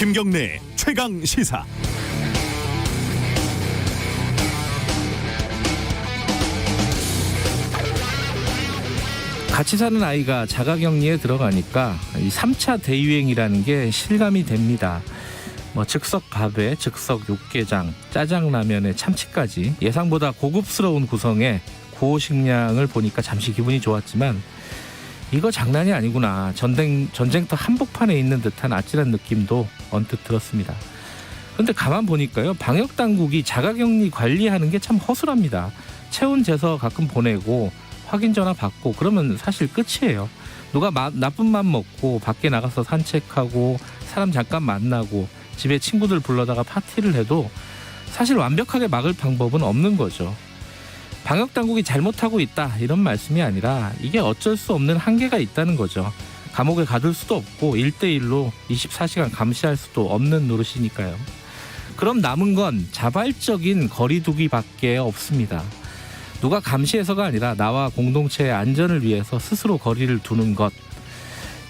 김경래 최강 시사. 같이 사는 아이가 자가격리에 들어가니까 이 3차 대유행이라는 게 실감이 됩니다. 뭐 즉석 밥에 즉석 육개장, 짜장라면에 참치까지 예상보다 고급스러운 구성의 고식량을 보니까 잠시 기분이 좋았지만 이거 장난이 아니구나. 전쟁터 한복판에 있는 듯한 아찔한 느낌도 언뜻 들었습니다. 그런데 가만 보니까요, 방역당국이 자가격리 관리하는 게 참 허술합니다. 체온 재서 가끔 보내고 확인 전화 받고 그러면 사실 끝이에요. 누가 나쁜 맘 먹고 밖에 나가서 산책하고 사람 잠깐 만나고 집에 친구들 불러다가 파티를 해도 사실 완벽하게 막을 방법은 없는 거죠. 방역당국이 잘못하고 있다 이런 말씀이 아니라 이게 어쩔 수 없는 한계가 있다는 거죠. 감옥에 가둘 수도 없고 1대1로 24시간 감시할 수도 없는 노릇이니까요. 그럼 남은 건 자발적인 거리두기밖에 없습니다. 누가 감시해서가 아니라 나와 공동체의 안전을 위해서 스스로 거리를 두는 것.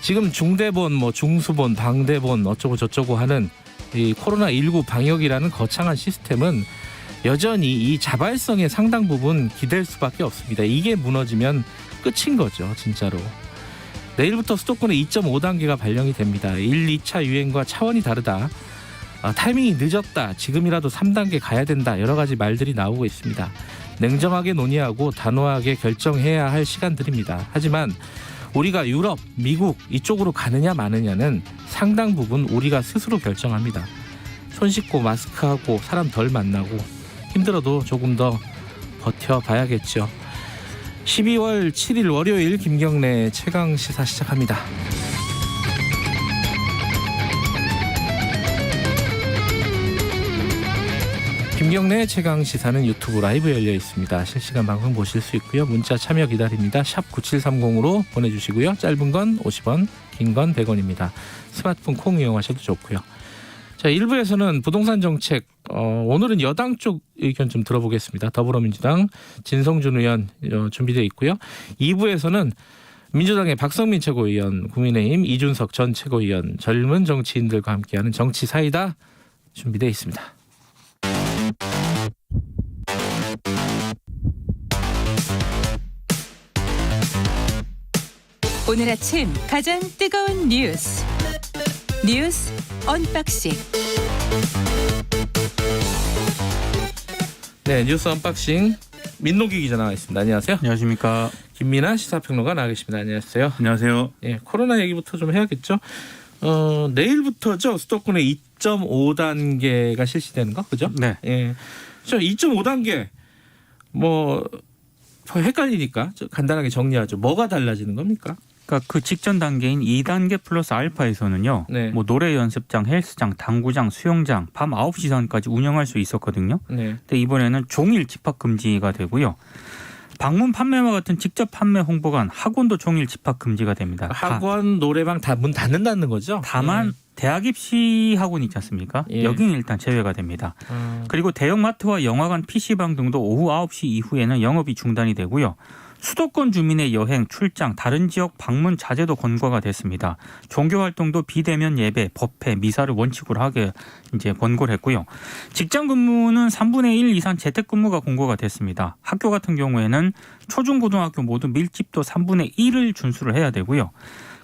지금 중대본, 중수본, 방대본 어쩌고 저쩌고 하는 이 코로나19 방역이라는 거창한 시스템은 여전히 이 자발성의 상당 부분 기댈 수밖에 없습니다. 이게 무너지면 끝인 거죠, 진짜로. 내일부터 수도권에 2.5단계가 발령이 됩니다. 1, 2차 유행과 차원이 다르다. 타이밍이 늦었다. 지금이라도 3단계 가야 된다. 여러 가지 말들이 나오고 있습니다. 냉정하게 논의하고 단호하게 결정해야 할 시간들입니다. 하지만 우리가 유럽, 미국 이쪽으로 가느냐 마느냐는 상당 부분 우리가 스스로 결정합니다. 손 씻고 마스크하고 사람 덜 만나고 힘들어도 조금 더 버텨봐야겠죠. 12월 7일 월요일 김경래 최강 시사 시작합니다. 김경래 최강 시사는 유튜브 라이브 열려 있습니다. 실시간 방송 보실 수 있고요. 문자 참여 기다립니다. 샵 9730으로 보내주시고요. 짧은 건 50원, 긴 건 100원입니다. 스마트폰 콩 이용하셔도 좋고요. 자, 1부에서는 부동산 정책, 오늘은 여당 쪽 의견 좀 들어보겠습니다. 더불어민주당 진성준 의원 준비되어 있고요. 2부에서는 민주당의 박성민 최고위원, 국민의힘 이준석 전 최고위원, 젊은 정치인들과 함께하는 정치 사이다 준비되어 있습니다. 오늘 아침 가장 뜨거운 뉴스 언박싱. 네, 뉴스 언박싱 민노기 기자 나와 있습니다. 안녕하세요. 안녕하십니까. 김민아 시사평론가 나와 계십니다. 안녕하세요. 안녕하세요. 예, 코로나 얘기부터 좀 해야겠죠. 내일부터죠. 수도권에 2.5단계가 실시되는 거, 그죠? 네. 예, 2.5단계 헷갈리니까 간단하게 정리하죠. 뭐가 달라지는 겁니까? 그러니까 그 직전 단계인 2단계 플러스 알파에서는요. 네. 노래 연습장, 헬스장, 당구장, 수영장 밤 9시 전까지 운영할 수 있었거든요. 네. 근데 이번에는 종일 집합 금지가 되고요. 방문 판매와 같은 직접 판매 홍보가 한 학원도 종일 집합 금지가 됩니다. 학원, 노래방 다 문 닫는다는 거죠? 다만 대학 입시 학원 있지 않습니까? 예. 여기는 일단 제외가 됩니다. 그리고 대형마트와 영화관, PC방 등도 오후 9시 이후에는 영업이 중단이 되고요. 수도권 주민의 여행, 출장, 다른 지역 방문 자제도 권고가 됐습니다. 종교 활동도 비대면 예배, 법회, 미사를 원칙으로 하게 이제 권고를 했고요. 직장 근무는 3분의 1 이상 재택 근무가 권고가 됐습니다. 학교 같은 경우에는 초중고등학교 모두 밀집도 3분의 1을 준수를 해야 되고요.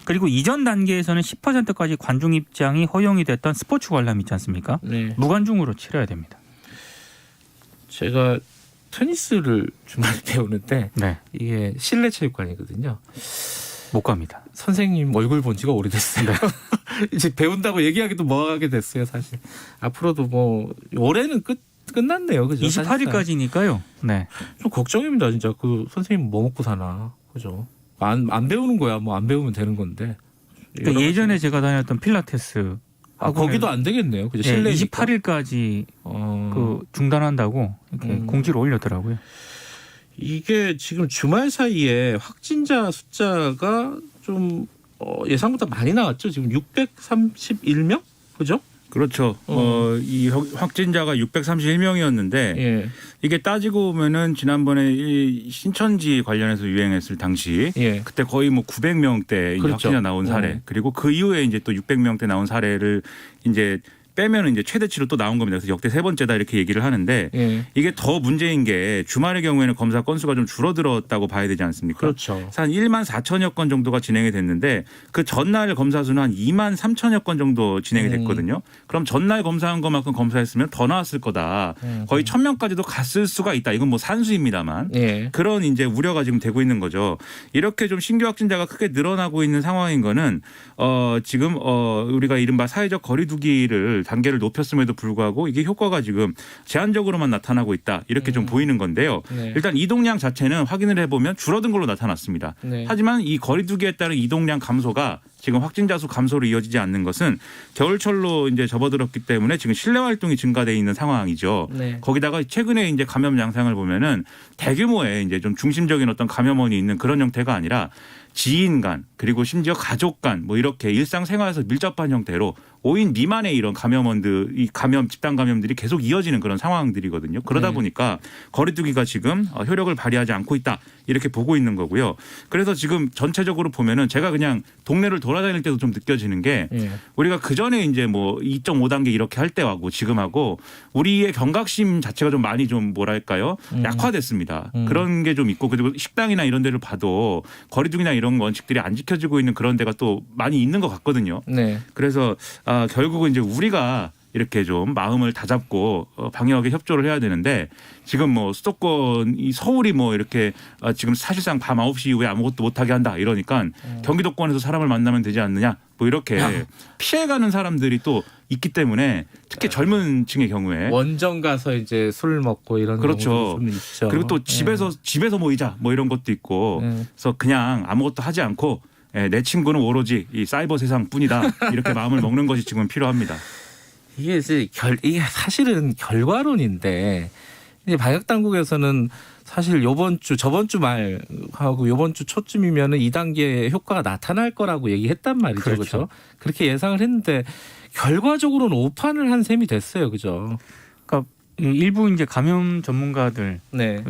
그리고 이전 단계에서는 10%까지 관중 입장이 허용이 됐던 스포츠 관람 있지 않습니까? 네. 무관중으로 치러야 됩니다. 제가 테니스를 주말에 배우는데 네. 이게 실내 체육관이거든요. 못 갑니다. 선생님 얼굴 본 지가 오래됐어요. 이제 배운다고 얘기하기도 뭐하게 됐어요, 사실. 앞으로도 올해는 끝났네요, 그죠? 28일까지니까요. 네. 좀 걱정입니다, 진짜. 그 선생님 뭐 먹고 사나, 그죠? 안 배우는 거야, 안 배우면 되는 건데. 그러니까 예전에 제가 다녔던 필라테스 거기도 안 되겠네요, 그죠? 네, 실내 28일까지 그 중단한다고 이렇게 공지를 올렸더라고요. 이게 지금 주말 사이에 확진자 숫자가 좀 예상보다 많이 나왔죠. 지금 631명, 그죠? 그렇죠. 이 확진자가 631명이었는데 예. 이게 따지고 보면은 지난번에 이 신천지 관련해서 유행했을 당시 예. 그때 거의 뭐 900명대 그렇죠. 확진자 나온 사례 그리고 그 이후에 이제 또 600명대 나온 사례를 이제 빼면 이제 최대치로 또 나온 겁니다. 그래서 역대 세 번째다 이렇게 얘기를 하는데 예. 이게 더 문제인 게 주말의 경우에는 검사 건수가 좀 줄어들었다고 봐야 되지 않습니까? 그렇죠. 그래서 한 1만 4천여 건 정도가 진행이 됐는데 그 전날 검사 수는 한 2만 3천여 건 정도 진행이 됐거든요. 그럼 전날 검사한 것만큼 검사했으면 더 나왔을 거다. 거의 1,000명까지도 갔을 수가 있다. 이건 뭐 산수입니다만 예. 그런 이제 우려가 지금 되고 있는 거죠. 이렇게 좀 신규 확진자가 크게 늘어나고 있는 상황인 거는 지금 우리가 이른바 사회적 거리두기를 단계를 높였음에도 불구하고 이게 효과가 지금 제한적으로만 나타나고 있다. 이렇게 좀 보이는 건데요. 네. 일단 이동량 자체는 확인을 해보면 줄어든 걸로 나타났습니다. 네. 하지만 이 거리두기에 따른 이동량 감소가 지금 확진자 수 감소로 이어지지 않는 것은 겨울철로 이제 접어들었기 때문에 지금 실내 활동이 증가돼 있는 상황이죠. 네. 거기다가 최근에 이제 감염 양상을 보면은 대규모의 이제 좀 중심적인 어떤 감염원이 있는 그런 형태가 아니라 지인 간 그리고 심지어 가족 간 뭐 이렇게 일상생활에서 밀접한 형태로 5인 미만의 이런 감염원들, 이 감염 집단 감염들이 계속 이어지는 그런 상황들이거든요. 그러다 네. 보니까 거리두기가 지금 효력을 발휘하지 않고 있다 이렇게 보고 있는 거고요. 그래서 지금 전체적으로 보면은 제가 그냥 동네를 돌아다닐 때도 좀 느껴지는 게 예. 우리가 그 전에 이제 뭐 2.5단계 이렇게 할 때하고 지금하고 우리의 경각심 자체가 좀 많이 좀 뭐랄까요 약화됐습니다. 그런 게 좀 있고 그리고 식당이나 이런 데를 봐도 거리두기나 이런 원칙들이 안 지켜지고 있는 그런 데가 또 많이 있는 것 같거든요. 네. 그래서 결국은 이제 우리가 이렇게 좀 마음을 다잡고 방역에 협조를 해야 되는데 지금 뭐 수도권 이 서울이 뭐 이렇게 지금 사실상 밤 9시 이후에 아무것도 못하게 한다 이러니까 경기도권에서 사람을 만나면 되지 않느냐 뭐 이렇게 피해가는 사람들이 또 있기 때문에 특히 젊은 층의 경우에 원정 가서 이제 술 먹고 이런 그렇죠. 경우도 좀 있죠. 그리고 또 집에서 모이자 뭐 이런 것도 있고 그래서 그냥 아무것도 하지 않고 내 친구는 오로지 이 사이버 세상뿐이다 이렇게 마음을 먹는 것이 지금 필요합니다. 이게 이제 이게 사실은 결과론인데 이제 방역 당국에서는 사실 저번 주 말하고 요번 주 초쯤이면은 2단계 효과가 나타날 거라고 얘기했단 말이죠. 그렇죠. 그렇죠? 그렇게 예상을 했는데 결과적으로는 오판을 한 셈이 됐어요. 그죠? 그러니까 일부 이제 감염 전문가들, 네.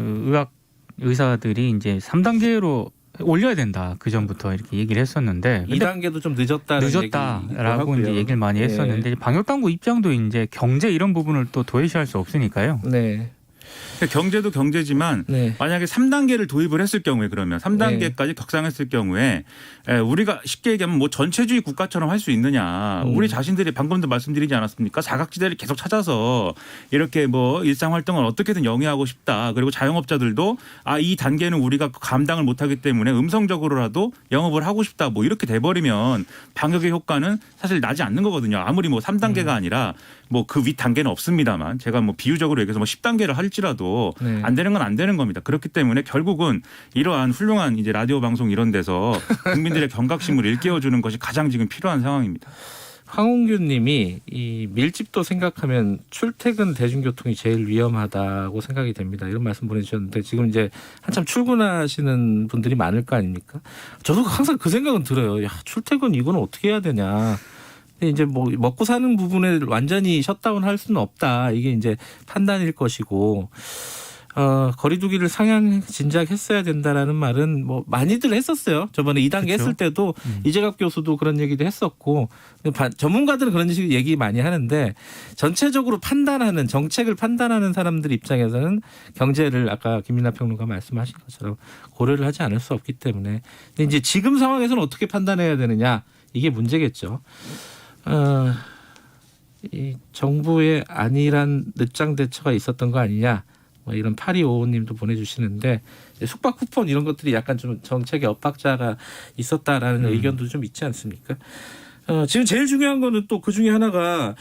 의사들이 이제 3단계로 올려야 된다. 그 전부터 이렇게 얘기를 했었는데 2단계도 좀 늦었다라고 이제 얘기를 많이 했었는데 방역 당국 입장도 이제 경제 이런 부분을 또 도외시할 수 없으니까요. 네. 경제도 경제지만 네. 만약에 3단계를 도입을 했을 경우에 그러면 3단계까지 격상했을 경우에 우리가 쉽게 얘기하면 뭐 전체주의 국가처럼 할 수 있느냐. 우리 자신들이 방금도 말씀드리지 않았습니까? 사각지대를 계속 찾아서 이렇게 뭐 일상활동을 어떻게든 영위하고 싶다. 그리고 자영업자들도 이 단계는 우리가 감당을 못하기 때문에 음성적으로라도 영업을 하고 싶다. 뭐 이렇게 돼버리면 방역의 효과는 사실 나지 않는 거거든요. 아무리 뭐 3단계가 아니라 뭐 그 윗 단계는 없습니다만 제가 뭐 비유적으로 얘기해서 뭐 10단계를 할지라도 네. 안 되는 건 안 되는 겁니다. 그렇기 때문에 결국은 이러한 훌륭한 이제 라디오 방송 이런 데서 국민들의 경각심을 일깨워주는 것이 가장 지금 필요한 상황입니다. 황홍규님이 이 밀집도 생각하면 출퇴근 대중교통이 제일 위험하다고 생각이 됩니다. 이런 말씀 보내주셨는데 지금 이제 한참 출근하시는 분들이 많을 거 아닙니까? 저도 항상 그 생각은 들어요. 야, 출퇴근 이거는 어떻게 해야 되냐. 근데 이제 뭐 먹고 사는 부분에 완전히 셧다운 할 수는 없다. 이게 이제 판단일 것이고. 거리두기를 상향 진작 했어야 된다라는 말은 뭐 많이들 했었어요. 저번에 2단계 그렇죠. 했을 때도 이재갑 교수도 그런 얘기도 했었고 전문가들은 그런 식으로 얘기 많이 하는데 전체적으로 판단하는 정책을 판단하는 사람들 입장에서는 경제를 아까 김민하 평론가 말씀하신 것처럼 고려를 하지 않을 수 없기 때문에 근데 이제 지금 상황에서는 어떻게 판단해야 되느냐 이게 문제겠죠. 이 정부의 안일한 늦장 대처가 있었던 거 아니냐. 뭐 이런 8255님도 보내주시는데 숙박 쿠폰 이런 것들이 약간 좀 정책의 엇박자가 있었다라는 의견도 좀 있지 않습니까? 지금 제일 중요한 거는 또 그 중에 하나가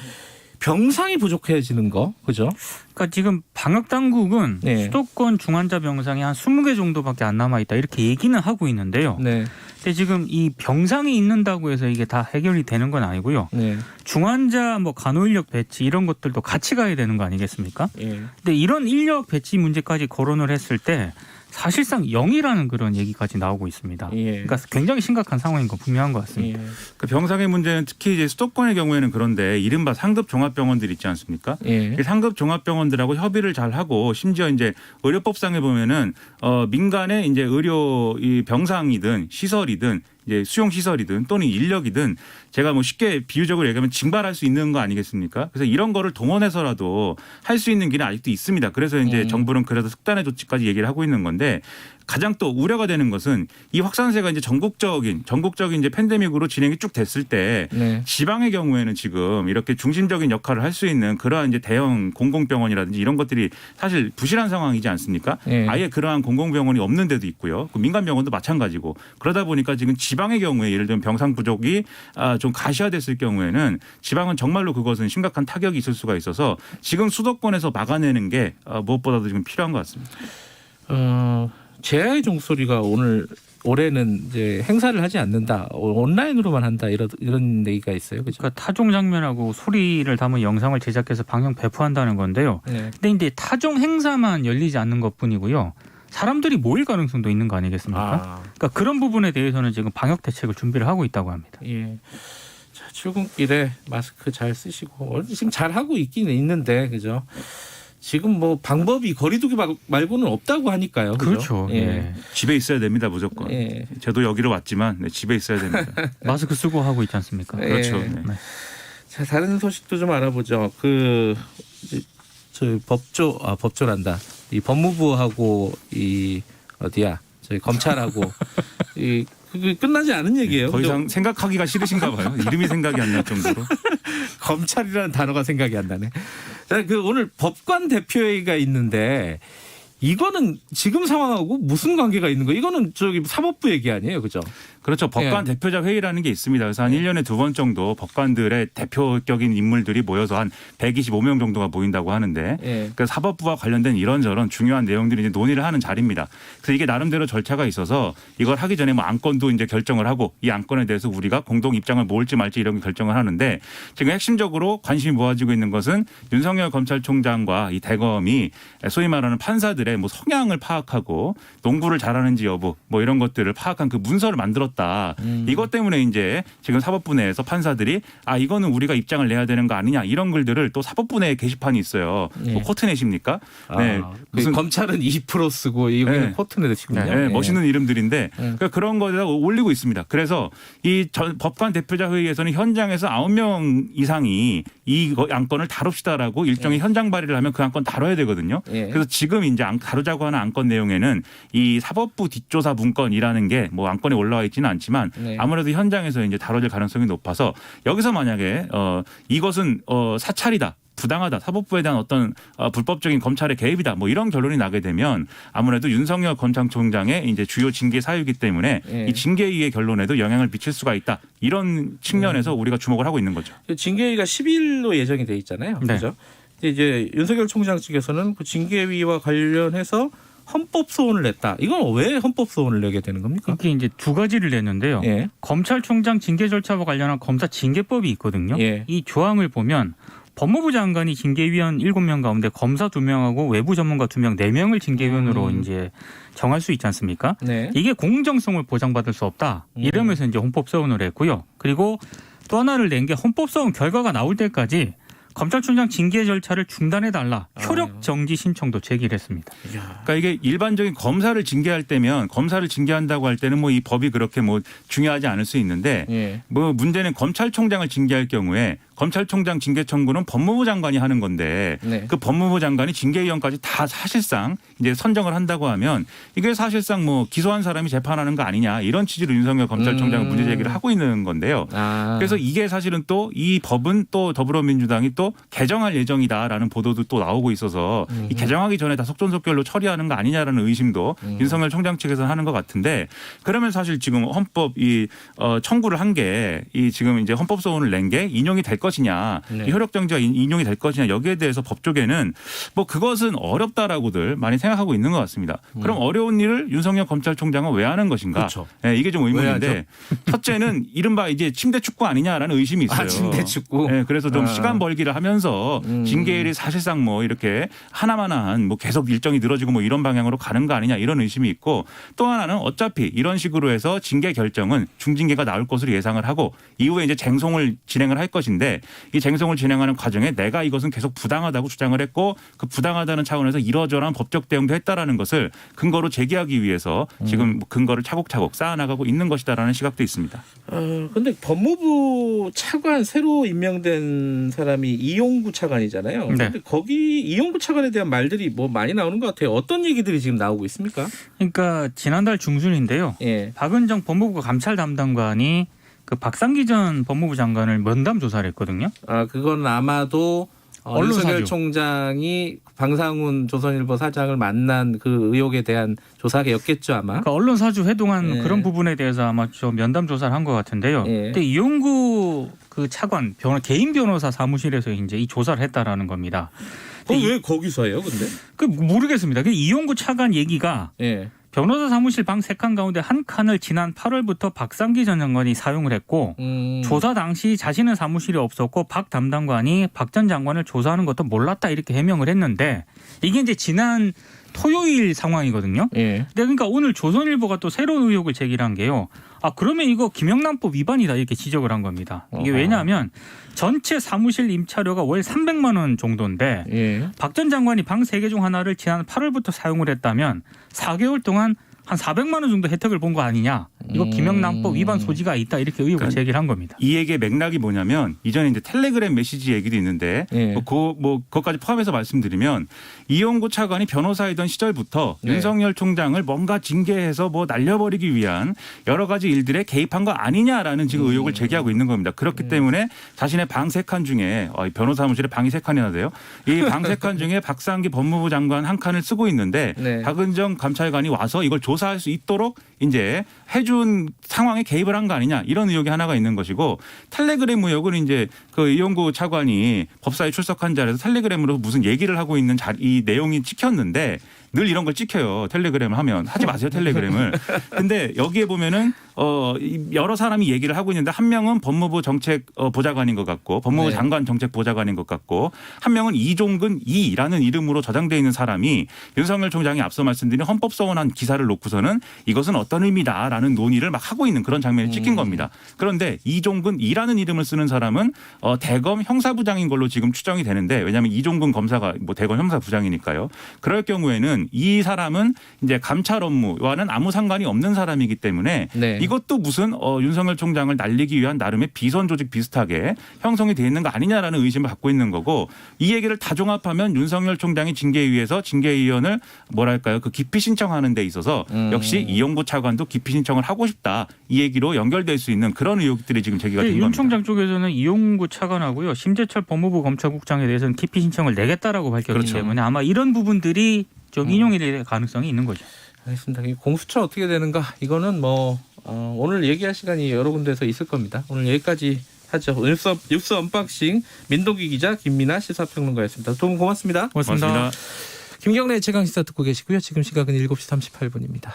병상이 부족해지는 거, 그죠? 그러니까 지금 방역 당국은 네. 수도권 중환자 병상이 한 20개 정도밖에 안 남아 있다 이렇게 얘기는 하고 있는데요. 네, 근데 지금 이 병상이 있는다고 해서 이게 다 해결이 되는 건 아니고요. 네, 중환자 뭐 간호인력 배치 이런 것들도 같이 가야 되는 거 아니겠습니까? 예, 근데 이런 인력 배치 문제까지 거론을 했을 때 사실상 0이라는 그런 얘기까지 나오고 있습니다. 예. 그러니까 굉장히 심각한 상황인 건 분명한 것 같습니다. 예. 그 병상의 문제는 특히 이제 수도권의 경우에는 그런데 이른바 상급 종합병원들 있지 않습니까? 예. 이 상급 종합병원들하고 협의를 잘 하고 심지어 이제 의료법상에 보면은 민간의 이제 의료 이 병상이든 시설이든 이제 수용 시설이든 또는 인력이든 제가 뭐 쉽게 비유적으로 얘기하면 징발할 수 있는 거 아니겠습니까? 그래서 이런 거를 동원해서라도 할 수 있는 길은 아직도 있습니다. 그래서 이제 정부는 그래서 특단의 조치까지 얘기를 하고 있는 건데 가장 또 우려가 되는 것은 이 확산세가 이제 전국적인 이제 팬데믹으로 진행이 쭉 됐을 때 네. 지방의 경우에는 지금 이렇게 중심적인 역할을 할 수 있는 그러한 이제 대형 공공병원이라든지 이런 것들이 사실 부실한 상황이지 않습니까? 네. 아예 그러한 공공병원이 없는 데도 있고요. 그 민간병원도 마찬가지고 그러다 보니까 지금 지방의 경우에 예를 들면 병상 부족이 좀 가시화됐을 경우에는 지방은 정말로 그것은 심각한 타격이 있을 수가 있어서 지금 수도권에서 막아내는 게 무엇보다도 지금 필요한 것 같습니다. 제야의 종소리가 올해는 이제 행사를 하지 않는다, 온라인으로만 한다 이런 얘기가 있어요, 그죠? 그러니까 타종 장면하고 소리를 담은 영상을 제작해서 방영 배포한다는 건데요. 네. 근데 이제 타종 행사만 열리지 않는 것뿐이고요. 사람들이 모일 가능성도 있는 거 아니겠습니까? 그러니까 그런 부분에 대해서는 지금 방역 대책을 준비를 하고 있다고 합니다. 예. 자, 출근길에 마스크 잘 쓰시고 지금 잘 하고 있긴 있는데, 그죠? 지금 뭐 방법이 거리두기 말고는 없다고 하니까요. 그죠? 그렇죠. 예. 예. 집에 있어야 됩니다, 무조건. 예. 저도 여기로 왔지만 집에 있어야 됩니다. 마스크 쓰고 하고 있지 않습니까? 예. 그렇죠. 네. 자, 다른 소식도 좀 알아보죠. 저 법조란다. 이 법무부하고 이 어디야? 저희 검찰하고 이 그게 끝나지 않은 얘기예요. 더 이상 생각하기가 싫으신가 봐요. 이름이 생각이 안 날 정도로. 검찰이라는 단어가 생각이 안 나네. 자, 오늘 법관 대표회의가 있는데 이거는 지금 상황하고 무슨 관계가 있는 거예요? 이거는 저기 사법부 얘기 아니에요, 그죠? 그렇죠. 법관 예. 대표자 회의라는 게 있습니다. 그래서 한 1년에 2번 정도 법관들의 대표적인 인물들이 모여서 한 125명 정도가 모인다고 하는데 예. 그 사법부와 관련된 이런저런 중요한 내용들이 이제 논의를 하는 자리입니다. 그래서 이게 나름대로 절차가 있어서 이걸 하기 전에 뭐 안건도 이제 결정을 하고 이 안건에 대해서 우리가 공동 입장을 모을지 말지 이런 게 결정을 하는데 지금 핵심적으로 관심이 모아지고 있는 것은 윤석열 검찰총장과 이 대검이 소위 말하는 판사들의 뭐 성향을 파악하고 농구를 잘하는지 여부 뭐 이런 것들을 파악한 그 문서를 만들었다. 이것 때문에 이제 지금 사법부 내에서 판사들이 이거는 우리가 입장을 내야 되는 거 아니냐 이런 글들을 또 사법부 내에 게시판이 있어요. 예. 뭐 코트넷입니까? 네. 무슨 검찰은 2% 쓰고 여기는 네. 포트넷이군요. 네, 예. 멋있는 이름들인데 그러니까 그런 거에다 올리고 있습니다. 그래서 이 법관 대표자 회의에서는 현장에서 9명 이상이 이 안건을 다룹시다라고 일종의 현장 발의를 하면 그 안건 다뤄야 되거든요. 예. 그래서 지금 이제 다루자고 하는 안건 내용에는 이 사법부 뒷조사 문건이라는 게 뭐 안건에 올라와 있지는 않지만 네. 아무래도 현장에서 이제 다뤄질 가능성이 높아서 여기서 만약에 이것은 사찰이다. 부당하다. 사법부에 대한 어떤 불법적인 검찰의 개입이다. 뭐 이런 결론이 나게 되면 아무래도 윤석열 검찰총장의 이제 주요 징계 사유이기 때문에 예. 이 징계위의 결론에도 영향을 미칠 수가 있다. 이런 측면에서 우리가 주목을 하고 있는 거죠. 징계위가 10일로 예정이 돼 있잖아요. 네. 그렇죠? 이제 윤석열 총장 측에서는 그 징계위와 관련해서 헌법 소원을 냈다. 이건 왜 헌법 소원을 내게 되는 겁니까? 이게 이제 두 가지를 냈는데요. 예. 검찰총장 징계 절차와 관련한 검사 징계법이 있거든요. 예. 이 조항을 보면 법무부 장관이 징계위원 7명 가운데 검사 2명하고 외부 전문가 2명, 4명을 징계위원으로 이제 정할 수 있지 않습니까? 네. 이게 공정성을 보장받을 수 없다. 이러면서 이제 헌법 소원을 했고요. 그리고 또 하나를 낸 게 헌법 소원 결과가 나올 때까지 검찰총장 징계 절차를 중단해달라. 효력 정지 신청도 제기를 했습니다. 그러니까 이게 일반적인 검사를 징계할 때면 검사를 징계한다고 할 때는 뭐 이 법이 그렇게 뭐 중요하지 않을 수 있는데 예. 뭐 문제는 검찰총장을 징계할 경우에 검찰총장 징계 청구는 법무부 장관이 하는 건데 네. 그 법무부 장관이 징계위원까지 다 사실상 이제 선정을 한다고 하면 이게 사실상 뭐 기소한 사람이 재판하는 거 아니냐 이런 취지로 윤석열 검찰총장은 문제 제기를 하고 있는 건데요. 그래서 이게 사실은 또 이 법은 또 더불어민주당이 또 개정할 예정이다라는 보도도 또 나오고 있어서 이 개정하기 전에 다 속전속결로 처리하는 거 아니냐라는 의심도 윤석열 총장 측에서는 하는 것 같은데 그러면 사실 지금 헌법 청구를 한 게 이 지금 이제 헌법 소원을 낸 게 인용이 될 것이냐, 네. 효력정지가 인용이 될 것이냐 여기에 대해서 법 쪽에는 뭐 그것은 어렵다라고들 많이 생각하고 있는 것 같습니다. 그럼 어려운 일을 윤석열 검찰총장은 왜 하는 것인가? 그렇죠. 네, 이게 좀 의문인데 왜 첫째는 이른바 이제 침대 축구 아니냐라는 의심이 있어요. 침대 축구. 네, 그래서 좀 시간 벌기를 하면서 징계일이 사실상 뭐 이렇게 하나만한 뭐 계속 일정이 늘어지고 뭐 이런 방향으로 가는 거 아니냐 이런 의심이 있고 또 하나는 어차피 이런 식으로 해서 징계 결정은 중징계가 나올 것으로 예상을 하고 이후에 이제 쟁송을 진행을 할 것인데 이 쟁송을 진행하는 과정에 내가 이것은 계속 부당하다고 주장을 했고 그 부당하다는 차원에서 이러저러한 법적 대응도 했다라는 것을 근거로 제기하기 위해서 지금 근거를 차곡차곡 쌓아나가고 있는 것이다라는 시각도 있습니다. 근데 법무부 차관 새로 임명된 사람이 이용구 차관이잖아요. 네. 근데 거기 이용구 차관에 대한 말들이 뭐 많이 나오는 것 같아요. 어떤 얘기들이 지금 나오고 있습니까? 그러니까 지난달 중순인데요. 예. 박은정 법무부 감찰 담당관이 그 박상기 전 법무부 장관을 면담 조사를 했거든요. 그건 아마도 언론사죠. 윤석열 총장이 방상훈 조선일보 사장을 만난 그 의혹에 대한 조사였겠죠 아마. 그러니까 언론 사주 회동한 예. 그런 부분에 대해서 아마 좀 면담 조사를 한 것 같은데요. 예. 근데 이용구 그 차관 개인 변호사 사무실에서 이제 이 조사를 했다라는 겁니다. 왜 거기서 해요, 근데? 그 모르겠습니다. 그 이용구 차관 얘기가 예. 변호사 사무실 방 3칸 가운데 한 칸을 지난 8월부터 박상기 전 장관이 사용을 했고 조사 당시 자신은 사무실이 없었고 박 담당관이 박 전 장관을 조사하는 것도 몰랐다 이렇게 해명을 했는데 이게 이제 지난 토요일 상황이거든요. 예. 그러니까 오늘 조선일보가 또 새로운 의혹을 제기한 게요. 그러면 이거 김영란법 위반이다 이렇게 지적을 한 겁니다. 이게 왜냐하면 전체 사무실 임차료가 월 300만 원 정도인데 예. 박 전 장관이 방 3개 중 하나를 지난 8월부터 사용을 했다면 4개월 동안 한 400만 원 정도 혜택을 본 거 아니냐. 이거 김영란법 위반 소지가 있다 이렇게 의혹을 그러니까 제기를 한 겁니다. 이 얘기의 맥락이 뭐냐면 이전에 이제 텔레그램 메시지 얘기도 있는데 예. 그것까지 포함해서 말씀드리면 이용구 차관이 변호사이던 시절부터 네. 윤석열 총장을 뭔가 징계해서 뭐 날려버리기 위한 여러 가지 일들에 개입한 거 아니냐라는 지금 의혹을 제기하고 있는 겁니다. 그렇기 때문에 자신의 방 3칸 중에 변호사 사무실에 방이 3칸이나 돼요. 이 방 3칸 중에 박상기 법무부 장관 한 칸을 쓰고 있는데 네. 박은정 감찰관이 와서 이걸 조사할 수 있도록 이제 해준 상황에 개입을 한 거 아니냐 이런 의혹이 하나가 있는 것이고 텔레그램 의혹은 이제 그 이용구 차관이 법사에 출석한 자리에서 텔레그램으로 무슨 얘기를 하고 있는 이 내용이 찍혔는데 늘 이런 걸 찍혀요. 텔레그램을 하면 하지 마세요 텔레그램을. 근데 여기에 보면은 여러 사람이 얘기를 하고 있는데 한 명은 법무부 정책 보좌관인 것 같고 법무부 네. 장관 정책 보좌관인 것 같고 한 명은 이종근 이라는 이름으로 저장돼 있는 사람이 윤석열 총장이 앞서 말씀드린 헌법소원한 기사를 놓고서는 이것은 어떤 의미다라는 논의를 막 하고 있는 그런 장면이 찍힌 겁니다. 그런데 이종근 이라는 이름을 쓰는 사람은 대검 형사부장인 걸로 지금 추정이 되는데 왜냐하면 이종근 검사가 뭐 대검 형사부장이니까요. 그럴 경우에는 이 사람은 이제 감찰 업무와는 아무 상관이 없는 사람이기 때문에 네. 이것도 무슨 윤석열 총장을 날리기 위한 나름의 비선 조직 비슷하게 형성이 돼 있는 거 아니냐라는 의심을 갖고 있는 거고 이 얘기를 다 종합하면 윤석열 총장이 징계위에서 징계위원을 뭐랄까요 그 기피 신청하는 데 있어서 역시 이용구 차관도 기피 신청을 하고 싶다 이 얘기로 연결될 수 있는 그런 의혹들이 지금 제기가 된 윤 겁니다. 총장 쪽에서는 이용구 차관하고요 심재철 법무부 검찰국장에 대해서는 기피 신청을 내겠다라고 밝혔기 그렇죠. 때문에 아마 이런 부분들이 좀 인용이 될 가능성이 있는 거죠. 알겠습니다. 이 공수처 어떻게 되는가 이거는 뭐 오늘 얘기할 시간이 여러 군데서 있을 겁니다. 오늘 여기까지 하죠. 뉴스 언박싱 민동기 기자 김민아 시사평론가였습니다. 두 분 고맙습니다. 고맙습니다. 김경래 최강시사 듣고 계시고요. 지금 시각은 7시 38분입니다.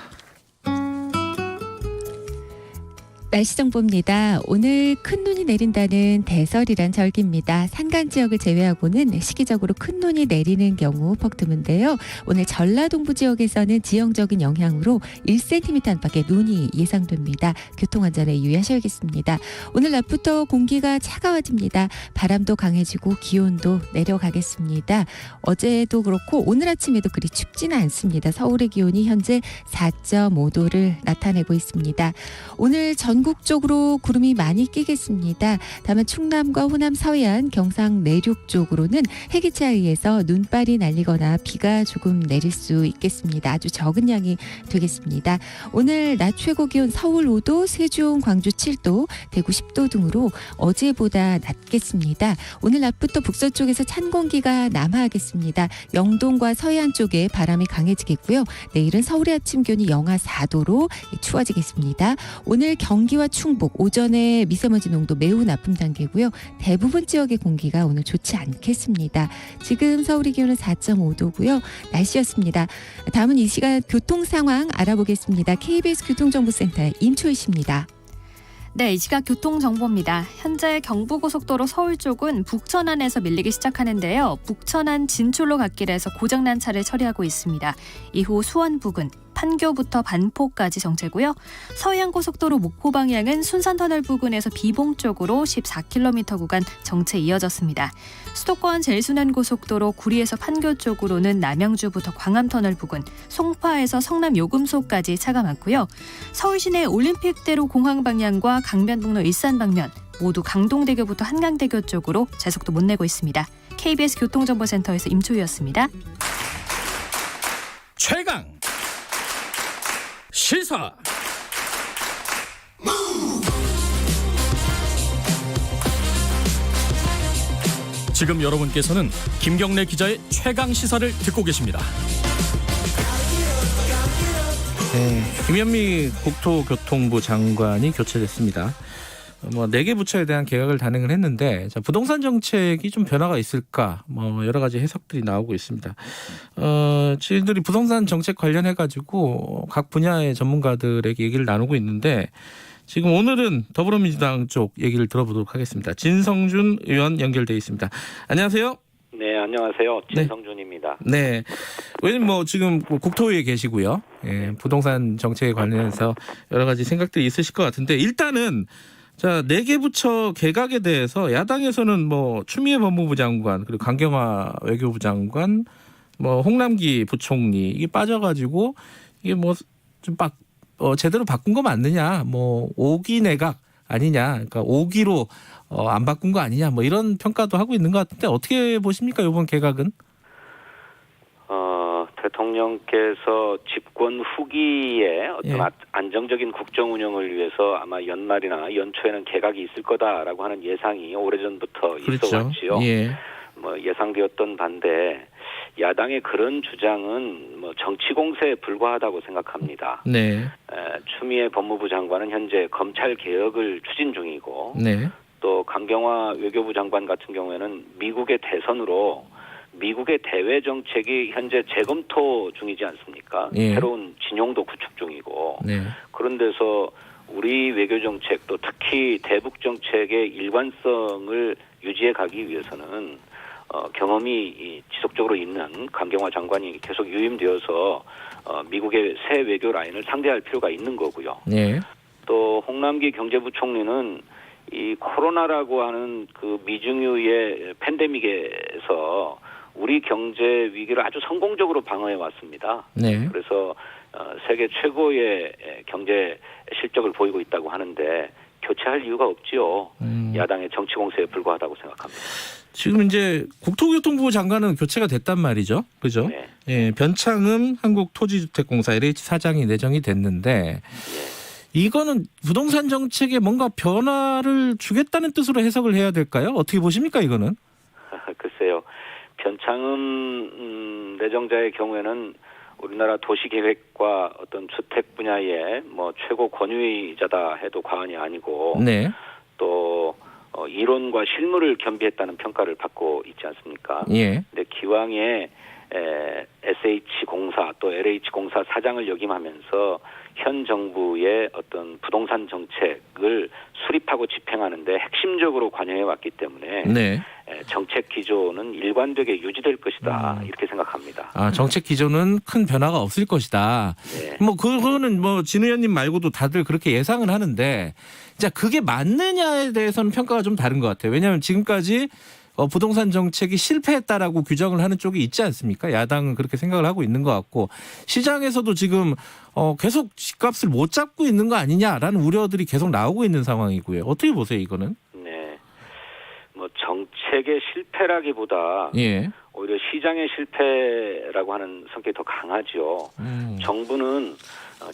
날씨 정보입니다. 오늘 큰 눈이 내린다는 대설이란 절기입니다. 산간 지역을 제외하고는 시기적으로 큰 눈이 내리는 경우 폭 드문데요. 오늘 전라동부 지역에서는 지형적인 영향으로 1cm 안팎의 눈이 예상됩니다. 교통안전에 유의하셔야겠습니다. 오늘 낮부터 공기가 차가워집니다. 바람도 강해지고 기온도 내려가겠습니다. 어제도 그렇고 오늘 아침에도 그리 춥지는 않습니다. 서울의 기온이 현재 4.5도를 나타내고 있습니다. 오늘 전국적으로 구름이 많이 끼겠습니다. 다만 충남과 호남 서해안, 경상 내륙 쪽으로는 해기차에 의해서 눈발이 날리거나 비가 조금 내릴 수 있겠습니다. 아주 적은 양이 되겠습니다. 오늘 낮 최고 기온 서울 5도, 세종, 광주 7도, 대구 10도 등으로 어제보다 낮겠습니다. 오늘 낮부터 북서쪽에서 찬 공기가 남하하겠습니다. 영동과 서해안 쪽에 바람이 강해지겠고요. 내일은 서울의 아침 기온이 영하 4도로 추워지겠습니다. 오늘 경기 경기와 충북 오전에 미세먼지 농도 매우 나쁨 단계고요. 대부분 지역의 공기가 오늘 좋지 않겠습니다. 지금 서울의 기온은 4.5도고요. 날씨였습니다. 다음은 이 시간 교통 상황 알아보겠습니다. KBS 교통정보센터의 임초희 씨입니다. 네, 이 시각 교통정보입니다. 현재 경부고속도로 서울 쪽은 북천안에서 밀리기 시작하는데요. 북천안 진출로 갓길에서 고장난 차를 처리하고 있습니다. 이후 수원 부근, 판교부터 반포까지 정체고요. 서해안고속도로 목포 방향은 순산터널 부근에서 비봉 쪽으로 14km 구간 정체 이어졌습니다. 수도권 제일순환고속도로 구리에서 판교 쪽으로는 남양주부터 광암터널 부근, 송파에서 성남 요금소까지 차가 많고요. 서울시내 올림픽대로 공항 방향과 강변북로 일산 방면 모두 강동대교부터 한강대교 쪽으로 제속도 못 내고 있습니다. KBS 교통정보센터에서 임초희였습니다. 최강 시사. 지금 여러분께서는 김경래 기자의 최강 시사를 듣고 계십니다. 네, 김현미 국토교통부 장관이 교체됐습니다. 4개 부처에 대한 개각을 단행을 했는데, 자, 부동산 정책이 좀 변화가 있을까, 여러 가지 해석들이 나오고 있습니다. 저희들이 부동산 정책 관련해 가지고 각 분야의 전문가들에게 얘기를 나누고 있는데, 지금 오늘은 더불어민주당 쪽 얘기를 들어보도록 하겠습니다. 진성준 의원 연결돼 있습니다. 안녕하세요. 네, 안녕하세요. 진성준입니다. 네. 왜냐면 지금 국토위에 계시고요. 예, 부동산 정책에 관련해서 여러 가지 생각들이 있으실 것 같은데, 일단은 자, 4개 부처 개각에 대해서 야당에서는 추미애 법무부 장관, 그리고 강경화 외교부 장관, 홍남기 부총리 이게 빠져가지고 이게 좀 제대로 바꾼 거 맞느냐, 5기 내각 아니냐, 그러니까 5기로 안 바꾼 거 아니냐, 이런 평가도 하고 있는 것 같은데 어떻게 보십니까, 이번 개각은? 대통령께서 집권 후기에 어떤 안정적인 국정 운영을 위해서 아마 연말이나 연초에는 개각이 있을 거다라고 하는 예상이 오래전부터 있어왔지요. 예. 예상되었던 반대 야당의 그런 주장은 정치 공세에 불과하다고 생각합니다. 네. 추미애 법무부 장관은 현재 검찰 개혁을 추진 중이고, 네. 또 강경화 외교부 장관 같은 경우에는 미국의 대선으로 미국의 대외 정책이 현재 재검토 중이지 않습니까? 예. 새로운 진용도 구축 중이고, 네. 그런 데서 우리 외교 정책 또 특히 대북 정책의 일관성을 유지해 가기 위해서는 경험이 지속적으로 있는 강경화 장관이 계속 유임되어서 미국의 새 외교 라인을 상대할 필요가 있는 거고요. 네. 또 홍남기 경제부총리는 이 코로나라고 하는 그 미중유의 팬데믹에서 우리 경제 위기를 아주 성공적으로 방어해 왔습니다. 네. 그래서 세계 최고의 경제 실적을 보이고 있다고 하는데 교체할 이유가 없지요. 야당의 정치 공세에 불과하다고 생각합니다. 지금 이제 국토교통부 장관은 교체가 됐단 말이죠, 그죠? 네. 예, 변창흠 한국토지주택공사 LH 사장이 내정이 됐는데, 이거는 부동산 정책에 뭔가 변화를 주겠다는 뜻으로 해석을 해야 될까요? 어떻게 보십니까, 이거는? 글쎄요. 변창흠 내정자의 경우에는 우리나라 도시계획과 어떤 주택 분야의 최고 권위자다 해도 과언이 아니고, 네. 또 이론과 실무를 겸비했다는 평가를 받고 있지 않습니까? 예. 근데 기왕에 SH공사 또 LH공사 사장을 역임하면서 현 정부의 어떤 부동산 정책을 수립하고 집행하는데 핵심적으로 관여해 왔기 때문에 네. 정책 기조는 일관되게 유지될 것이다 이렇게 생각합니다. 아, 정책 기조는 큰 변화가 없을 것이다. 네. 그거는 진 의원님 말고도 다들 그렇게 예상을 하는데, 자, 그게 맞느냐에 대해서는 평가가 좀 다른 것 같아요. 왜냐하면 지금까지 부동산 정책이 실패했다라고 규정을 하는 쪽이 있지 않습니까? 야당은 그렇게 생각을 하고 있는 것 같고, 시장에서도 지금 계속 집값을 못 잡고 있는 거 아니냐라는 우려들이 계속 나오고 있는 상황이고요. 어떻게 보세요, 이거는? 네, 정책의 실패라기보다 예. 오히려 시장의 실패라고 하는 성격이 더 강하죠. 정부는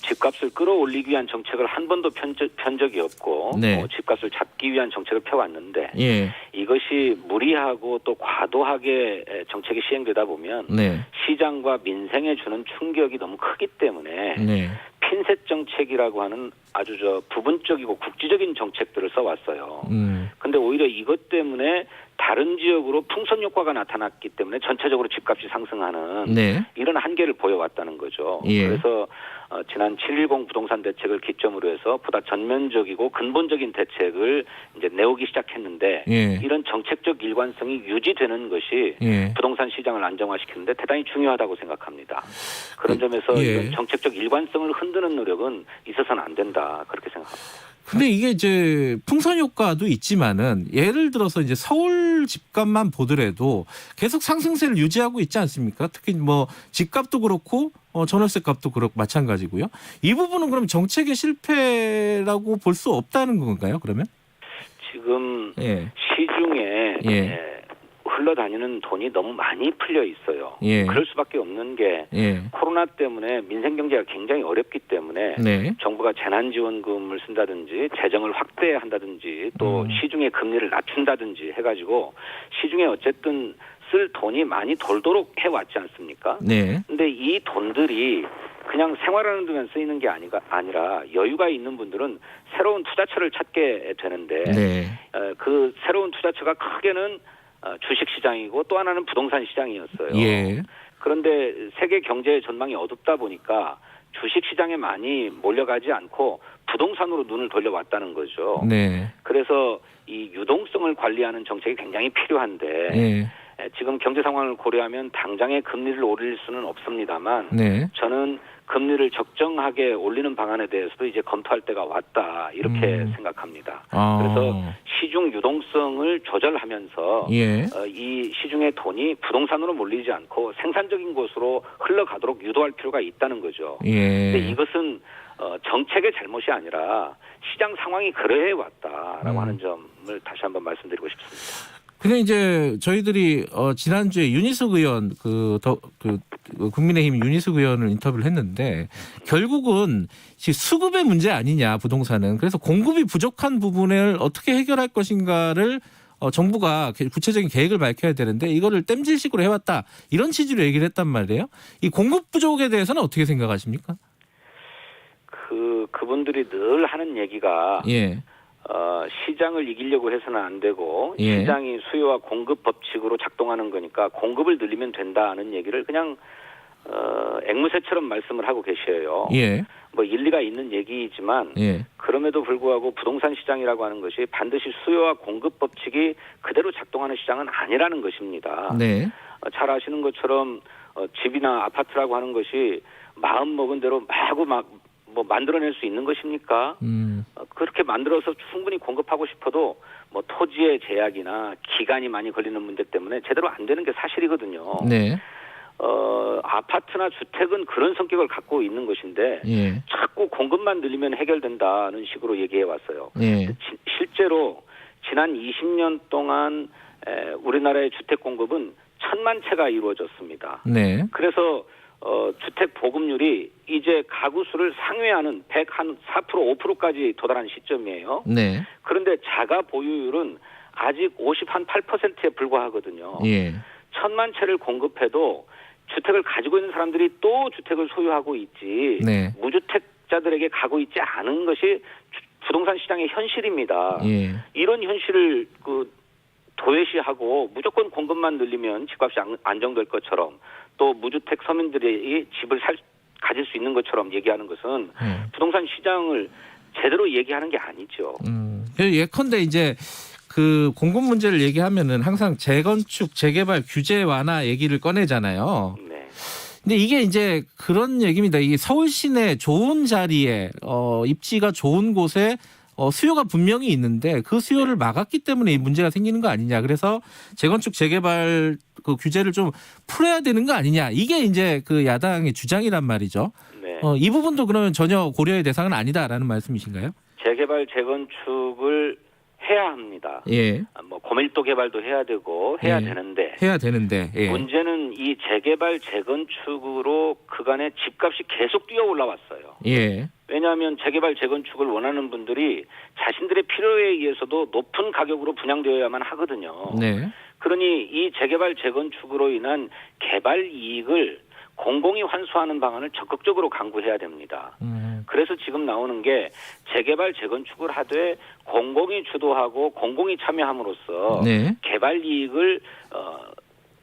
집값을 끌어올리기 위한 정책을 한 번도 편 적이 없고, 네. 집값을 잡기 위한 정책을 펴왔는데, 예. 이것이 무리하고 또 과도하게 정책이 시행되다 보면 네. 시장과 민생에 주는 충격이 너무 크기 때문에 네. 신셋 정책이라고 하는 아주 부분적이고 국지적인 정책들을 써왔어요. 근데 오히려 이것 때문에 다른 지역으로 풍선 효과가 나타났기 때문에 전체적으로 집값이 상승하는 네. 이런 한계를 보여왔다는 거죠. 예. 그래서 지난 7.10 부동산 대책을 기점으로 해서 보다 전면적이고 근본적인 대책을 이제 내오기 시작했는데 예. 이런 정책적 일관성이 유지되는 것이 예. 부동산 시장을 안정화시키는데 대단히 중요하다고 생각합니다. 그런 점에서 예. 이런 정책적 일관성을 흔드는 노력은 있어서는 안 된다 그렇게 생각합니다. 근데 이게 이제 풍선 효과도 있지만은 예를 들어서 이제 서울 집값만 보더라도 계속 상승세를 유지하고 있지 않습니까? 특히 뭐 집값도 그렇고 전월세 값도 그렇고 마찬가지고요. 이 부분은 그럼 정책의 실패라고 볼 수 없다는 건가요? 그러면? 지금 예. 시중에 예. 흘러다니는 돈이 너무 많이 풀려 있어요. 예. 그럴 수밖에 없는 게 예. 코로나 때문에 민생 경제가 굉장히 어렵기 때문에 네. 정부가 재난지원금을 쓴다든지 재정을 확대한다든지 또 시중의 금리를 낮춘다든지 해가지고 시중에 어쨌든 쓸 돈이 많이 돌도록 해왔지 않습니까? 네. 근데 이 돈들이 그냥 생활하는 데만 쓰이는 게 아니라 여유가 있는 분들은 새로운 투자처를 찾게 되는데 네. 그 새로운 투자처가 크게는 주식시장이고 또 하나는 부동산 시장이었어요. 예. 그런데 세계 경제의 전망이 어둡다 보니까 주식시장에 많이 몰려가지 않고 부동산으로 눈을 돌려왔다는 거죠. 네. 그래서 이 유동성을 관리하는 정책이 굉장히 필요한데 예. 지금 경제 상황을 고려하면 당장의 금리를 올릴 수는 없습니다만 네. 저는 금리를 적정하게 올리는 방안에 대해서도 이제 검토할 때가 왔다 이렇게 생각합니다. 그래서 시중 유동성을 조절하면서 예. 이 시중의 돈이 부동산으로 몰리지 않고 생산적인 곳으로 흘러가도록 유도할 필요가 있다는 거죠. 예. 근데 이것은 정책의 잘못이 아니라 시장 상황이 그래 왔다라고 하는 점을 다시 한번 말씀드리고 싶습니다. 근데 이제 저희들이 지난주에 윤희숙 의원 국민의힘 윤희숙 의원을 인터뷰를 했는데 결국은 수급의 문제 아니냐 부동산은. 그래서 공급이 부족한 부분을 어떻게 해결할 것인가를 정부가 구체적인 계획을 밝혀야 되는데 이거를 땜질식으로 해왔다 이런 취지로 얘기를 했단 말이에요. 이 공급 부족에 대해서는 어떻게 생각하십니까? 그분들이 늘 하는 얘기가 예. 시장을 이기려고 해서는 안 되고 예. 시장이 수요와 공급 법칙으로 작동하는 거니까 공급을 늘리면 된다는 얘기를 그냥 앵무새처럼 말씀을 하고 계셔요. 예. 뭐 일리가 있는 얘기이지만 예. 그럼에도 불구하고 부동산 시장이라고 하는 것이 반드시 수요와 공급 법칙이 그대로 작동하는 시장은 아니라는 것입니다. 네. 잘 아시는 것처럼 집이나 아파트라고 하는 것이 마음 먹은 대로 마구 뭐 만들어낼 수 있는 것입니까? 그렇게 만들어서 충분히 공급하고 싶어도 뭐 토지의 제약이나 기간이 많이 걸리는 문제 때문에 제대로 안 되는 게 사실이거든요. 네. 아파트나 주택은 그런 성격을 갖고 있는 것인데 예. 자꾸 공급만 늘리면 해결된다는 식으로 얘기해 왔어요. 예. 실제로 지난 20년 동안 우리나라의 주택 공급은 1,000만 채가 이루어졌습니다. 네. 그래서 주택 보급률이 이제 가구 수를 상회하는 104% 5%까지 도달한 시점이에요. 네. 그런데 자가 보유율은 아직 58%에 불과하거든요. 예. 1,000만 채를 공급해도 주택을 가지고 있는 사람들이 또 주택을 소유하고 있지 네. 무주택자들에게 가고 있지 않은 것이 부동산 시장의 현실입니다. 예. 이런 현실을 도외시하고 무조건 공급만 늘리면 집값이 안정될 것처럼 또 무주택 서민들이 집을 가질 수 있는 것처럼 얘기하는 것은 부동산 시장을 제대로 얘기하는 게 아니죠. 예컨대 이제 그 공급 문제를 얘기하면은 항상 재건축, 재개발 규제 완화 얘기를 꺼내잖아요. 네. 근데 이게 이제 그런 얘기입니다. 이게 서울 시내 좋은 자리에 입지가 좋은 곳에 수요가 분명히 있는데 그 수요를 막았기 때문에 이 문제가 생기는 거 아니냐. 그래서 재건축, 재개발 그 규제를 좀 풀어야 되는 거 아니냐. 이게 이제 그 야당의 주장이란 말이죠. 네. 이 부분도 그러면 전혀 고려의 대상은 아니다라는 말씀이신가요? 재개발, 재건축을 해야 합니다. 예. 뭐 고밀도 개발도 해야 되고 해야 예. 되는데 해야 되는데. 예. 문제는 이 재개발, 재건축으로 그간의 집값이 계속 뛰어 올라왔어요. 예. 왜냐하면 재개발, 재건축을 원하는 분들이 자신들의 필요에 의해서도 높은 가격으로 분양되어야만 하거든요. 네. 그러니 이 재개발, 재건축으로 인한 개발 이익을 공공이 환수하는 방안을 적극적으로 강구해야 됩니다. 그래서 지금 나오는 게 재개발 재건축을 하되 공공이 주도하고 공공이 참여함으로써 네. 개발 이익을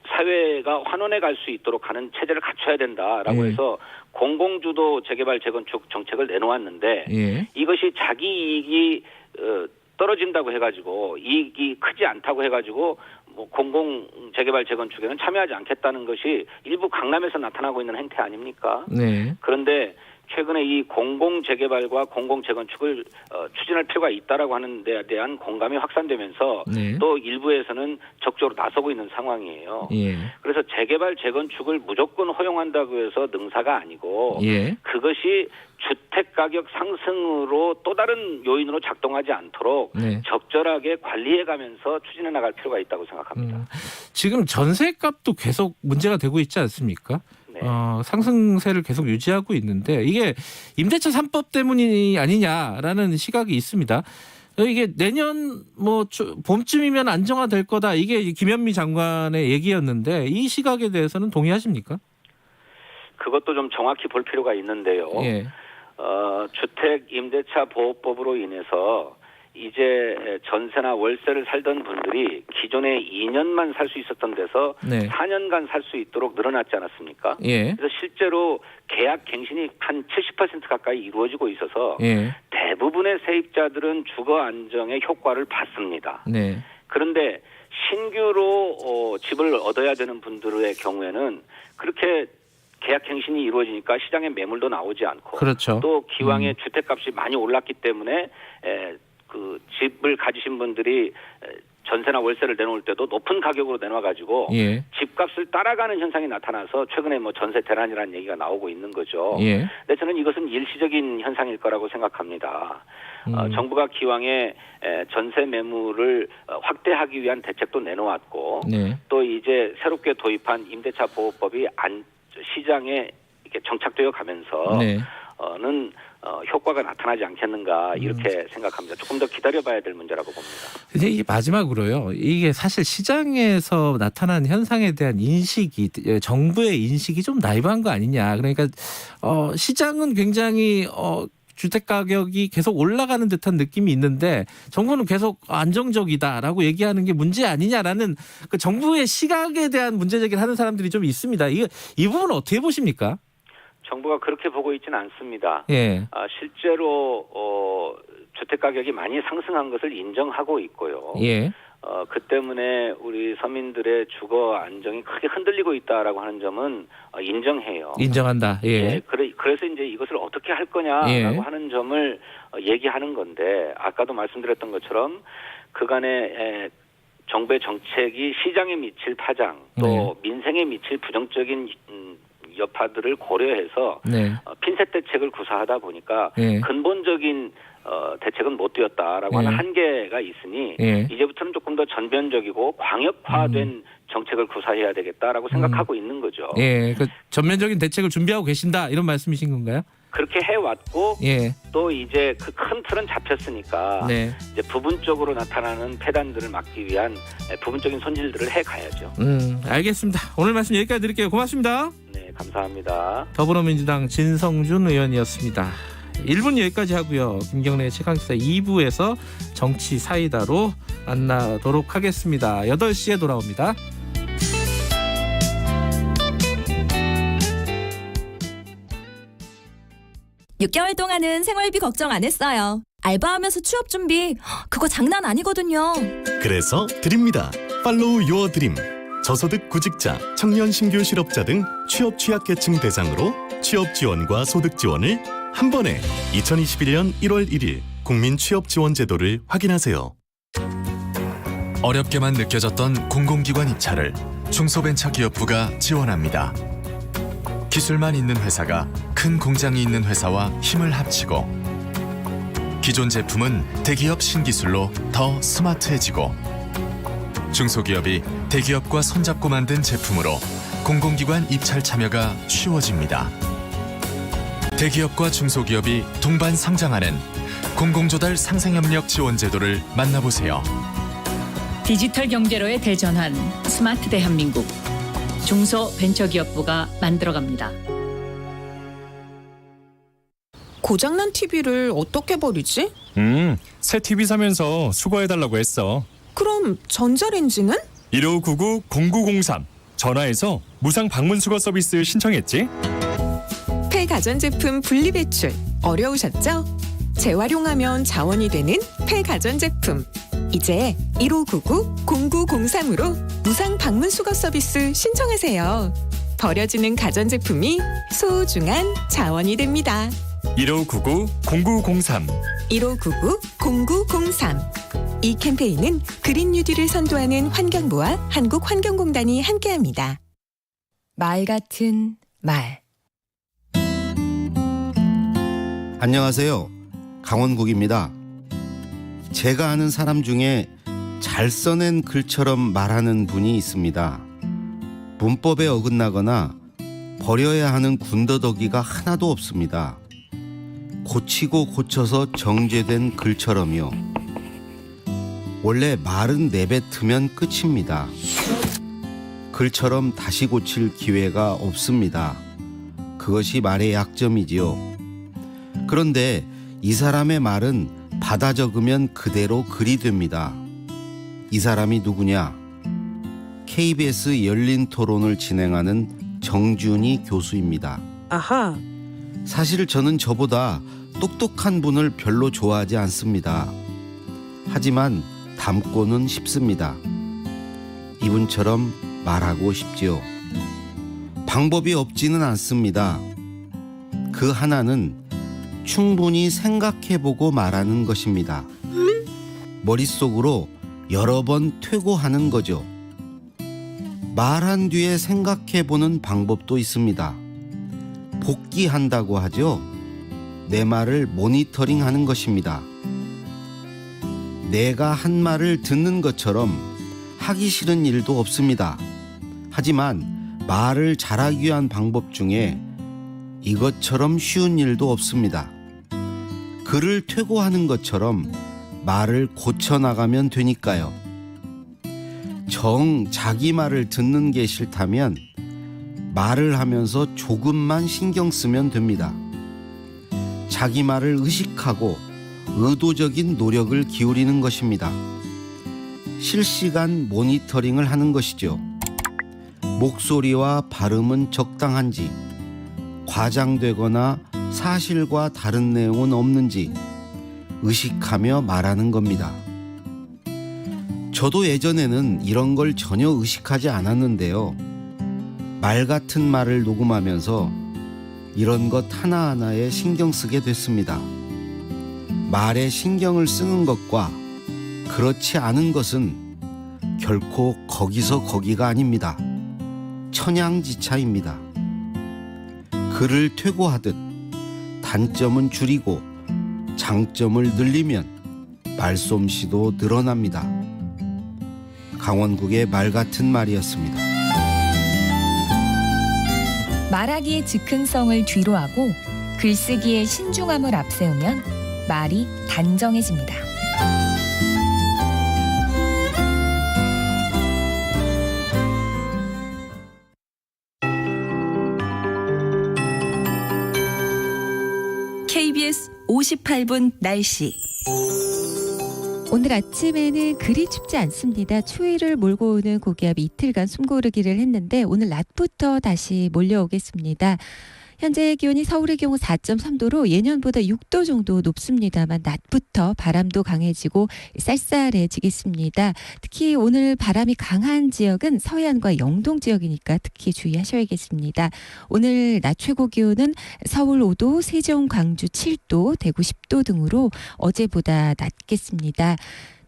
사회가 환원해 갈 수 있도록 하는 체제를 갖춰야 된다라고 예. 해서 공공주도 재개발 재건축 정책을 내놓았는데 예. 이것이 자기 이익이 떨어진다고 해가지고 이익이 크지 않다고 해가지고 뭐 공공 재개발 재건축에는 참여하지 않겠다는 것이 일부 강남에서 나타나고 있는 행태 아닙니까? 네. 그런데 최근에 이 공공 재개발과 공공 재건축을 추진할 필요가 있다라고 하는 데에 대한 공감이 확산되면서 네. 또 일부에서는 적극적으로 나서고 있는 상황이에요. 예. 그래서 재개발 재건축을 무조건 허용한다고 해서 능사가 아니고 예. 그것이 주택 가격 상승으로 또 다른 요인으로 작동하지 않도록 네. 적절하게 관리해가면서 추진해 나갈 필요가 있다고 생각합니다. 지금 전세값도 계속 문제가 되고 있지 않습니까? 네. 상승세를 계속 유지하고 있는데 이게 임대차 3법 때문이 아니냐라는 시각이 있습니다. 이게 내년 봄쯤이면 안정화될 거다. 이게 김현미 장관의 얘기였는데 이 시각에 대해서는 동의하십니까? 그것도 좀 정확히 볼 필요가 있는데요. 예. 주택 임대차 보호법으로 인해서 이제 전세나 월세를 살던 분들이 기존에 2년만 살 수 있었던 데서 네. 4년간 살 수 있도록 늘어났지 않았습니까? 예. 그래서 실제로 계약 갱신이 한 70% 가까이 이루어지고 있어서 예. 대부분의 세입자들은 주거 안정의 효과를 봤습니다. 네. 그런데 신규로 집을 얻어야 되는 분들의 경우에는 그렇게 계약갱신이 이루어지니까 시장에 매물도 나오지 않고 그렇죠. 또 기왕에 주택값이 많이 올랐기 때문에 그 집을 가지신 분들이 전세나 월세를 내놓을 때도 높은 가격으로 내놔가지고 예. 집값을 따라가는 현상이 나타나서 최근에 뭐 전세 대란이라는 얘기가 나오고 있는 거죠. 예. 근데 저는 이것은 일시적인 현상일 거라고 생각합니다. 정부가 기왕에 전세 매물을 확대하기 위한 대책도 내놓았고 네. 또 이제 새롭게 도입한 임대차 보호법이 시장에 이렇게 정착되어 가면서 네. 는 효과가 나타나지 않겠는가 이렇게 생각합니다. 조금 더 기다려봐야 될 문제라고 봅니다. 이제 이 마지막으로요. 이게 사실 시장에서 나타난 현상에 대한 인식이 정부의 인식이 좀 나이브한 거 아니냐. 그러니까 시장은 굉장히 주택 가격이 계속 올라가는 듯한 느낌이 있는데 정부는 계속 안정적이다라고 얘기하는 게 문제 아니냐라는 그 정부의 시각에 대한 문제 제기를 하는 사람들이 좀 있습니다. 이 부분은 어떻게 보십니까? 정부가 그렇게 보고 있지는 않습니다. 예. 실제로 주택 가격이 많이 상승한 것을 인정하고 있고요. 예. 그 때문에 우리 서민들의 주거 안정이 크게 흔들리고 있다라고 하는 점은 인정해요. 인정한다. 예. 예, 그래서 이제 이것을 어떻게 할 거냐라고 예. 하는 점을 얘기하는 건데 아까도 말씀드렸던 것처럼 그간의 정부의 정책이 시장에 미칠 파장 또 민생에 미칠 부정적인 여파들을 고려해서 네. 핀셋 대책을 구사하다 보니까 예. 근본적인 대책은 못 되었다라고 하는 한계가 있으니 예. 이제부터는 조금 더 전면적이고 광역화된 정책을 구사해야 되겠다라고 생각하고 있는 거죠. 예. 그 전면적인 대책을 준비하고 계신다 이런 말씀이신 건가요? 그렇게 해왔고 예. 또 이제 그 큰 틀은 잡혔으니까 네. 이제 부분적으로 나타나는 폐단들을 막기 위한 부분적인 손질들을 해가야죠. 알겠습니다. 오늘 말씀 여기까지 드릴게요. 고맙습니다. 네, 감사합니다. 더불어민주당 진성준 의원이었습니다. 1분 여기까지 하고요. 김경래의 최강시사 2부에서 정치 사이다로 만나도록 하겠습니다. 8시에 돌아옵니다. 6개월 동안은 생활비 걱정 안 했어요. 알바하면서 취업 준비, 그거 장난 아니거든요. 그래서 드립니다. 팔로우 유어 드림. 저소득 구직자, 청년 신규 실업자 등 취업 취약계층 대상으로 취업 지원과 소득 지원을 한 번에 2021년 1월 1일 국민 취업 지원 제도를 확인하세요. 어렵게만 느껴졌던 공공기관 입찰을 중소벤처기업부가 지원합니다. 기술만 있는 회사가 큰 공장이 있는 회사와 힘을 합치고 기존 제품은 대기업 신기술로 더 스마트해지고 중소기업이 대기업과 손잡고 만든 제품으로 공공기관 입찰 참여가 쉬워집니다. 대기업과 중소기업이 동반 성장하는 공공조달 상생협력 지원 제도를 만나보세요. 디지털 경제로의 대전환 스마트 대한민국 중소벤처기업부가 만들어갑니다. 고장난 TV를 어떻게 버리지? 새 TV 사면서 수거해달라고 했어. 그럼 전자레인지는? 1599-0903 전화해서 무상 방문 수거 서비스 신청했지? 폐가전제품 분리배출 어려우셨죠? 재활용하면 자원이 되는 폐가전제품. 이제 1599-0903으로 무상 방문 수거 서비스 신청하세요. 버려지는 가전제품이 소중한 자원이 됩니다. 1599-0903 1599-0903. 이 캠페인은 그린 뉴딜을 선도하는 환경부와 한국환경공단이 함께합니다. 말 같은 말. 안녕하세요. 강원국입니다. 제가 아는 사람 중에 잘 써낸 글처럼 말하는 분이 있습니다. 문법에 어긋나거나 버려야 하는 군더더기가 하나도 없습니다. 고치고 고쳐서 정제된 글처럼요. 원래 말은 내뱉으면 끝입니다. 글처럼 다시 고칠 기회가 없습니다. 그것이 말의 약점이지요. 그런데 이 사람의 말은 받아 적으면 그대로 글이 됩니다. 이 사람이 누구냐? KBS 열린 토론을 진행하는 정준희 교수입니다. 아하. 사실 저는 저보다 똑똑한 분을 별로 좋아하지 않습니다. 하지만 닮고는 싶습니다. 이분처럼 말하고 싶지요. 방법이 없지는 않습니다. 그 하나는 충분히 생각해보고 말하는 것입니다. 머릿속으로 여러 번 퇴고하는 거죠. 말한 뒤에 생각해보는 방법도 있습니다. 복기한다고 하죠. 내 말을 모니터링하는 것입니다. 내가 한 말을 듣는 것처럼 하기 싫은 일도 없습니다. 하지만 말을 잘하기 위한 방법 중에 이것처럼 쉬운 일도 없습니다. 글을 퇴고하는 것처럼 말을 고쳐나가면 되니까요. 정 자기 말을 듣는 게 싫다면 말을 하면서 조금만 신경 쓰면 됩니다. 자기 말을 의식하고 의도적인 노력을 기울이는 것입니다. 실시간 모니터링을 하는 것이죠. 목소리와 발음은 적당한지, 과장되거나 사실과 다른 내용은 없는지 의식하며 말하는 겁니다. 저도 예전에는 이런 걸 전혀 의식하지 않았는데요. 말 같은 말을 녹음하면서 이런 것 하나하나에 신경 쓰게 됐습니다. 말에 신경을 쓰는 것과 그렇지 않은 것은 결코 거기서 거기가 아닙니다. 천양지차입니다. 글을 퇴고하듯 단점은 줄이고 장점을 늘리면 말솜씨도 늘어납니다. 강원국의 말 같은 말이었습니다. 말하기의 즉흥성을 뒤로하고 글쓰기의 신중함을 앞세우면 말이 단정해집니다. KBS 58분 날씨. 오늘 아침에는 그리 춥지 않습니다. 추위를 몰고 오는 고기압이 이틀간 숨고르기를 했는데 오늘 낮부터 다시 몰려오겠습니다. 현재 기온이 서울의 경우 4.3도로 예년보다 6도 정도 높습니다만 낮부터 바람도 강해지고 쌀쌀해지겠습니다. 특히 오늘 바람이 강한 지역은 서해안과 영동 지역이니까 특히 주의하셔야겠습니다. 오늘 낮 최고 기온은 서울 5도, 세종, 광주 7도, 대구 10도 등으로 어제보다 낮겠습니다.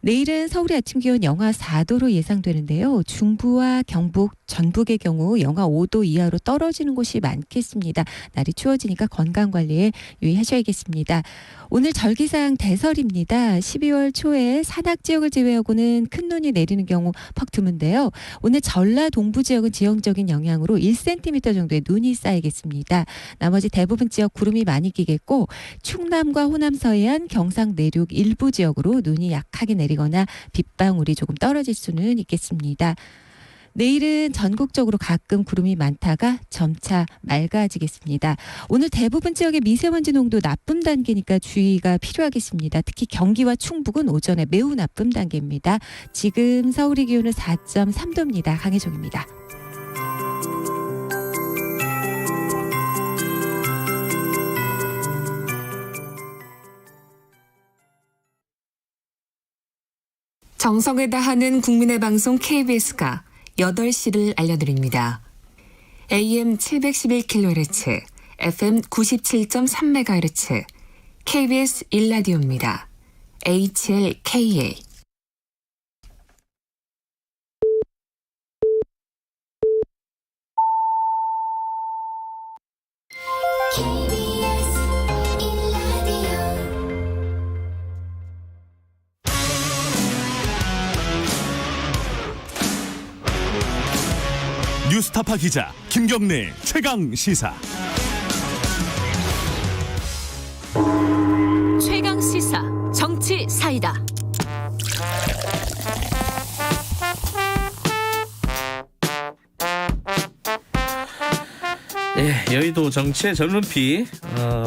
내일은 서울의 아침 기온 영하 4도로 예상되는데요. 중부와 경북, 전북의 경우 영하 5도 이하로 떨어지는 곳이 많겠습니다. 날이 추워지니까 건강관리에 유의하셔야겠습니다. 오늘 절기상 대설입니다. 12월 초에 산악 지역을 제외하고는 큰 눈이 내리는 경우 퍽 드문데요. 오늘 전라 동부 지역은 지형적인 영향으로 1cm 정도의 눈이 쌓이겠습니다. 나머지 대부분 지역 구름이 많이 끼겠고 충남과 호남 서해안, 경상 내륙 일부 지역으로 눈이 약하게 내리거나 빗방울이 조금 떨어질 수는 있겠습니다. 내일은 전국적으로 가끔 구름이 많다가 점차 맑아지겠습니다. 오늘 대부분 지역의 미세먼지 농도 나쁨 단계니까 주의가 필요하겠습니다. 특히 경기와 충북은 오전에 매우 나쁨 단계입니다. 지금 서울의 기온은 4.3도입니다. 강혜종입니다. 정성을 다하는 국민의 방송 KBS가 8시를 알려드립니다. AM 711kHz, FM 97.3MHz, KBS 1라디오입니다. HLKA. 뉴스타파 기자 김경래 최강 시사. 최강 시사 정치 사이다. 여의도 정치의 젊은 피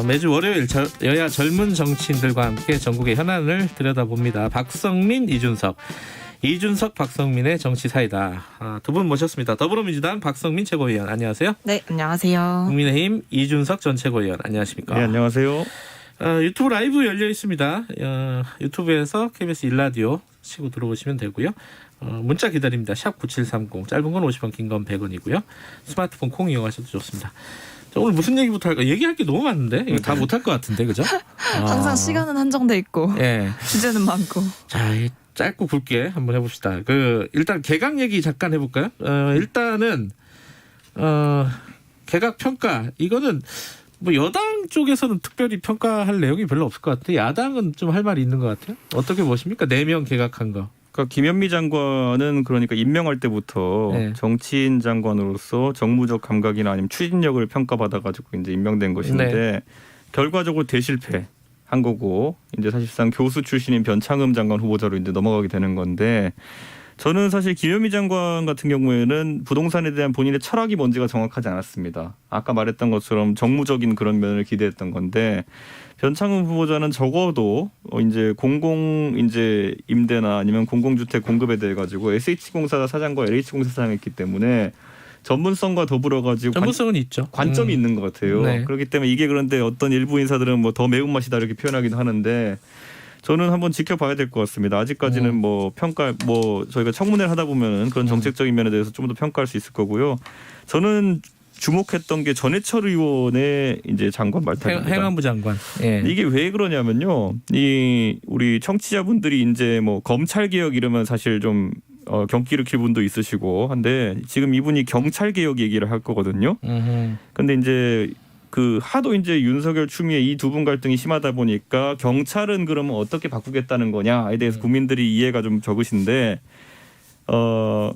매주 월요일 여야 젊은 정치인들과 함께 전국의 현안을 들여다봅니다. 박성민, 이준석, 박성민의 정치 사이다. 두 분 모셨습니다. 더불어민주당 박성민 최고위원 안녕하세요. 네, 안녕하세요. 국민의힘 이준석 전 최고위원 안녕하십니까. 네, 안녕하세요. 유튜브 라이브 열려 있습니다. 유튜브에서 KBS 1라디오 치고 들어오시면 되고요. 문자 기다립니다. 샵 9730 짧은 건 50원 긴 건 100원이고요. 스마트폰 콩 이용하셔도 좋습니다. 자, 오늘 무슨 얘기부터 할까? 얘기할 게 너무 많은데 이거 다 못할 것 같은데 그죠? 항상 시간은 한정돼 있고 주제는 많고. 자, 짧고 굵게 한번 해봅시다. 일단 개각 얘기 잠깐 해볼까요? 일단은 개각 평가 이거는 뭐 여당 쪽에서는 특별히 평가할 내용이 별로 없을 것 같아요. 야당은 좀 할 말이 있는 것 같아요. 어떻게 보십니까? 4명 개각한 거. 그러니까 김현미 장관은 그러니까 임명할 때부터 정치인 장관으로서 정무적 감각이나 아니면 추진력을 평가받아가지고 이제 임명된 것인데 결과적으로 대실패. 한 거고 이제 사실상 교수 출신인 변창흠 장관 후보자로 이제 넘어가게 되는 건데 저는 사실 김현미 장관 같은 경우에는 부동산에 대한 본인의 철학이 뭔지가 정확하지 않았습니다. 아까 말했던 것처럼 정무적인 그런 면을 기대했던 건데 변창흠 후보자는 적어도 이제 공공 이제 임대나 아니면 공공주택 공급에 대해 가지고 SH공사 사장과 LH공사 사장했기 때문에 전문성과 더불어 가지고 전문성은 있죠. 관점이 있는 것 같아요. 그렇기 때문에 이게 그런데 어떤 일부 인사들은 뭐 더 매운맛이다 이렇게 표현하기도 하는데 저는 한번 지켜봐야 될 것 같습니다. 아직까지는 저희가 청문회를 하다 보면은 그런 정책적인 면에 대해서 좀 더 평가할 수 있을 거고요. 저는 주목했던 게 전해철 의원의 이제 장관 말타입니다. 행안부 장관. 이게 왜 그러냐면요. 우리 청취자분들이 이제 뭐 검찰 개혁 이러면 사실 좀 경기 일으킬 분도 있으시고 한데 지금 이분이 경찰 개혁 얘기를 할 거거든요. 근데 이제 하도 이제 윤석열 추미애 이 두 분 갈등이 심하다 보니까 경찰은 그러면 어떻게 바꾸겠다는 거냐에 대해서 국민들이 이해가 좀 적으신데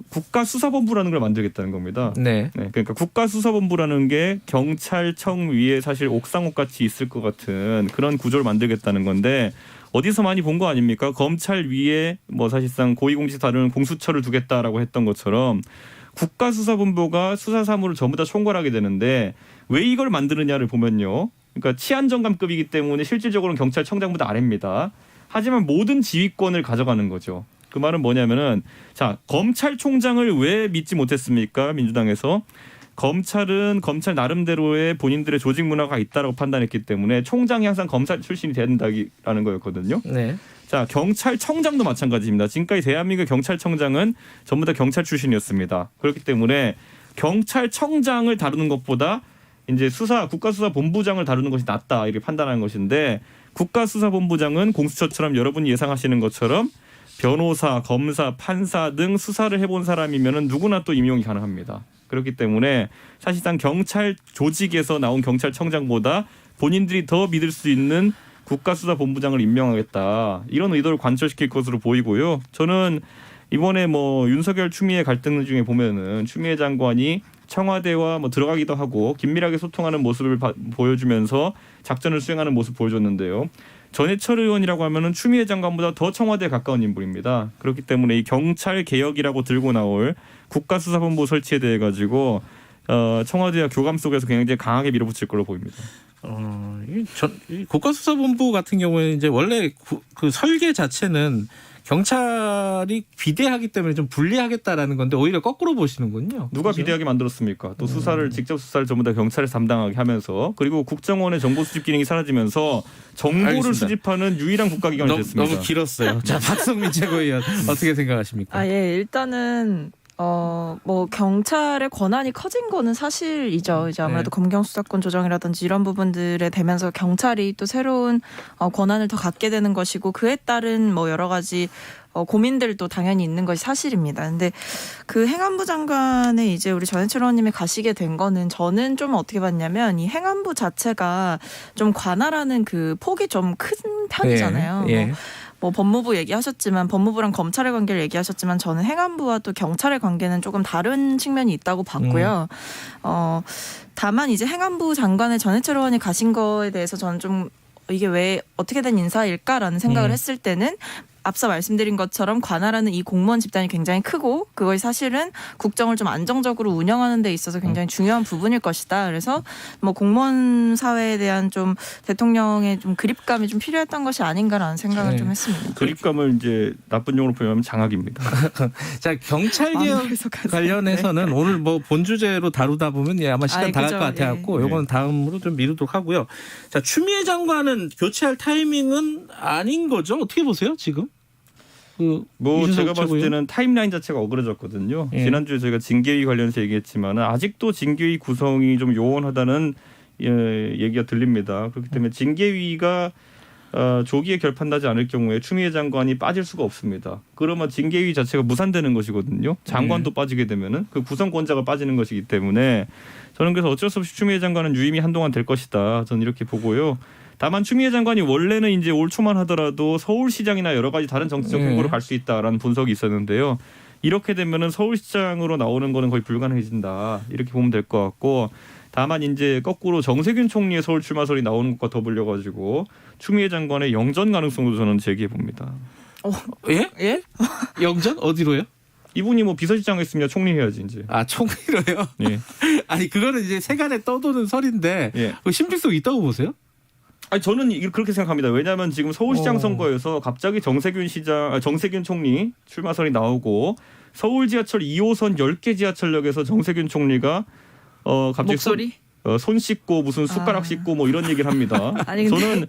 국가수사본부라는 걸 만들겠다는 겁니다. 그러니까 국가수사본부라는 게 경찰청 위에 사실 옥상옥 같이 있을 것 같은 그런 구조를 만들겠다는 건데 어디서 많이 본 거 아닙니까? 검찰 위에 뭐 사실상 고위공직 다루는 공수처를 두겠다라고 했던 것처럼 국가수사본부가 수사 사무를 전부 다 총괄하게 되는데 왜 이걸 만드느냐를 보면요. 그러니까 치안정감급이기 때문에 실질적으로는 경찰청장보다 아래입니다. 하지만 모든 지휘권을 가져가는 거죠. 그 말은 뭐냐면은 자 검찰총장을 왜 믿지 못했습니까? 민주당에서. 검찰은 검찰 나름대로의 본인들의 조직 문화가 있다고 판단했기 때문에 총장이 항상 검찰 출신이 된다라는 거였거든요. 자 경찰청장도 마찬가지입니다. 지금까지 대한민국 경찰청장은 전부 다 경찰 출신이었습니다. 그렇기 때문에 경찰청장을 다루는 것보다 이제 국가수사본부장을 다루는 것이 낫다 이렇게 판단하는 것인데 국가수사본부장은 공수처처럼 여러분이 예상하시는 것처럼 변호사, 검사, 판사 등 수사를 해본 사람이면은 누구나 또 임용이 가능합니다. 그렇기 때문에 사실상 경찰 조직에서 나온 경찰청장보다 본인들이 더 믿을 수 있는 국가수사본부장을 임명하겠다. 이런 의도를 관철시킬 것으로 보이고요. 저는 이번에 뭐 윤석열 추미애 갈등 중에 보면은 추미애 장관이 청와대와 뭐 들어가기도 하고 긴밀하게 소통하는 모습을 보여주면서 작전을 수행하는 모습 보여줬는데요. 전해철 의원이라고 하면은 추미애 장관보다 더 청와대에 가까운 인물입니다. 그렇기 때문에 이 경찰 개혁이라고 들고 나올 국가수사본부 설치에 대해 가지고 청와대와 교감 속에서 굉장히 강하게 밀어붙일 걸로 보입니다. 이 국가수사본부 같은 경우에는 이제 원래 그 설계 자체는 경찰이 비대하기 때문에 좀 불리하겠다라는 건데 오히려 거꾸로 보시는군요. 누가 그렇죠? 비대하게 만들었습니까? 또 직접 수사를 전부 다 경찰에서 담당하게 하면서 그리고 국정원의 정보 수집 기능이 사라지면서 정보를 알겠습니다. 수집하는 유일한 국가기관이 됐습니다. 너무 길었어요. 자, 박성민 최고위원 어떻게 생각하십니까? 일단은 뭐 경찰의 권한이 커진 거는 사실이죠. 이제 아무래도 검경 수사권 조정이라든지 이런 부분들에 대면서 경찰이 또 새로운 권한을 더 갖게 되는 것이고 그에 따른 뭐 여러 가지 고민들도 당연히 있는 것이 사실입니다. 근데 그 행안부 장관에 이제 우리 전해철 의원님이 가시게 된 거는 저는 좀 어떻게 봤냐면 이 행안부 자체가 좀 관할하는 그 폭이 좀 큰 편이잖아요. 뭐 법무부 얘기하셨지만 법무부랑 검찰의 관계를 얘기하셨지만 저는 행안부와 또 경찰의 관계는 조금 다른 측면이 있다고 봤고요. 다만 이제 행안부 장관의 전해철 의원이 가신 거에 대해서 저는 좀 이게 왜 어떻게 된 인사일까라는 생각을 했을 때는 앞서 말씀드린 것처럼 관할하는 이 공무원 집단이 굉장히 크고 그것이 사실은 국정을 좀 안정적으로 운영하는 데 있어서 굉장히 중요한 부분일 것이다. 그래서 뭐 공무원 사회에 대한 좀 대통령의 좀 그립감이 좀 필요했던 것이 아닌가라는 생각을 좀 했습니다. 그립감을 이제 나쁜 용어로 표현하면 장악입니다. 자, 경찰 개혁 관련해서는 오늘 뭐 본 주제로 다루다 보면 아마 시간 다 갈 것 같아갖고 요건 다음으로 좀 미루도록 하고요. 자, 추미애 장관은 교체할 타이밍은 아닌 거죠? 어떻게 보세요 지금? 뭐 제가 봤을 때는 타임라인 자체가 어그러졌거든요. 지난주에 저희가 징계위 관련해서 얘기했지만 아직도 징계위 구성이 좀 요원하다는 얘기가 들립니다. 그렇기 때문에 징계위가 조기에 결판나지 않을 경우에 추미애 장관이 빠질 수가 없습니다. 그러면 징계위 자체가 무산되는 것이거든요. 장관도 빠지게 되면은 그 구성권자가 빠지는 것이기 때문에 저는 그래서 어쩔 수 없이 추미애 장관은 유임이 한동안 될 것이다. 저는 이렇게 보고요. 다만 추미애 장관이 원래는 이제 올 초만 하더라도 서울시장이나 여러 가지 다른 정치적 후보로 갈 수 있다라는 분석이 있었는데요. 이렇게 되면은 서울시장으로 나오는 거는 거의 불가능해진다. 이렇게 보면 될 것 같고 다만 이제 거꾸로 정세균 총리의 서울 출마설이 나오는 것과 더불려 가지고 추미애 장관의 영전 가능성도 저는 제기해 봅니다. 예? 영전 어디로요? 이분이 뭐 비서실장 했으면 총리 해야지 이제. 총리로요? 예. 아니 그거는 이제 세간에 떠도는 설인데 신빙성 있다고 보세요? 아니 저는 그렇게 생각합니다. 왜냐하면 지금 서울시장 선거에서 갑자기 정세균 총리 출마설이 나오고 서울 지하철 2호선 10개 지하철역에서 정세균 총리가 갑자기 목소리? 손 씻고 무슨 숟가락 씻고 뭐 이런 얘기를 합니다. 아니, 근데 저는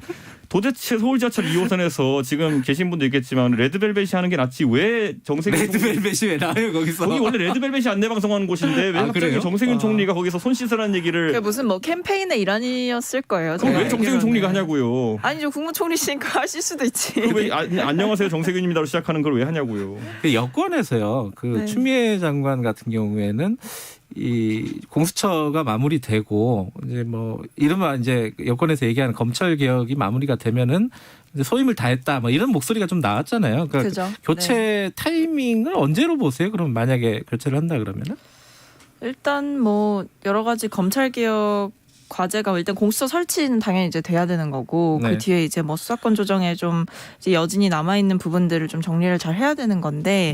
도대체 서울 지하철 2호선에서 지금 계신 분도 있겠지만 레드벨벳이 하는 게 낫지 왜 정세균 레드벨벳이 왜 나와요 거기서? 거기 원래 레드벨벳이 안내 방송하는 곳인데 왜 갑자기 그래요? 정세균 총리가 거기서 손 씻으라는 얘기를 그게 무슨 뭐 캠페인의 일환이었을 거예요. 그럼 왜 정세균 총리가 하냐고요? 아니죠. 국무총리시니까 하실 수도 있지. 왜 안녕하세요 정세균입니다로 시작하는 걸 왜 하냐고요? 여권에서요. 추미애 장관 같은 경우에는 이 공수처가 마무리되고 이제 뭐 이른바 이제 여권에서 얘기하는 검찰 개혁이 마무리가 되면은 이제 소임을 다했다 뭐 이런 목소리가 좀 나왔잖아요. 그러니까 그죠. 교체 타이밍을 언제로 보세요? 그럼 만약에 교체를 한다 그러면은 일단 뭐 여러 가지 검찰 개혁 과제가 일단 공수처 설치는 당연히 이제 돼야 되는 거고 그 뒤에 이제 뭐 수사권 조정에 좀 이제 여진이 남아 있는 부분들을 좀 정리를 잘 해야 되는 건데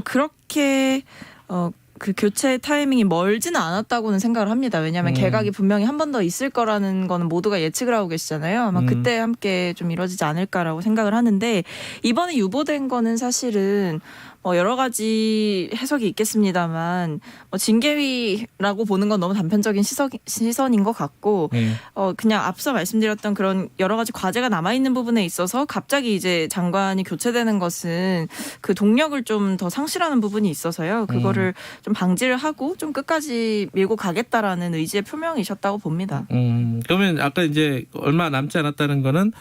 그렇게 그 교체 타이밍이 멀지는 않았다고는 생각을 합니다. 왜냐하면 개각이 분명히 한 번 더 있을 거라는 거는 모두가 예측을 하고 계시잖아요. 아마 그때 함께 좀 이루어지지 않을까라고 생각을 하는데 이번에 유보된 거는 사실은 뭐 여러 가지 해석이 있겠습니다만 뭐 징계위라고 보는 건 너무 단편적인 시선인 것 같고 그냥 앞서 말씀드렸던 그런 여러 가지 과제가 남아 있는 부분에 있어서 갑자기 이제 장관이 교체되는 것은 그 동력을 좀 더 상실하는 부분이 있어서요. 그거를 좀 방지를 하고 좀 끝까지 밀고 가겠다라는 의지의 표명이셨다고 봅니다. 그러면 아까 이제 얼마 남지 않았다는 거는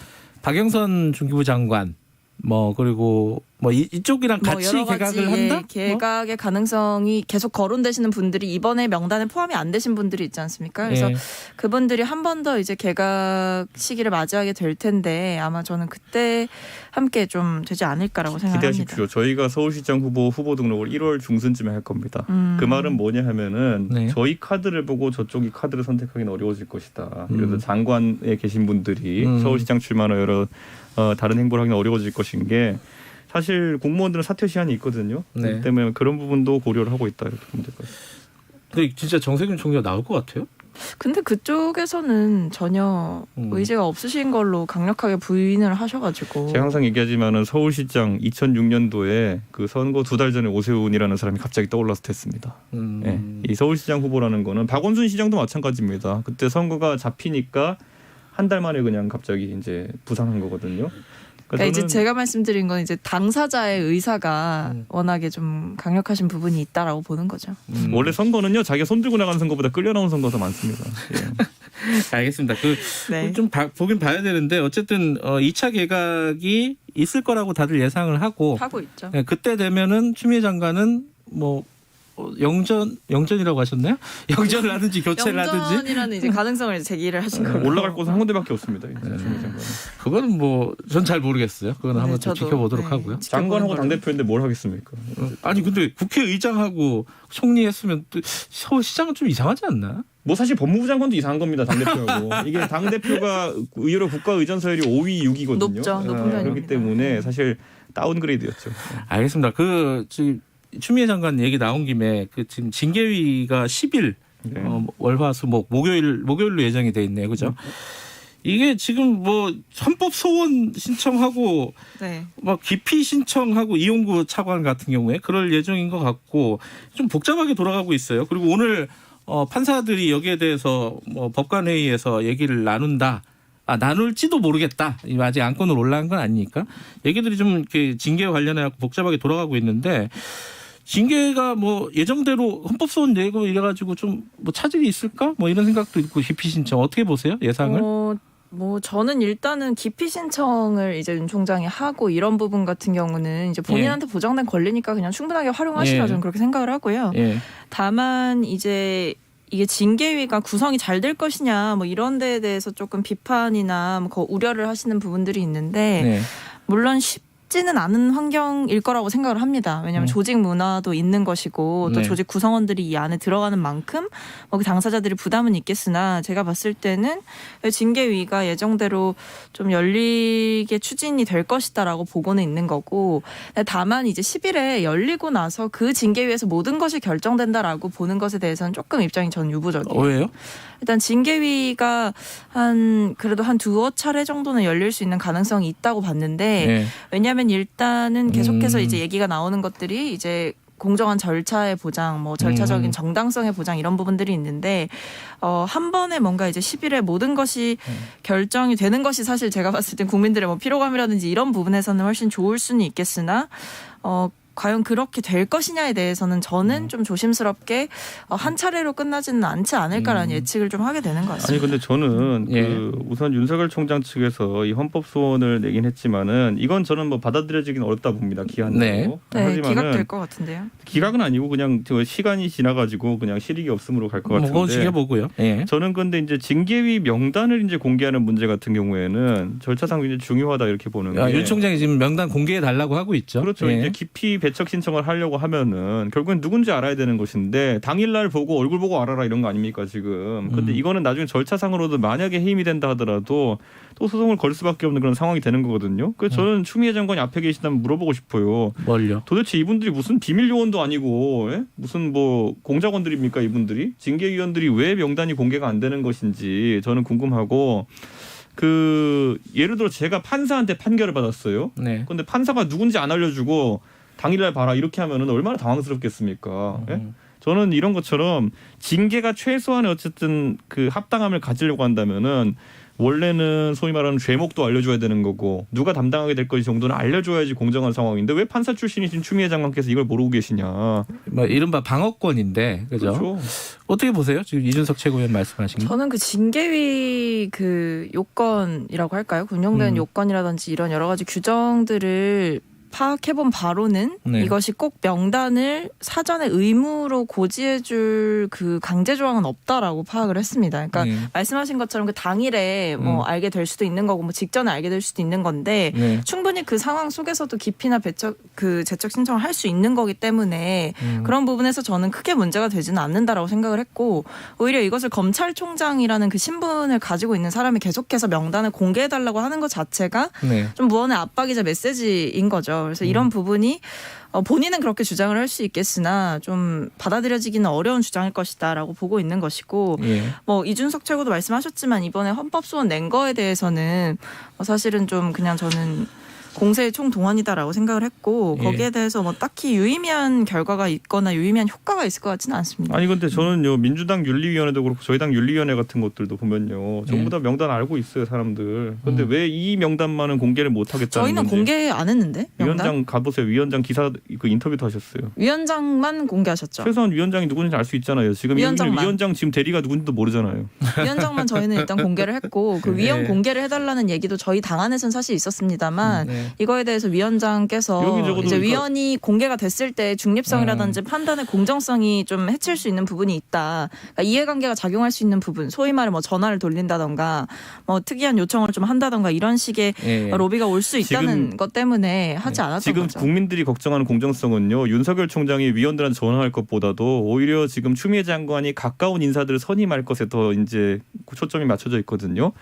박영선 중기부 장관 뭐 그리고 뭐 이쪽이랑 같이 여러 가지, 개각을 한다? 개각의 가능성이 계속 거론되시는 분들이 이번에 명단에 포함이 안 되신 분들이 있지 않습니까? 그래서 그분들이 한 번 더 이제 개각 시기를 맞이하게 될 텐데 아마 저는 그때 함께 좀 되지 않을까라고 생각합니다. 기대하십시오. 저희가 서울시장 후보 등록을 1월 중순쯤에 할 겁니다. 그 말은 뭐냐 하면은 저희 카드를 보고 저쪽이 카드를 선택하기는 어려워질 것이다. 그래서 장관에 계신 분들이 서울시장 출마나 여러 다른 행보를 하기는 어려워질 것인 게 사실 공무원들은 사퇴 시한이 있거든요. 그렇기 때문에 그런 부분도 고려를 하고 있다 이렇게 보면 될 것 같습니다. 근데 진짜 정세균 총리가 나올 것 같아요? 근데 그쪽에서는 전혀 의지가 없으신 걸로 강력하게 부인을 하셔가지고 제가 항상 얘기하지만은 서울시장 2006년도에 그 선거 2달 전에 오세훈이라는 사람이 갑자기 떠올라서 됐습니다. 네. 이 서울시장 후보라는 거는 박원순 시장도 마찬가지입니다. 그때 선거가 잡히니까 한 달 만에 그냥 갑자기 이제 부상한 거거든요. 그러니까 이제 제가 말씀드린 건 이제 당사자의 의사가 워낙에 좀 강력하신 부분이 있다라고 보는 거죠. 원래 선거는요 자기가 손 들고 나가는 선거보다 끌려 나온 선거가 더 많습니다. 알겠습니다. 좀 보긴 봐야 되는데 어쨌든 2차 개각이 있을 거라고 다들 예상을 하고 있죠. 그때 되면은 추미애 장관은 뭐 영전이라고 하셨나요? 영전을 하든지 교체를 하든지 영전이라는 이제 가능성을 제기를 하신 거예요. 올라갈 곳은 한 군데밖에 없습니다. 그거는 뭐 전 잘 모르겠어요. 그거는 한번 좀 지켜보도록 하고요. 장관하고 당대표인데 뭘 하겠습니까? 아니 근데 국회의장하고 총리했으면 또 서울시장은 좀 이상하지 않나? 뭐 사실 법무부 장관도 이상한 겁니다. 당대표하고. 이게 당대표가 의외로 국가의전서열이 5위, 6위거든요. 높죠. 높은 편입니다. 그렇기 때문에 사실 다운그레이드였죠. 알겠습니다. 지금 추미애 장관 얘기 나온 김에 지금 징계위가 10일 월화수목 목요일로 예정이 돼 있네요. 그죠? 이게 지금 뭐 헌법 소원 신청하고 막 기피 신청하고 이용구 차관 같은 경우에 그럴 예정인 것 같고 좀 복잡하게 돌아가고 있어요. 그리고 오늘 판사들이 여기에 대해서 뭐 법관회의에서 얘기를 나눈다. 나눌지도 모르겠다. 아직 안건으로 올라간 건 아니니까. 얘기들이 좀 이렇게 징계와 관련해 복잡하게 돌아가고 있는데 징계가 뭐 예정대로 헌법소원 내고 이래가지고 좀 뭐 차질이 있을까? 뭐 이런 생각도 있고 기피 신청 어떻게 보세요? 예상을? 뭐 저는 일단은 기피 신청을 이제 윤 총장이 하고 이런 부분 같은 경우는 이제 본인한테 보장된 권리니까 그냥 충분하게 활용하시라 저는 그렇게 생각을 하고요. 다만 이제 이게 징계위가 구성이 잘 될 것이냐 뭐 이런 데에 대해서 조금 비판이나 뭐 우려를 하시는 부분들이 있는데 물론 쉽지는 않은 환경일 거라고 생각을 합니다. 왜냐하면 조직 문화도 있는 것이고 또 조직 구성원들이 이 안에 들어가는 만큼 뭐 그 당사자들이 부담은 있겠으나 제가 봤을 때는 징계위가 예정대로 좀 열리게 추진이 될 것이다라고 보고는 있는 거고 다만 이제 10일에 열리고 나서 그 징계위에서 모든 것이 결정된다라고 보는 것에 대해서는 조금 입장이 저는 유보적이에요. 왜요? 일단 징계위가 그래도 한 2차례 정도는 열릴 수 있는 가능성이 있다고 봤는데 왜냐하면 일단은 계속해서 이제 얘기가 나오는 것들이 이제 공정한 절차의 보장, 뭐 절차적인 정당성의 보장 이런 부분들이 있는데 한 번에 뭔가 이제 10일에 모든 것이 결정이 되는 것이 사실 제가 봤을 땐 국민들의 뭐 피로감이라든지 이런 부분에서는 훨씬 좋을 수는 있겠으나 과연 그렇게 될 것이냐에 대해서는 저는 좀 조심스럽게 한 차례로 끝나지는 않지 않을까라는 예측을 좀 하게 되는 것 같습니다. 아니 근데 저는 우선 윤석열 총장 측에서 이 헌법 소원을 내긴 했지만은 이건 저는 뭐 받아들여지긴 어렵다 봅니다. 기한으로. 하지만은 기각될 것 같은데요. 기각은 아니고 그냥 시간이 지나가지고 그냥 실익이 없음으로 갈 것 같은데. 그건 지켜보고요. 저는 근데 이제 징계위 명단을 이제 공개하는 문제 같은 경우에는 절차상 굉장히 중요하다 이렇게 보는 게. 윤 총장이 지금 명단 공개해 달라고 하고 있죠. 그렇죠. 이제 기피 배척 신청을 하려고 하면은 결국엔 누군지 알아야 되는 것인데 당일날 보고 얼굴 보고 알아라 이런 거 아닙니까 지금. 근데 이거는 나중에 절차상으로도 만약에 해임이 된다 하더라도 또 소송을 걸 수밖에 없는 그런 상황이 되는 거거든요. 그래서 저는 추미애 장관이 앞에 계시다면 물어보고 싶어요. 뭘요? 도대체 이분들이 무슨 비밀 요원도 아니고 무슨 뭐 공작원들입니까 이분들이? 징계위원들이 왜 명단이 공개가 안 되는 것인지 저는 궁금하고 예를 들어 제가 판사한테 판결을 받았어요. 근데 판사가 누군지 안 알려주고 당일날 봐라 이렇게 하면은 얼마나 당황스럽겠습니까? 저는 이런 것처럼 징계가 최소한의 어쨌든 그 합당함을 가지려고 한다면은 원래는 소위 말하는 죄목도 알려줘야 되는 거고 누가 담당하게 될 것인지 정도는 알려줘야지 공정한 상황인데 왜 판사 출신이신 추미애 장관께서 이걸 모르고 계시냐. 뭐 이른바 방어권인데 그죠? 그렇죠. 어떻게 보세요? 지금 이준석 최고위원 말씀하신 거. 저는 그 징계위 그 요건이라고 할까요? 운영되는 요건이라든지 이런 여러 가지 규정들을 파악해본 바로는 네. 이것이 꼭 명단을 사전에 의무로 고지해줄 그 강제 조항은 없다라고 파악을 했습니다. 그러니까 네. 말씀하신 것처럼 그 당일에 뭐 알게 될 수도 있는 거고 뭐 직전에 알게 될 수도 있는 건데 네. 충분히 그 상황 속에서도 기피나 재척 신청을 할 수 있는 거기 때문에 그런 부분에서 저는 크게 문제가 되지는 않는다라고 생각을 했고 오히려 이것을 검찰총장이라는 그 신분을 가지고 있는 사람이 계속해서 명단을 공개해달라고 하는 것 자체가 네. 좀 무언의 압박이자 메시지인 거죠. 그래서 이런 부분이 본인은 그렇게 주장을 할 수 있겠으나 좀 받아들여지기는 어려운 주장일 것이다라고 보고 있는 것이고 예. 뭐 이준석 최고도 말씀하셨지만 이번에 헌법소원 낸 거에 대해서는 사실은 좀 그냥 저는 공세의 총동원이다라고 생각을 했고 거기에 예. 대해서 뭐 딱히 유의미한 결과가 있거나 유의미한 효과가 있을 것 같지는 않습니다. 아니 근데 저는요 민주당 윤리위원회도 그렇고 저희 당 윤리위원회 같은 것들도 보면요 전부 다 명단 알고 있어요 사람들. 근데 왜 이 명단만은 공개를 못 하겠다는 저희는 건지. 공개 안 했는데 명단? 위원장 가보세요. 위원장 기사 그 인터뷰도 하셨어요. 위원장만 공개하셨죠. 최소한 위원장이 누군지 알 수 있잖아요. 지금 위원장만. 위원장 지금 대리가 누군지도 모르잖아요. 위원장만 저희는 일단 공개를 했고 그 위원 네. 공개를 해달라는 얘기도 저희 당 안에서는 사실 있었습니다만 네. 이거에 대해서 위원장께서 여기 적어도 이제 그러니까- 위원이 공개가 됐을 때 중립성이라든지 판단의 공정성이 좀 해칠 수 있는 부분이 있다. 그러니까 이해관계가 작용할 수 있는 부분, 소위 말해 뭐 전화를 돌린다던가 뭐 특이한 요청을 좀 한다던가 이런 식의 예. 로비가 올 수 있다는 지금- 것 때문에 하지 않았던 지금 거죠. 국민들이 걱정하는 공정성은요. 윤석열 총장이 위원들한테 전화할 것보다도 오히려 지금 추미애 장관이 가까운 인사들을 선임할 것에 더 이제 초점이 맞춰져 있거든요.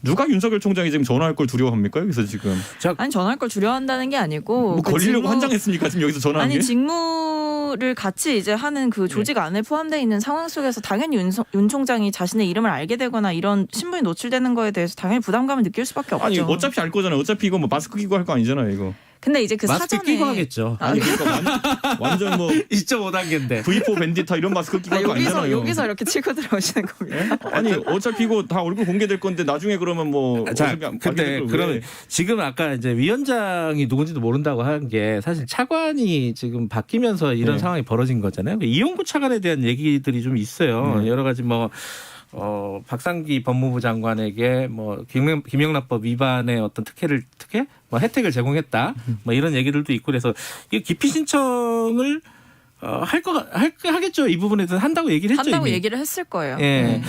누가 윤석열 총장이 지금 전화할 걸 두려워합니까? 여기서 지금 아니 전화할 걸 두려워한다는 게 아니고 뭐 그 걸리려고 직무- 환장했습니까? 지금 여기서 전화한 게? 아니 직무를 같이 이제 하는 그 조직 안에 포함되어 있는 상황 속에서 당연히 윤 총장이 자신의 이름을 알게 되거나 이런 신분이 노출되는 거에 대해서 당연히 부담감을 느낄 수밖에 없죠. 아니 어차피 알 거잖아요. 어차피 이거 뭐 마스크 끼고 할 거 아니잖아요. 이거. 근데 이제 그 마스크 사전에 끼고 하겠죠. 아니 그러니까 완전 뭐 2.5단계인데. V4 벤디타 이런 마스크 끼고 할 거 아니잖아요. 여기서 이렇게 치고 들어오시는 겁니다. 아니 어차피 이거 다 얼굴 공개될 건데 나중에 그러면 뭐 자, 어차피 안 근데 알게 될 그러면 왜. 지금 아까 이제 위원장이 누군지도 모른다고 한 게 사실 차관이 지금 바뀌면서 이런 네. 상황이 벌어진 거잖아요. 이용구 차관에 대한 얘기들이 좀 있어요. 여러 가지 뭐 박상기 법무부 장관에게 뭐 김영란법 위반의 어떤 특혜 뭐 혜택을 제공했다 뭐 이런 얘기들도 있고 그래서 이 기피 신청을 하겠죠. 이 부분에 대해서 한다고 얘기를 했죠. 한다고 이미. 얘기를 했을 거예요. 예. 네.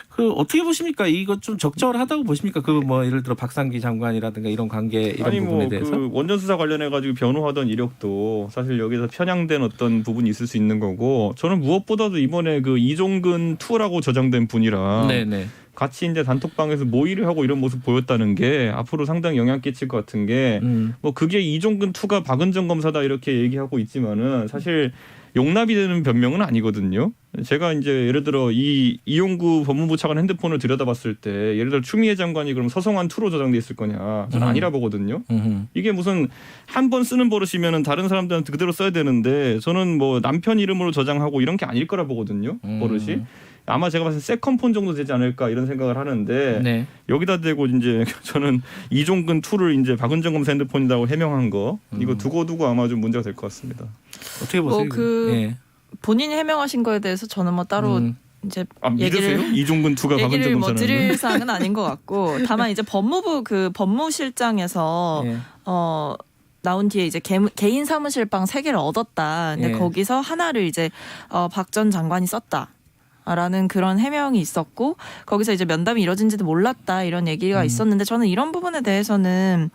그 어떻게 보십니까? 이거 좀 적절하다고 보십니까? 그 뭐 예를 들어 박상기 장관이라든가 이런 관계 이런 아니 부분에 뭐 대해서 그 원전 수사 관련해 가지고 변호하던 이력도 사실 여기서 편향된 어떤 부분이 있을 수 있는 거고 저는 무엇보다도 이번에 그 이종근 2라고 저장된 분이랑 네네. 같이 이제 단톡방에서 모의를 하고 이런 모습 보였다는 게 앞으로 상당히 영향 끼칠 것 같은 게 뭐 그게 이종근 2가 박은정 검사다 이렇게 얘기하고 있지만은 사실 용납이 되는 변명은 아니거든요. 제가 이제 예를 들어 이용구 법무부 차관 핸드폰을 들여다봤을 때 예를 들어 추미애 장관이 그럼 서성환 2로 저장돼 있을 거냐? 저는 아니라 보거든요. 이게 무슨 한 번 쓰는 버릇이면은 다른 사람들한테 그대로 써야 되는데 저는 뭐 남편 이름으로 저장하고 이런 게 아닐 거라 보거든요. 버릇이. 아마 제가 봤을 때 세컨폰 정도 되지 않을까 이런 생각을 하는데 네. 여기다 대고 이제 저는 이종근 2를 이제 박은정 검사 핸드폰이라고 해명한 거 이거 두고 아마 좀 문제가 될 것 같습니다. 어떻게 보세요? 그 본인이 해명하신 거에 대해서 저는 뭐 따로 이제 믿으세요? 이종근 2가 박은정 얘기를 뭐 검사는 드릴 사항은 아닌 것 같고 다만 이제 법무부 그 법무실장에서 나온 뒤에 이제 개인 사무실방 3개를 얻었다. 근데 거기서 하나를 이제 박 전 장관이 썼다. 라는 그런 해명이 있었고 거기서 이제 면담이 이뤄진지도 몰랐다 이런 얘기가 있었는데 저는 이런 부분에 대해서는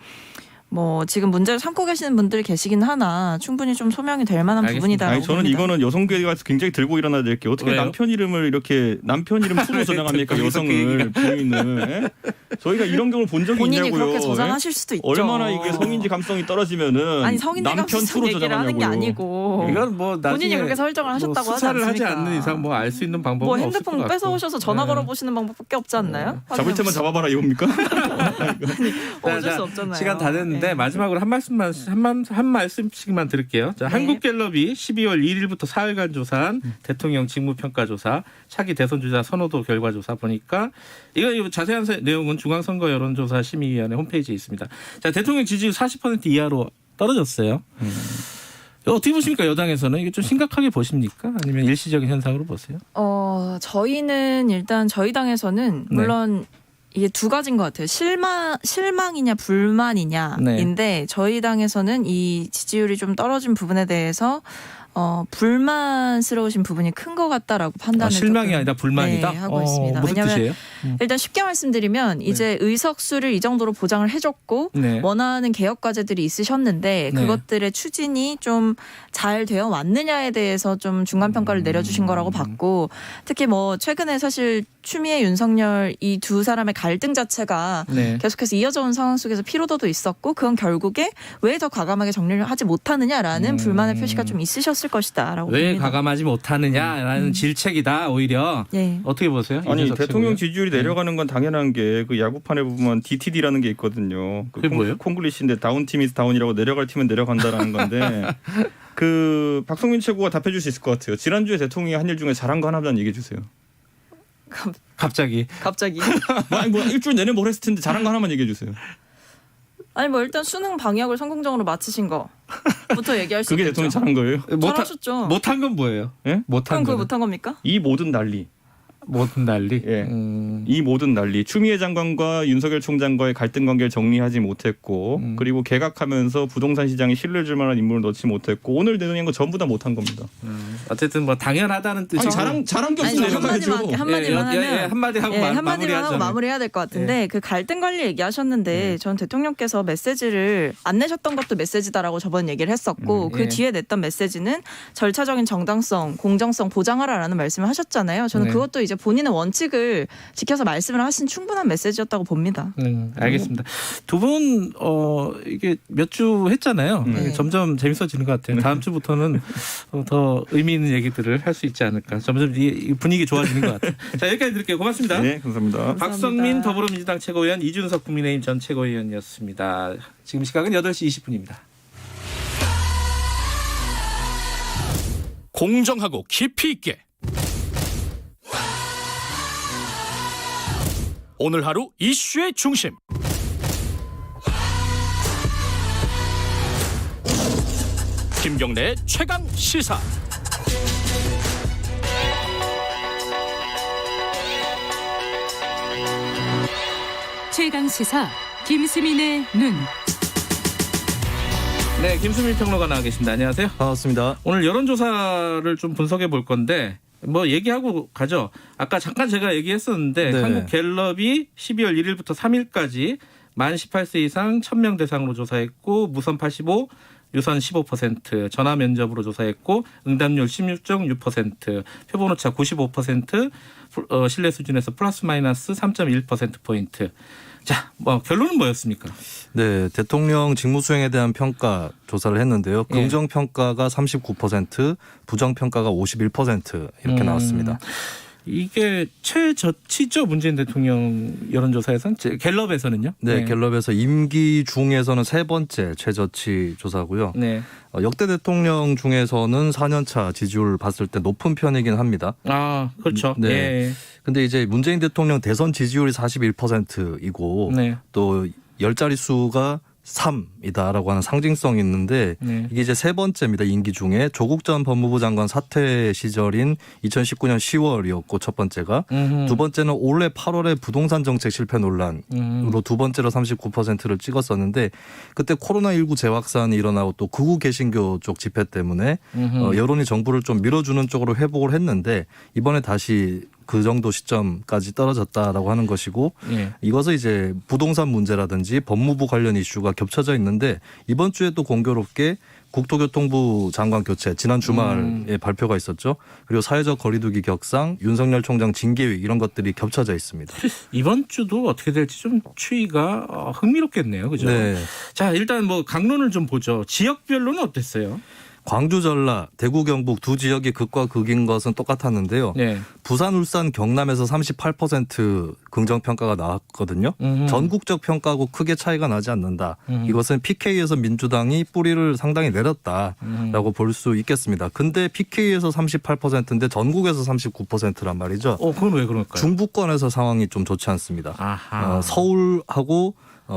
뭐 지금 문제를 삼고 계시는 분들이 계시긴 하나 충분히 좀 소명이 될 만한 부분이다라고 아니 저는 봅니다. 이거는 여성계가 굉장히 들고 일어나야 될 게 어떻게 왜요? 남편 이름을 이렇게 남편 이름 투로 저장합니까 여성을 부인을 예? 저희가 이런 경우를 본 적이 본인이 있냐고요. 그렇게 저장하실 예? 수도 있죠. 얼마나 이게 성인지 감성이 떨어지면은 아니 성인지 남편 감수성 투로 얘기를 하는 게 저장하냐고요. 아니고 이건 뭐 나중에 본인이 그렇게 설정을 하셨다고 뭐 하지 수사를 하지 않습니까? 않는 이상 뭐 알 수 있는 방법은 뭐 없을 것 핸드폰 같고. 뺏어오셔서 전화 걸어보시는 방법밖에 없지 않나요? 잡을 때만 잡아봐라 이겁니까? 어쩔 수 없잖아요. 시간 다 됐는데 되는데 마지막으로 한 말씀씩만 드릴게요. 자, 한국갤럽이 12월 1일부터 4일간 조사한 대통령 직무평가조사, 차기 대선주자 선호도 결과조사 보니까 이거 자세한 내용은 중앙선거 여론조사 심의위원회 홈페이지에 있습니다. 자, 대통령 지지율 40% 이하로 떨어졌어요. 어떻게 보십니까? 여당에서는 이게 좀 심각하게 보십니까? 아니면 일시적인 현상으로 보세요? 저희는 일단 저희 당에서는 물론 이게 두 가지인 것 같아요. 실망이냐 불만이냐인데 저희 당에서는 이 지지율이 좀 떨어진 부분에 대해서 불만스러우신 부분이 큰 것 같다라고 판단을 실망이 아니라 불만이다? 네, 하고 있습니다. 무슨 왜냐하면 뜻이에요? 일단 쉽게 말씀드리면 이제 의석수를 이 정도로 보장을 해줬고 원하는 개혁 과제들이 있으셨는데 그것들의 추진이 좀 잘 되어 왔느냐에 대해서 좀 중간 평가를 내려주신 거라고 봤고 특히 뭐 최근에 사실 추미애 윤석열 이 두 사람의 갈등 자체가 계속해서 이어져 온 상황 속에서 피로도도 있었고 그건 결국에 왜 더 과감하게 정리를 하지 못하느냐라는 불만의 표시가 좀 있으셨을 것이다라고 왜 봅니다. 과감하지 못하는 질책이다 오히려. 어떻게 보세요? 아니 대통령 지지율이 내려가는 건 당연한 게 그 야구판에 보면 DTD라는 게 있거든요. 그게 뭐예요? 콩글리시인데 다운 팀이 다운이라고 내려갈 팀은 내려간다라는 건데 그 박성민 최고가 답해줄 수 있을 것 같아요. 지난주에 대통령이 한 일 중에 잘한 거 하나만 얘기해 주세요. 갑자기. 뭐 일주일 내내 뭘 했을 텐데 잘한 거 하나만 얘기해 주세요. 아니 뭐 일단 수능 방역을 성공적으로 마치신 거부터 얘기할 수 그게 있겠죠. 대통령 잘한 거예요? 잘하셨죠. 못한 건 뭐예요? 예? 못한 그거 건 못한 겁니까? 이 모든 난리. 모든 난리. 예. 이 모든 난리. 추미애 장관과 윤석열 총장과의 갈등 관계를 정리하지 못했고 그리고 개각하면서 부동산 시장에 신뢰를 줄 만한 인물을 넣지 못했고 오늘 내놓은 거 전부 다 못한 겁니다. 어쨌든 뭐 당연하다는 뜻이 잘한 게 없으면 내려가야죠. 한마디만 하고 마무리해야 될 것 같은데 그 갈등 관리 얘기하셨는데 전 대통령께서 메시지를 안 내셨던 것도 메시지다라고 저번 얘기를 했었고 그 뒤에 냈던 메시지는 절차적인 정당성, 공정성 보장하라라는 말씀을 하셨잖아요. 저는 그것도 이제 본인의 원칙을 지켜서 말씀을 하신 충분한 메시지였다고 봅니다. 알겠습니다. 두 분 이게 몇 주 했잖아요. 점점 재밌어지는 것 같아요. 다음 주부터는 더 의미 있는 얘기들을 할 수 있지 않을까. 점점 이 분위기 좋아지는 것 같아요. 자, 여기까지 드릴게요. 고맙습니다. 네, 감사합니다. 박성민 더불어민주당 최고위원, 이준석 국민의힘 전 최고위원이었습니다. 지금 시각은 8시 20분입니다. 공정하고 깊이 있게 오늘 하루 이슈의 중심 김경래의 최강 시사. 최강 시사 김수민의 눈. 네, 김수민 평론가 나와 계십니다. 안녕하세요. 반갑습니다. 오늘 여론조사를 좀 분석해 볼 건데 뭐 얘기하고 가죠. 아까 잠깐 제가 얘기했었는데 한국갤럽이 12월 1일부터 3일까지 만 18세 이상 1000명 대상으로 조사했고 무선 85, 유선 15%, 전화 면접으로 조사했고 응답률 16.6%, 표본오차 95%, 신뢰 수준에서 플러스 마이너스 3.1%포인트. 자, 뭐 결론은 뭐였습니까? 네, 대통령 직무 수행에 대한 평가 조사를 했는데요. 긍정 평가가 39%, 부정 평가가 51% 이렇게 나왔습니다. 이게 최저치죠, 문재인 대통령 여론조사에서는? 갤럽에서는요? 네, 갤럽에서 임기 중에서는 세 번째 최저치 조사고요. 역대 대통령 중에서는 4년차 지지율 봤을 때 높은 편이긴 합니다. 아, 그렇죠. 네. 근데 이제 문재인 대통령 대선 지지율이 41%이고 또 10자릿수가 3이다라고 하는 상징성이 있는데 이게 이제 세 번째입니다. 임기 중에 조국 전 법무부 장관 사퇴 시절인 2019년 10월이었고 첫 번째가 두 번째는 올해 8월에 부동산 정책 실패 논란으로 두 번째로 39%를 찍었었는데 그때 코로나19 재확산이 일어나고 또 극우 개신교 쪽 집회 때문에 여론이 정부를 좀 밀어주는 쪽으로 회복을 했는데 이번에 다시 그 정도 시점까지 떨어졌다라고 하는 것이고 이것은 이제 부동산 문제라든지 법무부 관련 이슈가 겹쳐져 있는데 이번 주에 또 공교롭게 국토교통부 장관 교체 지난 주말에 발표가 있었죠. 그리고 사회적 거리두기 격상, 윤석열 총장 징계위 이런 것들이 겹쳐져 있습니다. 이번 주도 어떻게 될지 좀 추이가 흥미롭겠네요. 그죠? 네. 자, 일단 뭐 강론을 좀 보죠. 지역별로는 어땠어요? 광주, 전라, 대구, 경북 두 지역이 극과 극인 것은 똑같았는데요. 네. 부산, 울산, 경남에서 38% 긍정평가가 나왔거든요. 전국적 평가하고 크게 차이가 나지 않는다. 이것은 PK에서 민주당이 뿌리를 상당히 내렸다라고 볼 수 있겠습니다. 근데 PK에서 38%인데 전국에서 39%란 말이죠. 그건 왜 그럴까요? 중부권에서 상황이 좀 좋지 않습니다. 서울하고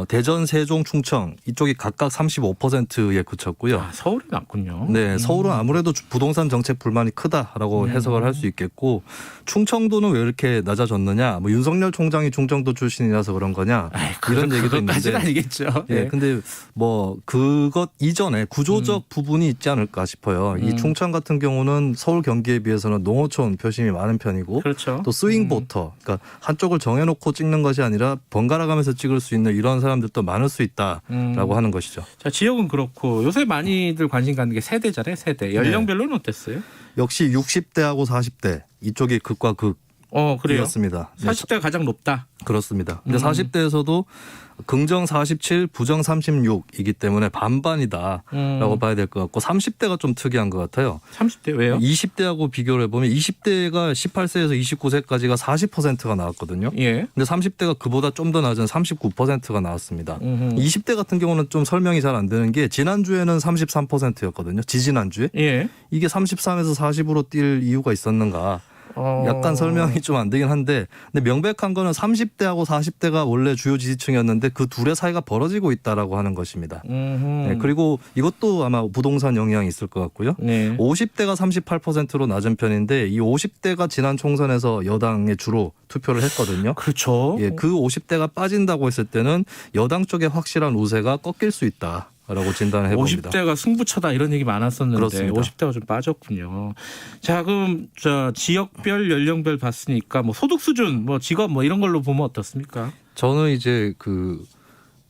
대전, 세종, 충청 이쪽이 각각 35%에 그쳤고요. 서울이 낮군요. 네, 서울은 아무래도 부동산 정책 불만이 크다라고 해석을 할 수 있겠고 충청도는 왜 이렇게 낮아졌느냐? 뭐 윤석열 총장이 충청도 출신이라서 그런 거냐? 이런 얘기도 있는데. 그것까지는 아니겠죠. 네, 근데 뭐 그것 이전에 구조적 부분이 있지 않을까 싶어요. 이 충청 같은 경우는 서울, 경기에 비해서는 농어촌 표심이 많은 편이고, 그렇죠. 또 스윙 보터, 그러니까 한쪽을 정해놓고 찍는 것이 아니라 번갈아가면서 찍을 수 있는 이런 사람들도 많을 수 있다라고 하는 것이죠. 자, 지역은 그렇고 요새 많이들 관심 갖는 게 세대잖아요. 세대. 연령별로는 어땠어요? 역시 60대하고 40대 이쪽이 극과 극이었습니다. 그래요? 40대가 가장 높다. 그렇습니다. 근데 40대에서도 긍정 47, 부정 36이기 때문에 반반이다라고 봐야 될 것 같고 30대가 좀 특이한 것 같아요. 30대 왜요? 20대하고 비교를 해보면 20대가 18세에서 29세까지가 40%가 나왔거든요. 예. 근데 30대가 그보다 좀 더 낮은 39%가 나왔습니다. 20대 같은 경우는 좀 설명이 잘 안 되는 게 지난주에는 33%였거든요. 지지난주에. 예. 이게 33에서 40으로 뛸 이유가 있었는가. 약간 설명이 좀 안 되긴 한데 근데 명백한 거는 30대하고 40대가 원래 주요 지지층이었는데 그 둘의 사이가 벌어지고 있다라고 하는 것입니다. 네, 그리고 이것도 아마 부동산 영향이 있을 것 같고요. 네. 50대가 38%로 낮은 편인데 이 50대가 지난 총선에서 여당에 주로 투표를 했거든요. 그렇죠. 예, 그 50대가 빠진다고 했을 때는 여당 쪽에 확실한 우세가 꺾일 수 있다. 라고 진단을 해봅니다. 50대가 승부처다 이런 얘기 많았었는데 그렇습니다. 50대가 좀 빠졌군요. 자, 그럼 지역별 연령별 봤으니까 뭐 소득 수준, 뭐 직업 뭐 이런 걸로 보면 어떻습니까? 저는 이제 그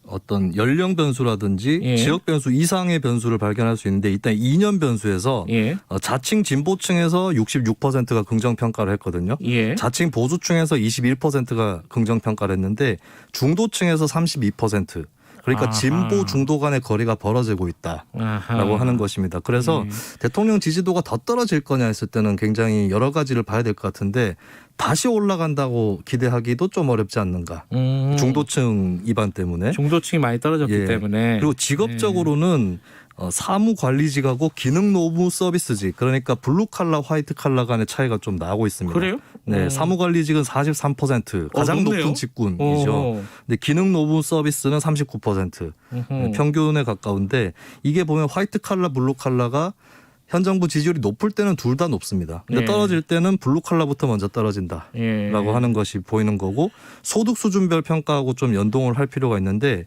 어떤 연령 변수라든지 지역 변수 이상의 변수를 발견할 수 있는데 일단 2년 변수에서 자칭 진보층에서 66%가 긍정평가를 했거든요. 자칭 보수층에서 21%가 긍정평가를 했는데 중도층에서 32%. 그러니까 진보 중도 간의 거리가 벌어지고 있다라고 하는 것입니다. 그래서 대통령 지지도가 더 떨어질 거냐 했을 때는 굉장히 여러 가지를 봐야 될 것 같은데 다시 올라간다고 기대하기도 좀 어렵지 않는가. 중도층 이반 때문에. 중도층이 많이 떨어졌기 때문에. 그리고 직업적으로는 사무관리직하고 기능노무 서비스직 그러니까 블루칼라 화이트칼라 간의 차이가 좀 나고 있습니다. 그래요? 네, 사무관리직은 43% 가장 높은 직군이죠. 근데 기능노무 서비스는 39% 평균에 가까운데 이게 보면 화이트칼라 블루칼라가 현 정부 지지율이 높을 때는 둘 다 높습니다. 근데 떨어질 때는 블루칼라부터 먼저 떨어진다라고 하는 것이 보이는 거고 소득 수준별 평가하고 좀 연동을 할 필요가 있는데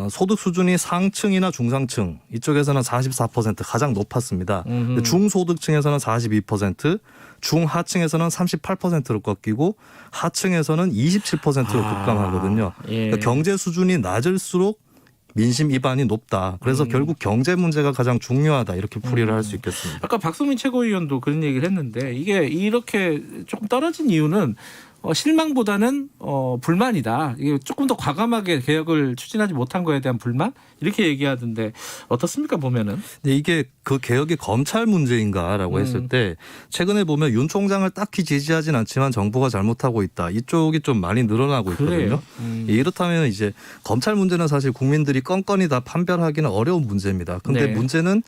소득 수준이 상층이나 중상층 이쪽에서는 44% 가장 높았습니다. 근데 중소득층에서는 42%, 중하층에서는 38%로 꺾이고 하층에서는 27%로 급감하거든요. 그러니까 경제 수준이 낮을수록 민심 이반이 높다. 그래서 결국 경제 문제가 가장 중요하다. 이렇게 풀이를 할 수 있겠습니다. 아까 박성민 최고위원도 그런 얘기를 했는데 이게 이렇게 조금 떨어진 이유는 실망보다는 불만이다. 이게 조금 더 과감하게 개혁을 추진하지 못한 거에 대한 불만 이렇게 얘기하던데 어떻습니까 보면은? 근데 이게 그 개혁이 검찰 문제인가라고 했을 때 최근에 보면 윤 총장을 딱히 지지하진 않지만 정부가 잘못하고 있다. 이쪽이 좀 많이 늘어나고 있거든요. 이렇다면 이제 검찰 문제는 사실 국민들이 껌껌이 다 판별하기는 어려운 문제입니다. 근데 문제는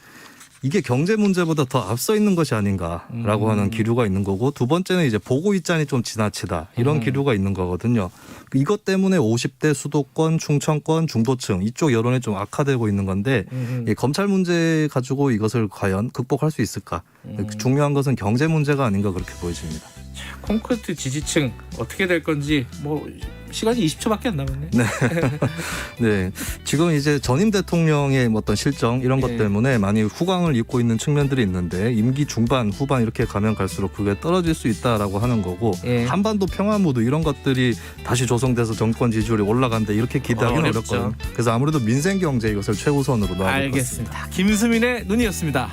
이게 경제 문제보다 더 앞서 있는 것이 아닌가라고 하는 기류가 있는 거고 두 번째는 이제 보고 있자니 좀 지나치다 이런 기류가 있는 거거든요. 이것 때문에 50대 수도권, 충청권, 중도층 이쪽 여론이 좀 악화되고 있는 건데 이 검찰 문제 가지고 이것을 과연 극복할 수 있을까? 중요한 것은 경제 문제가 아닌가 그렇게 보여집니다. 콘크리트 지지층 어떻게 될 건지 뭐 시간이 20초밖에 안 남았네. 네. 네. 지금 이제 전임 대통령의 어떤 실정 이런 것 때문에 많이 후광을 입고 있는 측면들이 있는데 임기 중반, 후반 이렇게 가면 갈수록 그게 떨어질 수 있다라고 하는 거고 한반도 평화 모드 이런 것들이 다시 조성돼서 정권 지지율이 올라간다 이렇게 기대하기는 어렵거든요. 그래서 아무래도 민생 경제 이것을 최우선으로 놔야 될 것 같습니다. 알겠습니다. 김수민의 눈이었습니다.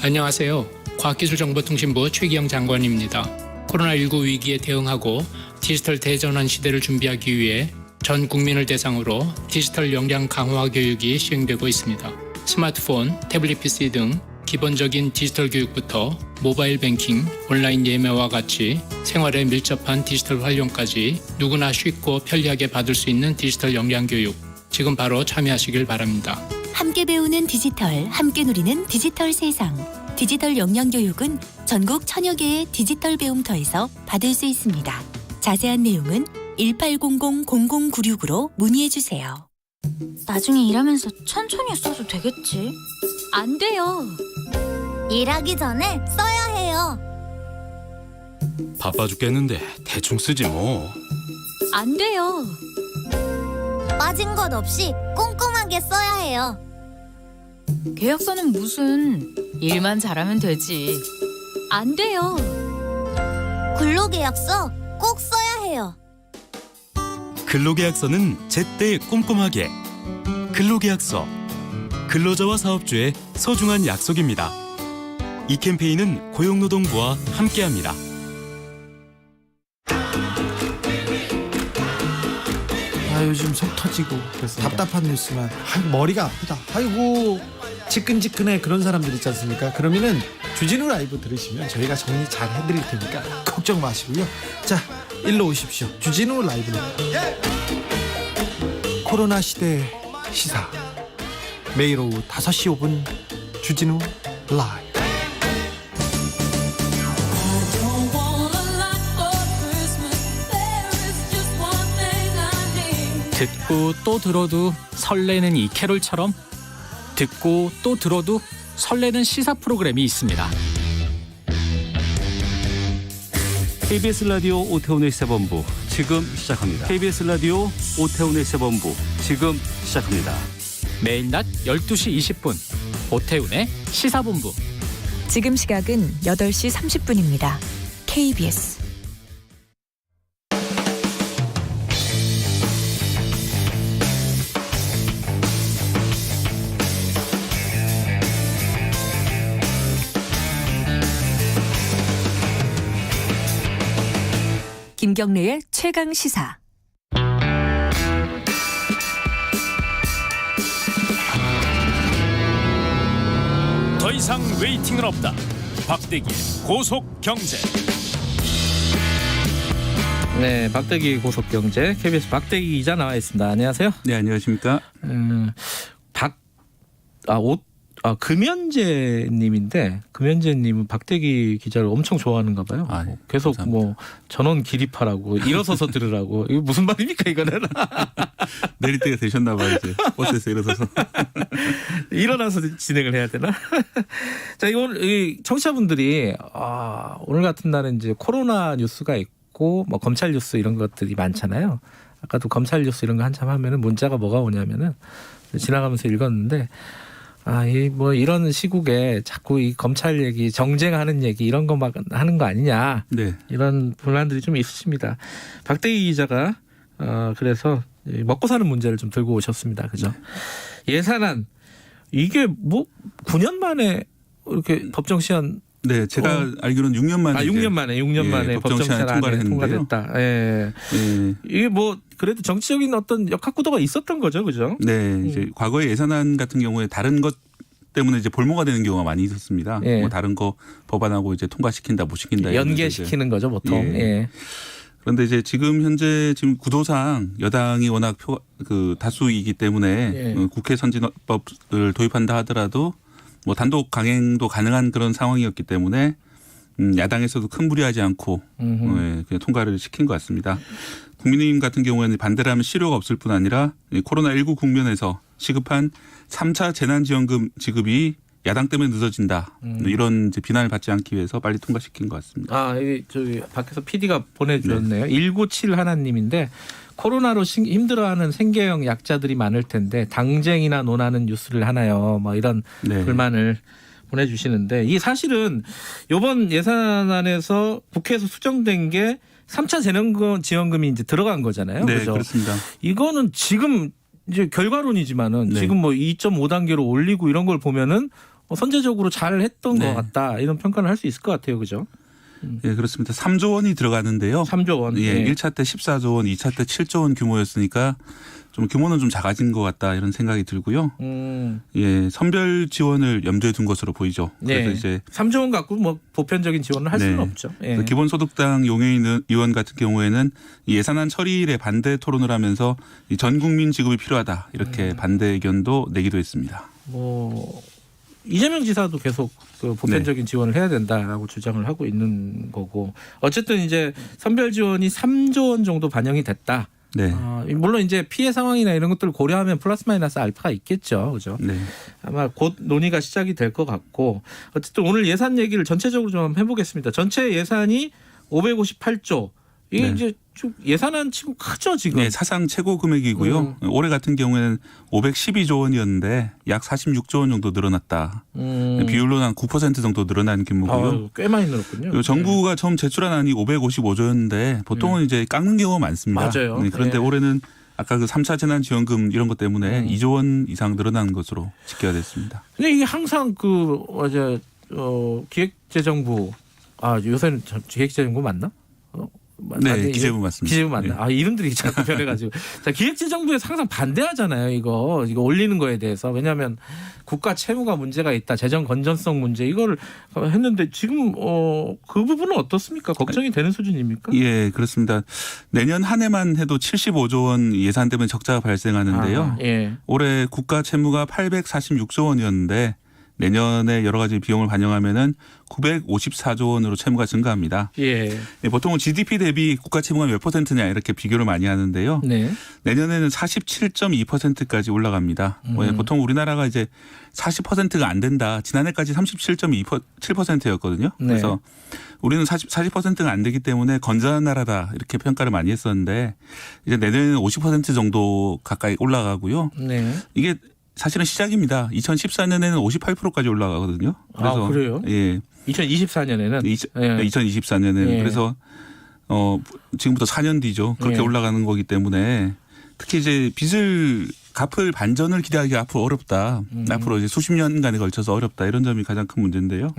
안녕하세요. 과학기술정보통신부 최기영 장관입니다. 코로나19 위기에 대응하고 디지털 대전환 시대를 준비하기 위해 전 국민을 대상으로 디지털 역량 강화 교육이 시행되고 있습니다. 스마트폰, 태블릿 PC 등 기본적인 디지털 교육부터 모바일 뱅킹, 온라인 예매와 같이 생활에 밀접한 디지털 활용까지 누구나 쉽고 편리하게 받을 수 있는 디지털 역량 교육. 지금 바로 참여하시길 바랍니다. 함께 배우는 디지털, 함께 누리는 디지털 세상. 디지털 역량 교육은 전국 1000여 개의 디지털 배움터에서 받을 수 있습니다. 자세한 내용은 1800-0096으로 문의해 주세요. 나중에 일하면서 천천히 써도 되겠지? 안 돼요. 일하기 전에 써야 해요. 바빠 죽겠는데 대충 쓰지 뭐. 안 돼요. 빠진 것 없이 꼼꼼하게 써야 해요. 계약서는 무슨 일만 잘하면 되지. 안 돼요. 근로계약서 꼭 써야 해요. 근로계약서는 제때 꼼꼼하게. 근로계약서. 근로자와 사업주의 소중한 약속입니다. 이 캠페인은 고용노동부와 함께합니다. 요즘 속 터지고 답답한 뉴스만 머리가 아프다. 아이고 지끈지끈해. 그런 사람들 있지 않습니까? 그러면은 주진우 라이브 들으시면 저희가 정리 잘 해드릴 테니까 걱정 마시고요. 자, 일로 오십시오. 주진우 라이브는 코로나 시대 시사 매일 오후 5시 5분 주진우 라이브. 듣고 또 들어도 설레는 이 캐롤처럼 듣고 또 들어도 설레는 시사 프로그램이 있습니다. KBS 라디오 오태훈의 시사본부 지금 시작합니다. KBS 라디오 오태훈의 시사본부 지금 시작합니다. 매일 낮 12시 20분 오태훈의 시사본부. 지금 시각은 8시 30분입니다. KBS 김경래의 최강 시사. 더 이상 웨이팅은 없다. 박대기의 고속 경제. 네, 박대기 고속 경제 KBS 박대기 기자 나와 있습니다. 안녕하세요. 네, 안녕하십니까? 금연재님인데 금연재님은 박대기 기자를 엄청 좋아하는가 봐요. 네, 계속 감사합니다. 뭐 전원 기립하라고 일어서서 들으라고. 이거 무슨 말입니까 이거는? 내릴 때가 되셨나 봐요. 이제 버스에서 일어서서. 일어나서 진행을 해야 되나? 자, 오늘 이 청취자분들이 오늘 같은 날은 이제 코로나 뉴스가 있고 뭐 검찰 뉴스 이런 것들이 많잖아요. 아까도 검찰 뉴스 이런 거 한참 하면은 문자가 뭐가 오냐면은 지나가면서 읽었는데 뭐 이런 시국에 자꾸 이 검찰 얘기, 정쟁하는 얘기 이런 거 막 하는 거 아니냐. 네. 이런 분란들이 좀 있으십니다. 박대기 기자가 그래서 먹고 사는 문제를 좀 들고 오셨습니다. 그죠? 예산안 이게 뭐 9년 만에 이렇게 법정 시한. 네, 제가 알기로는 6년 만에. 6년 만에 법정 시한 통과를 했는데요. 통과됐다. 예. 이게 뭐 그래도 정치적인 어떤 역학구도가 있었던 거죠, 그죠? 네, 이제 과거의 예산안 같은 경우에 다른 것 때문에 이제 볼모가 되는 경우가 많이 있었습니다. 예. 뭐 다른 거 법안하고 이제 통과시킨다, 못 시킨다. 연계시키는 거죠, 보통. 예. 그런데 이제 지금 구도상 여당이 워낙 다수이기 때문에 국회 선진법을 도입한다 하더라도 뭐 단독 강행도 가능한 그런 상황이었기 때문에 야당에서도 큰 무리하지 않고 그냥 통과를 시킨 것 같습니다. 국민의힘 같은 경우에는 반대를 하면 실효가 없을 뿐 아니라 코로나19 국면에서 시급한 3차 재난지원금 지급이 야당 때문에 늦어진다. 이런 이제 비난을 받지 않기 위해서 빨리 통과시킨 것 같습니다. 저기 밖에서 PD가 보내주셨네요. 197 하나님인데 코로나로 힘들어하는 생계형 약자들이 많을 텐데 당쟁이나 논하는 뉴스를 하나요? 뭐 이런 불만을 보내주시는데 이 사실은 이번 예산안에서 국회에서 수정된 게 3차 재난지원금이 이제 들어간 거잖아요. 네, 그렇죠? 그렇습니다. 이거는 지금 이제 결과론이지만은 지금 뭐 2.5단계로 올리고 이런 걸 보면은 선제적으로 잘 했던 것 같다. 이런 평가를 할 수 있을 것 같아요. 그죠? 예, 그렇습니다. 3조 원이 들어가는데요. 3조 원. 예, 1차 때 14조 원, 2차 때 7조 원 규모였으니까 좀 규모는 좀 작아진 것 같다 이런 생각이 들고요. 예, 선별 지원을 염두에 둔 것으로 보이죠. 그래서 이제 3조 원 갖고 뭐 보편적인 지원을 할 수는 없죠. 예. 기본소득당 용해인 의원 같은 경우에는 이 예산안 처리일에 반대 토론을 하면서 이 전 국민 지급이 필요하다 이렇게 반대 의견도 내기도 했습니다. 뭐 이재명 지사도 계속 그 보편적인 지원을 해야 된다라고 주장을 하고 있는 거고 어쨌든 이제 선별 지원이 3조 원 정도 반영이 됐다. 네. 물론 이제 피해 상황이나 이런 것들을 고려하면 플러스 마이너스 알파가 있겠죠. 그죠? 네. 아마 곧 논의가 시작이 될 것 같고 어쨌든 오늘 예산 얘기를 전체적으로 좀 해보겠습니다. 전체 예산이 558조. 이게 이제 좀 예산안 치고 크죠 지금. 네, 사상 최고 금액이고요. 올해 같은 경우에는 512조 원이었는데 약 46조 원 정도 늘어났다. 비율로는 한 9% 정도 늘어난 규모고요. 꽤 많이 늘었군요. 정부가 처음 제출한 안이 555조였는데 보통은 이제 깎는 경우가 많습니다. 맞아요. 그런데 올해는 아까 그 3차 재난지원금 이런 것 때문에 2조 원 이상 늘어난 것으로 집계가 됐습니다. 근데 이게 항상 그 기획재정부 요새는 기획재정부 맞나? 네, 기재부 맞습니다. 기재부 맞나? 이름들이 자꾸 변해가지고. 자, 기획재정부에서 항상 반대하잖아요. 이거 올리는 거에 대해서. 왜냐하면 국가 채무가 문제가 있다. 재정 건전성 문제 이걸 했는데 지금 그 부분은 어떻습니까? 걱정이 되는 수준입니까? 예, 그렇습니다. 내년 한 해만 해도 75조 원 예산되면 적자가 발생하는데요. 올해 국가 채무가 846조 원이었는데 내년에 여러 가지 비용을 반영하면은 954조 원으로 채무가 증가합니다. 보통은 GDP 대비 국가 채무가 몇 %냐 이렇게 비교를 많이 하는데요. 내년에는 47.2%까지 올라갑니다. 보통 우리나라가 이제 40%가 안 된다. 지난해까지 37.7%였거든요. 그래서 우리는 40%가 안 되기 때문에 건전한 나라다 이렇게 평가를 많이 했었는데 이제 내년에는 50% 정도 가까이 올라가고요. 이게 사실은 시작입니다. 2014년에는 58%까지 올라가거든요. 그래서 그래요? 예. 2024년에는 2024년에는 그래서 지금부터 4년 뒤죠. 그렇게 올라가는 거기 때문에 특히 이제 빚을 갚을 반전을 기대하기가 앞으로 어렵다. 앞으로 이제 수십 년간에 걸쳐서 어렵다. 이런 점이 가장 큰 문제인데요.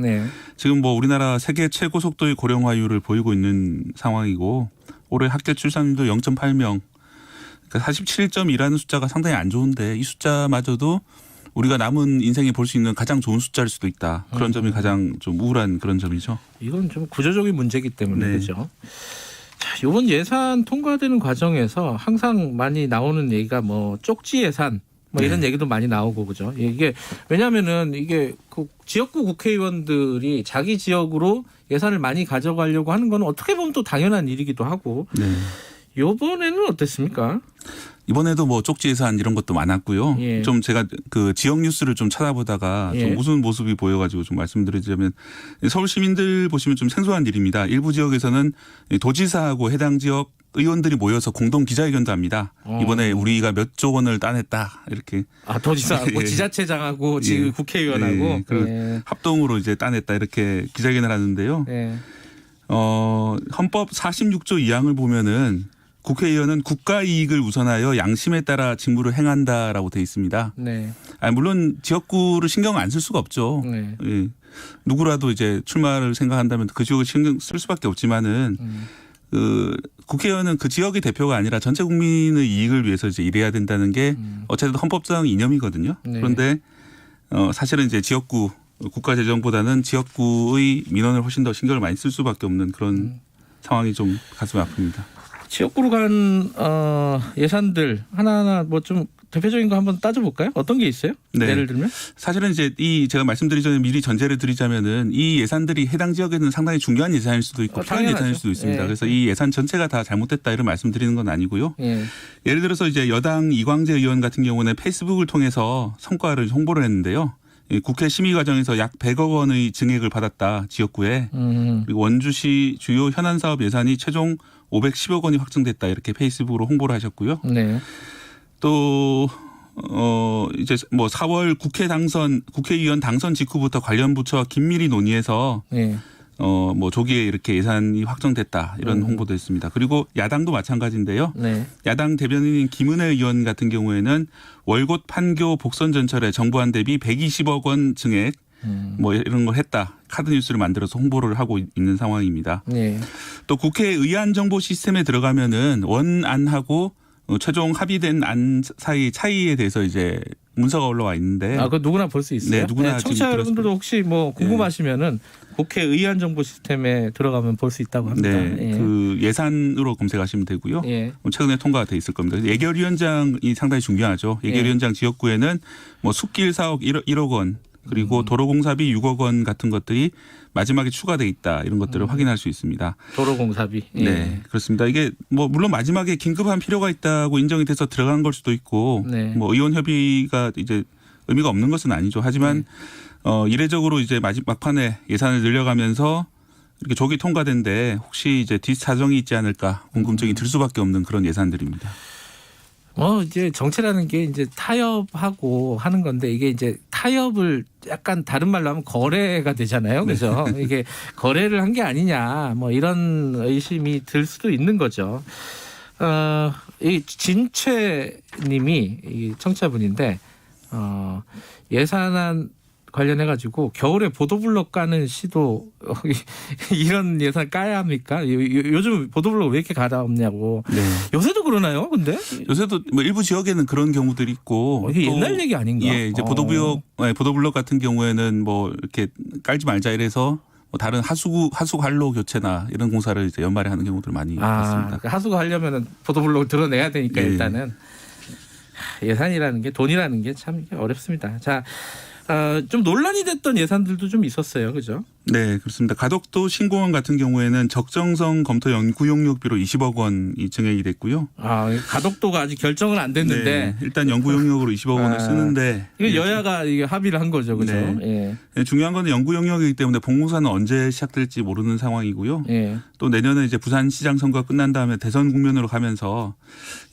지금 뭐 우리나라 세계 최고 속도의 고령화율을 보이고 있는 상황이고 올해 학교 출산율도 0.8명. 그러니까 47.2라는 숫자가 상당히 안 좋은데 이 숫자마저도 우리가 남은 인생에 볼 수 있는 가장 좋은 숫자일 수도 있다. 그런 점이 가장 좀 우울한 그런 점이죠. 이건 좀 구조적인 문제이기 때문에 그렇죠. 자, 이번 예산 통과되는 과정에서 항상 많이 나오는 얘기가 뭐 쪽지 예산 이런 얘기도 많이 나오고 그죠. 이게 왜냐하면은 이게 그 지역구 국회의원들이 자기 지역으로 예산을 많이 가져가려고 하는 건 어떻게 보면 또 당연한 일이기도 하고. 이번에는 어땠습니까? 이번에도 뭐 쪽지 예산 이런 것도 많았고요. 좀 제가 그 지역 뉴스를 좀 찾아보다가 좀 우스운 모습이 보여가지고 좀 말씀드리자면 서울 시민들 보시면 좀 생소한 일입니다. 일부 지역에서는 도지사하고 해당 지역 의원들이 모여서 공동 기자회견도 합니다. 이번에 우리가 몇 조 원을 따냈다 이렇게. 도지사하고 지자체장하고 지금 국회의원하고 합동으로 이제 따냈다 이렇게 기자회견을 하는데요. 헌법 46조 2항을 보면은 국회의원은 국가 이익을 우선하여 양심에 따라 직무를 행한다라고 돼 있습니다. 물론 지역구를 신경 안 쓸 수가 없죠. 누구라도 이제 출마를 생각한다면 그 지역을 신경 쓸 수밖에 없지만은 그 국회의원은 그 지역의 대표가 아니라 전체 국민의 이익을 위해서 이제 일해야 된다는 게 어쨌든 헌법상 이념이거든요. 그런데 사실은 이제 지역구 국가 재정보다는 지역구의 민원을 훨씬 더 신경을 많이 쓸 수밖에 없는 그런 상황이 좀 가슴이 아픕니다. 지역구로 간 예산들 하나하나 뭐 좀 대표적인 거 한번 따져볼까요? 어떤 게 있어요? 예를 들면? 사실은 이제 제가 말씀드리기 전에 미리 전제를 드리자면은 이 예산들이 해당 지역에는 상당히 중요한 예산일 수도 있고 필요한 예산일 수도 있습니다. 그래서 이 예산 전체가 다 잘못됐다 이런 말씀드리는 건 아니고요. 예를 들어서 이제 여당 이광재 의원 같은 경우는 페이스북을 통해서 성과를 홍보를 했는데요. 국회 심의 과정에서 약 100억 원의 증액을 받았다 지역구에. 그리고 원주시 주요 현안 사업 예산이 최종 510억 원이 확정됐다 이렇게 페이스북으로 홍보를 하셨고요. 또 이제 뭐 4월 국회의원 당선 직후부터 관련 부처와 긴밀히 논의해서 뭐 조기에 이렇게 예산이 확정됐다 이런 홍보도 했습니다. 그리고 야당도 마찬가지인데요. 야당 대변인인 김은혜 의원 같은 경우에는 월곶 판교 복선 전철에 정부안 대비 120억 원 증액 뭐 이런 걸 했다. 카드 뉴스를 만들어서 홍보를 하고 있는 상황입니다. 또 국회 의안 정보 시스템에 들어가면은 원안하고 최종 합의된 안 사이 차이에 대해서 이제 문서가 올라와 있는데. 그 누구나 볼 수 있어요. 네, 누구나. 네, 청취자 여러분들도 혹시 뭐 궁금하시면은 국회 의안 정보 시스템에 들어가면 볼 수 있다고 합니다. 네, 그 예산으로 검색하시면 되고요. 최근에 통과가 돼 있을 겁니다. 예결위원장이 상당히 중요하죠. 예결위원장 지역구에는 뭐 숲길 사업 1억 원 그리고 도로공사비 6억 원 같은 것들이 마지막에 추가돼 있다 이런 것들을 확인할 수 있습니다. 도로공사비. 네, 그렇습니다. 이게 뭐 물론 마지막에 긴급한 필요가 있다고 인정이 돼서 들어간 걸 수도 있고 뭐 의원 협의가 이제 의미가 없는 것은 아니죠. 하지만 이례적으로 이제 막판에 예산을 늘려가면서 이렇게 조기 통과된데 혹시 이제 뒷사정이 있지 않을까 궁금증이 들 수밖에 없는 그런 예산들입니다. 이제 정치라는 게 이제 타협하고 하는 건데 이게 이제 타협을 약간 다른 말로 하면 거래가 되잖아요. 그죠? 이게 거래를 한 게 아니냐 뭐 이런 의심이 들 수도 있는 거죠. 이 진채 님이 이 청취자분인데 예산안 관련해 가지고 겨울에 보도블록 까는 시도 이런 예산 까야 합니까? 요즘 보도블록 왜 이렇게 가다없냐고. 요새도 그러나요? 근데 요새도 뭐 일부 지역에는 그런 경우들이 있고 이게 옛날 얘기 아닌가? 예, 이제 보도블록 같은 경우에는 뭐 이렇게 깔지 말자 이래서 뭐 다른 하수구 한로 교체나 이런 공사를 이제 연말에 하는 경우들 많이 있습니다. 하수구 하려면은 보도블록을 드러내야 되니까 일단은 예산이라는 게 돈이라는 게 참 어렵습니다. 자. 좀 논란이 됐던 예산들도 좀 있었어요. 그죠? 네, 그렇습니다. 가덕도 신공항 같은 경우에는 적정성 검토 연구 용역비로 20억 원이 증액이 됐고요. 가덕도가 아직 결정은 안 됐는데. 네, 일단 연구 용역으로 20억 원을 쓰는데. 이거 여야가 이게 합의를 한 거죠. 그죠? 네. 중요한 건 연구 용역이기 때문에 본공사는 언제 시작될지 모르는 상황이고요. 또 내년에 이제 부산시장 선거가 끝난 다음에 대선 국면으로 가면서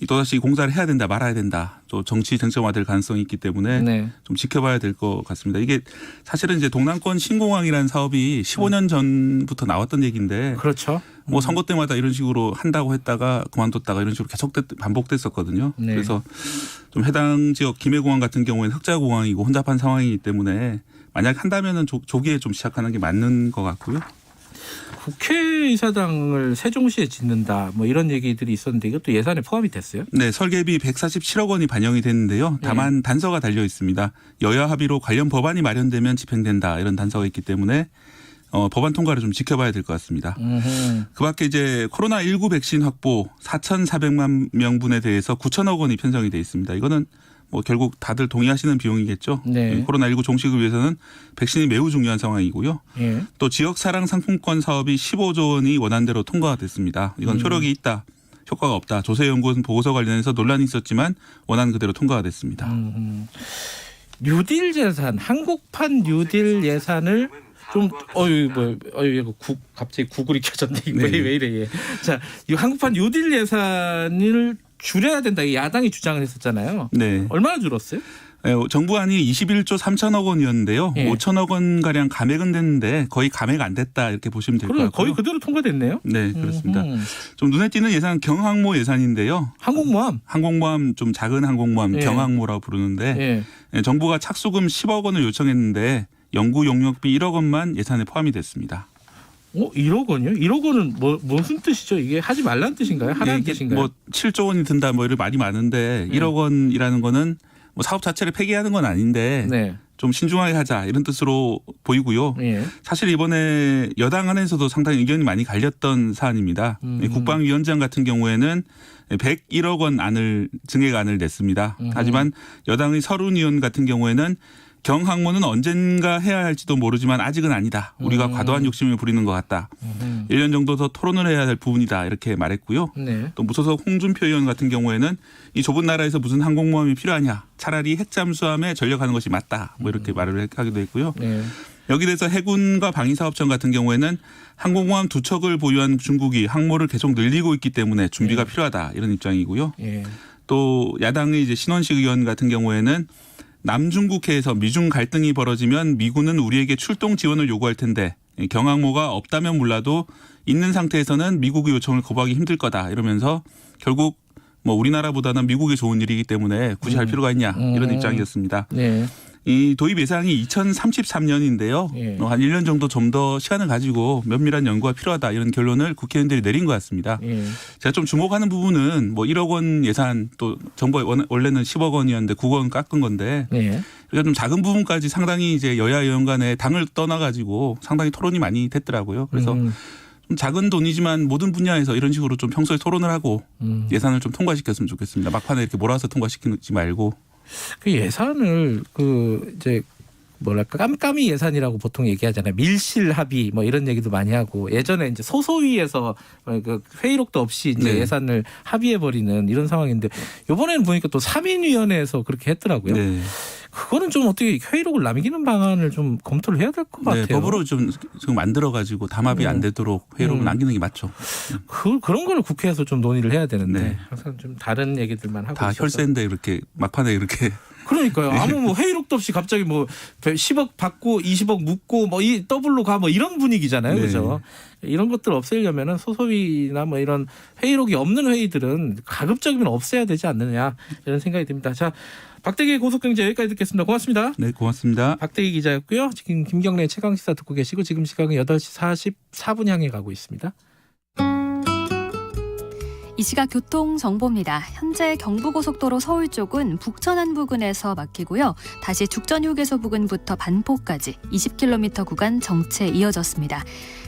또다시 공사를 해야 된다 말아야 된다. 또 정치 쟁점화될 가능성이 있기 때문에 좀 지켜봐야 될 것 같습니다. 이게 사실은 이제 동남권 신공항이라는 사업이 15년 전부터 나왔던 얘기인데. 그렇죠. 뭐 선거 때마다 이런 식으로 한다고 했다가 그만뒀다가 이런 식으로 계속 반복됐었거든요. 그래서 좀 해당 지역 김해공항 같은 경우에는 흑자공항이고 혼잡한 상황이기 때문에 만약 한다면은 조기에 좀 시작하는 게 맞는 것 같고요. 국회의사당을 세종시에 짓는다 뭐 이런 얘기들이 있었는데 이것도 예산에 포함이 됐어요? 네. 설계비 147억 원이 반영이 됐는데요. 다만 단서가 달려 있습니다. 여야 합의로 관련 법안이 마련되면 집행된다 이런 단서가 있기 때문에 법안 통과를 좀 지켜봐야 될 것 같습니다. 그 밖에 이제 코로나19 백신 확보 4,400만 명분에 대해서 9천억 원이 편성이 돼 있습니다. 이거는 뭐 결국 다들 동의하시는 비용이겠죠. 코로나19 종식을 위해서는 백신이 매우 중요한 상황이고요. 또 지역사랑 상품권 사업이 15조 원이 원안대로 통과가 됐습니다. 이건 효력이 있다. 효과가 없다. 조세연구원 보고서 관련해서 논란이 있었지만 원안 그대로 통과가 됐습니다. 뉴딜 예산, 한국판 뉴딜 예산을 좀 갑자기 구글이 켜졌네. 왜 이래? 자, 이 한국판 뉴딜 예산을 줄여야 된다. 야당이 주장을 했었잖아요. 얼마나 줄었어요? 정부안이 21조 3천억 원이었는데요. 5천억 원 가량 감액은 됐는데 거의 감액 안 됐다 이렇게 보시면 될 것 같고요. 거의 그대로 통과됐네요. 네, 그렇습니다. 좀 눈에 띄는 예산은 경항모 예산인데요. 항공모함 좀 작은 항공모함 경항모라고 부르는데 정부가 착수금 10억 원을 요청했는데 연구 용역비 1억 원만 예산에 포함이 됐습니다. 1억 원이요? 1억 원은 무슨 뜻이죠? 이게 하지 말라는 뜻인가요? 하라는 뜻인가요? 뭐 7조 원이 든다 뭐 이런 말이 많은데 1억 원이라는 거는 뭐 사업 자체를 폐기하는 건 아닌데 좀 신중하게 하자 이런 뜻으로 보이고요. 사실 이번에 여당 안에서도 상당히 의견이 많이 갈렸던 사안입니다. 국방위원장 같은 경우에는 101억 원 증액안을 냈습니다. 하지만 여당의 서른 의원 같은 경우에는 경항모는 언젠가 해야 할지도 모르지만 아직은 아니다. 우리가 과도한 욕심을 부리는 것 같다. 1년 정도 더 토론을 해야 할 부분이다. 이렇게 말했고요. 또 무소속 홍준표 의원 같은 경우에는 이 좁은 나라에서 무슨 항공모함이 필요하냐. 차라리 핵잠수함에 전력하는 것이 맞다. 뭐 이렇게 말을 하기도 했고요. 여기 대해서 해군과 방위사업청 같은 경우에는 항공모함 2척을 보유한 중국이 항모를 계속 늘리고 있기 때문에 준비가 필요하다. 이런 입장이고요. 또 야당의 이제 신원식 의원 같은 경우에는 남중국해에서 미중 갈등이 벌어지면 미군은 우리에게 출동 지원을 요구할 텐데 경항모가 없다면 몰라도 있는 상태에서는 미국의 요청을 거부하기 힘들 거다 이러면서 결국 뭐 우리나라보다는 미국이 좋은 일이기 때문에 굳이 할 필요가 있냐 이런 입장이었습니다. 이 도입 예상이 2033년인데요. 예. 한 1년 정도 좀 더 시간을 가지고 면밀한 연구가 필요하다 이런 결론을 국회의원들이 내린 것 같습니다. 예. 제가 좀 주목하는 부분은 뭐 1억 원 예산 또 정부가 원래는 10억 원이었는데 9억 원 깎은 건데 예. 그러니까 좀 작은 부분까지 상당히 이제 여야 의원 간에 당을 떠나가지고 상당히 토론이 많이 됐더라고요. 그래서 좀 작은 돈이지만 모든 분야에서 이런 식으로 좀 평소에 토론을 하고 예산을 좀 통과시켰으면 좋겠습니다. 막판에 이렇게 몰아서 통과시키지 말고. 그 예산을 이제 뭐랄까 깜깜이 예산이라고 보통 얘기하잖아요. 밀실 합의 뭐 이런 얘기도 많이 하고 예전에 이제 소소위에서 그 회의록도 없이 이제 네. 예산을 합의해 버리는 이런 상황인데 이번에는 보니까 또 3인위원회에서 그렇게 했더라고요. 네. 그거는 좀 어떻게 회의록을 남기는 방안을 좀 검토를 해야 될 것 같아요. 네, 법으로 좀 만들어가지고 담합이 안 되도록 회의록을 남기는 게 맞죠. 그런 거를 국회에서 좀 논의를 해야 되는데 네. 항상 좀 다른 얘기들만 하고 다 있어서. 혈세인데 이렇게 막판에 이렇게. 그러니까요. 아무 뭐 회의록도 없이 갑자기 뭐 10억 받고 20억 묻고 뭐 이 더블로 가 뭐 이런 분위기잖아요. 네. 그죠? 이런 것들 없애려면은 소소위나 뭐 이런 회의록이 없는 회의들은 가급적이면 없애야 되지 않느냐 이런 생각이 듭니다. 자, 박대기 고속경제 여기까지 듣겠습니다. 고맙습니다. 네, 고맙습니다. 박대기 기자였고요. 지금 김경래 최강시사 듣고 계시고 지금 시각은 8시 44분 향해 가고 있습니다. 이 시각 교통 정보입니다. 현재 경부고속도로 서울 쪽은 북천안 부근에서 막히고요. 다시 죽전휴게소 부근부터 반포까지 20km 구간 정체 이어졌습니다.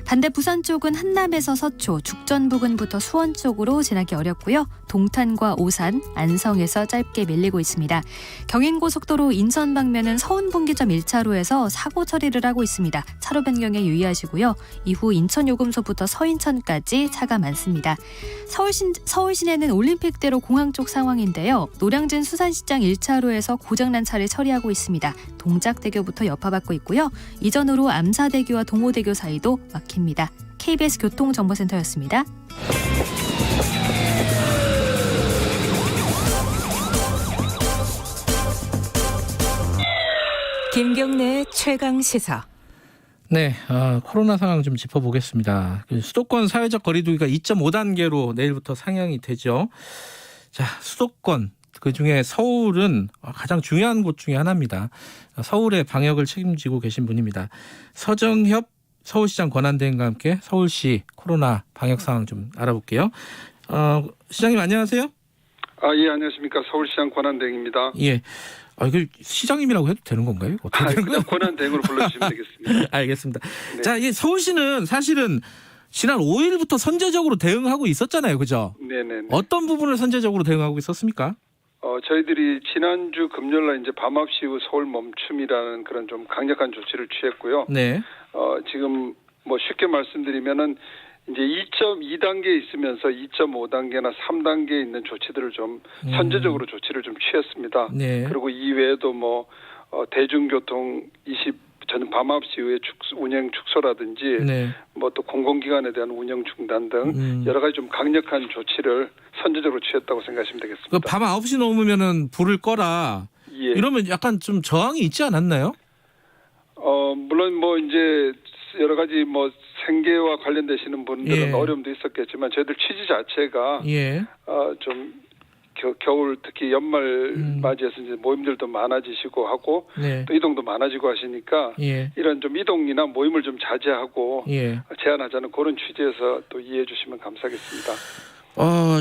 반대 부산 쪽은 한남에서 서초, 죽전 부근부터 수원 쪽으로 지나기 어렵고요. 동탄과 오산, 안성에서 짧게 밀리고 있습니다. 경인고속도로 인천 방면은 서운분기점 1차로에서 사고 처리를 하고 있습니다. 차로 변경에 유의하시고요. 이후 인천요금소부터 서인천까지 차가 많습니다. 서울 시내는 올림픽대로 공항 쪽 상황인데요. 노량진 수산시장 1차로에서 고장난 차를 처리하고 있습니다. 동작대교부터 여파받고 있고요. 이전으로 암사대교와 동호대교 사이도 막힙니다. KBS 교통정보센터였습니다. 김경래 최강 시사. 네, 코로나 상황 좀 짚어보겠습니다. 수도권 사회적 거리두기가 2.5단계로 내일부터 상향이 되죠. 자, 수도권 그중에 서울은 가장 중요한 곳 중에 하나입니다. 서울의 방역을 책임지고 계신 분입니다. 서정협 서울시장 권한대행과 함께 서울시 코로나 방역 상황 좀 알아볼게요. 시장님 안녕하세요. 예, 안녕하십니까. 서울시장 권한대행입니다. 예. 이거 시장님이라고 해도 되는 건가요? 어떻게 되는 그냥 권한대행으로 불러주시면 되겠습니다. 알겠습니다. 네. 자, 이 서울시는 사실은 지난 5일부터 선제적으로 대응하고 있었잖아요. 그죠? 네네. 어떤 부분을 선제적으로 대응하고 있었습니까? 저희들이 지난주 금요일날 이제 밤 9시 이후 서울 멈춤이라는 그런 좀 강력한 조치를 취했고요. 네. 지금 뭐 쉽게 말씀드리면은 이제 2.2단계에 있으면서 2.5단계나 3단계에 있는 조치들을 좀 선제적으로 조치를 좀 취했습니다. 네. 그리고 이외에도 뭐 대중교통 저는 밤 9시 이후에 운행 축소라든지 네. 뭐 또 공공기관에 대한 운영 중단 등 여러 가지 좀 강력한 조치를 선제적으로 취했다고 생각하시면 되겠습니다. 밤 9시 넘으면은 불을 꺼라. 예. 이러면 약간 좀 저항이 있지 않았나요? 물론 뭐 이제 여러 가지 뭐 생계와 관련되시는 분들은 예. 어려움도 있었겠지만 저희들 취지 자체가 예. 좀 겨울 특히 연말 맞이해서 이제 모임들도 많아지시고 하고 네. 또 이동도 많아지고 하시니까 예. 이런 좀 이동이나 모임을 좀 자제하고 예. 제한하자는 그런 취지에서 또 이해해 주시면 감사하겠습니다.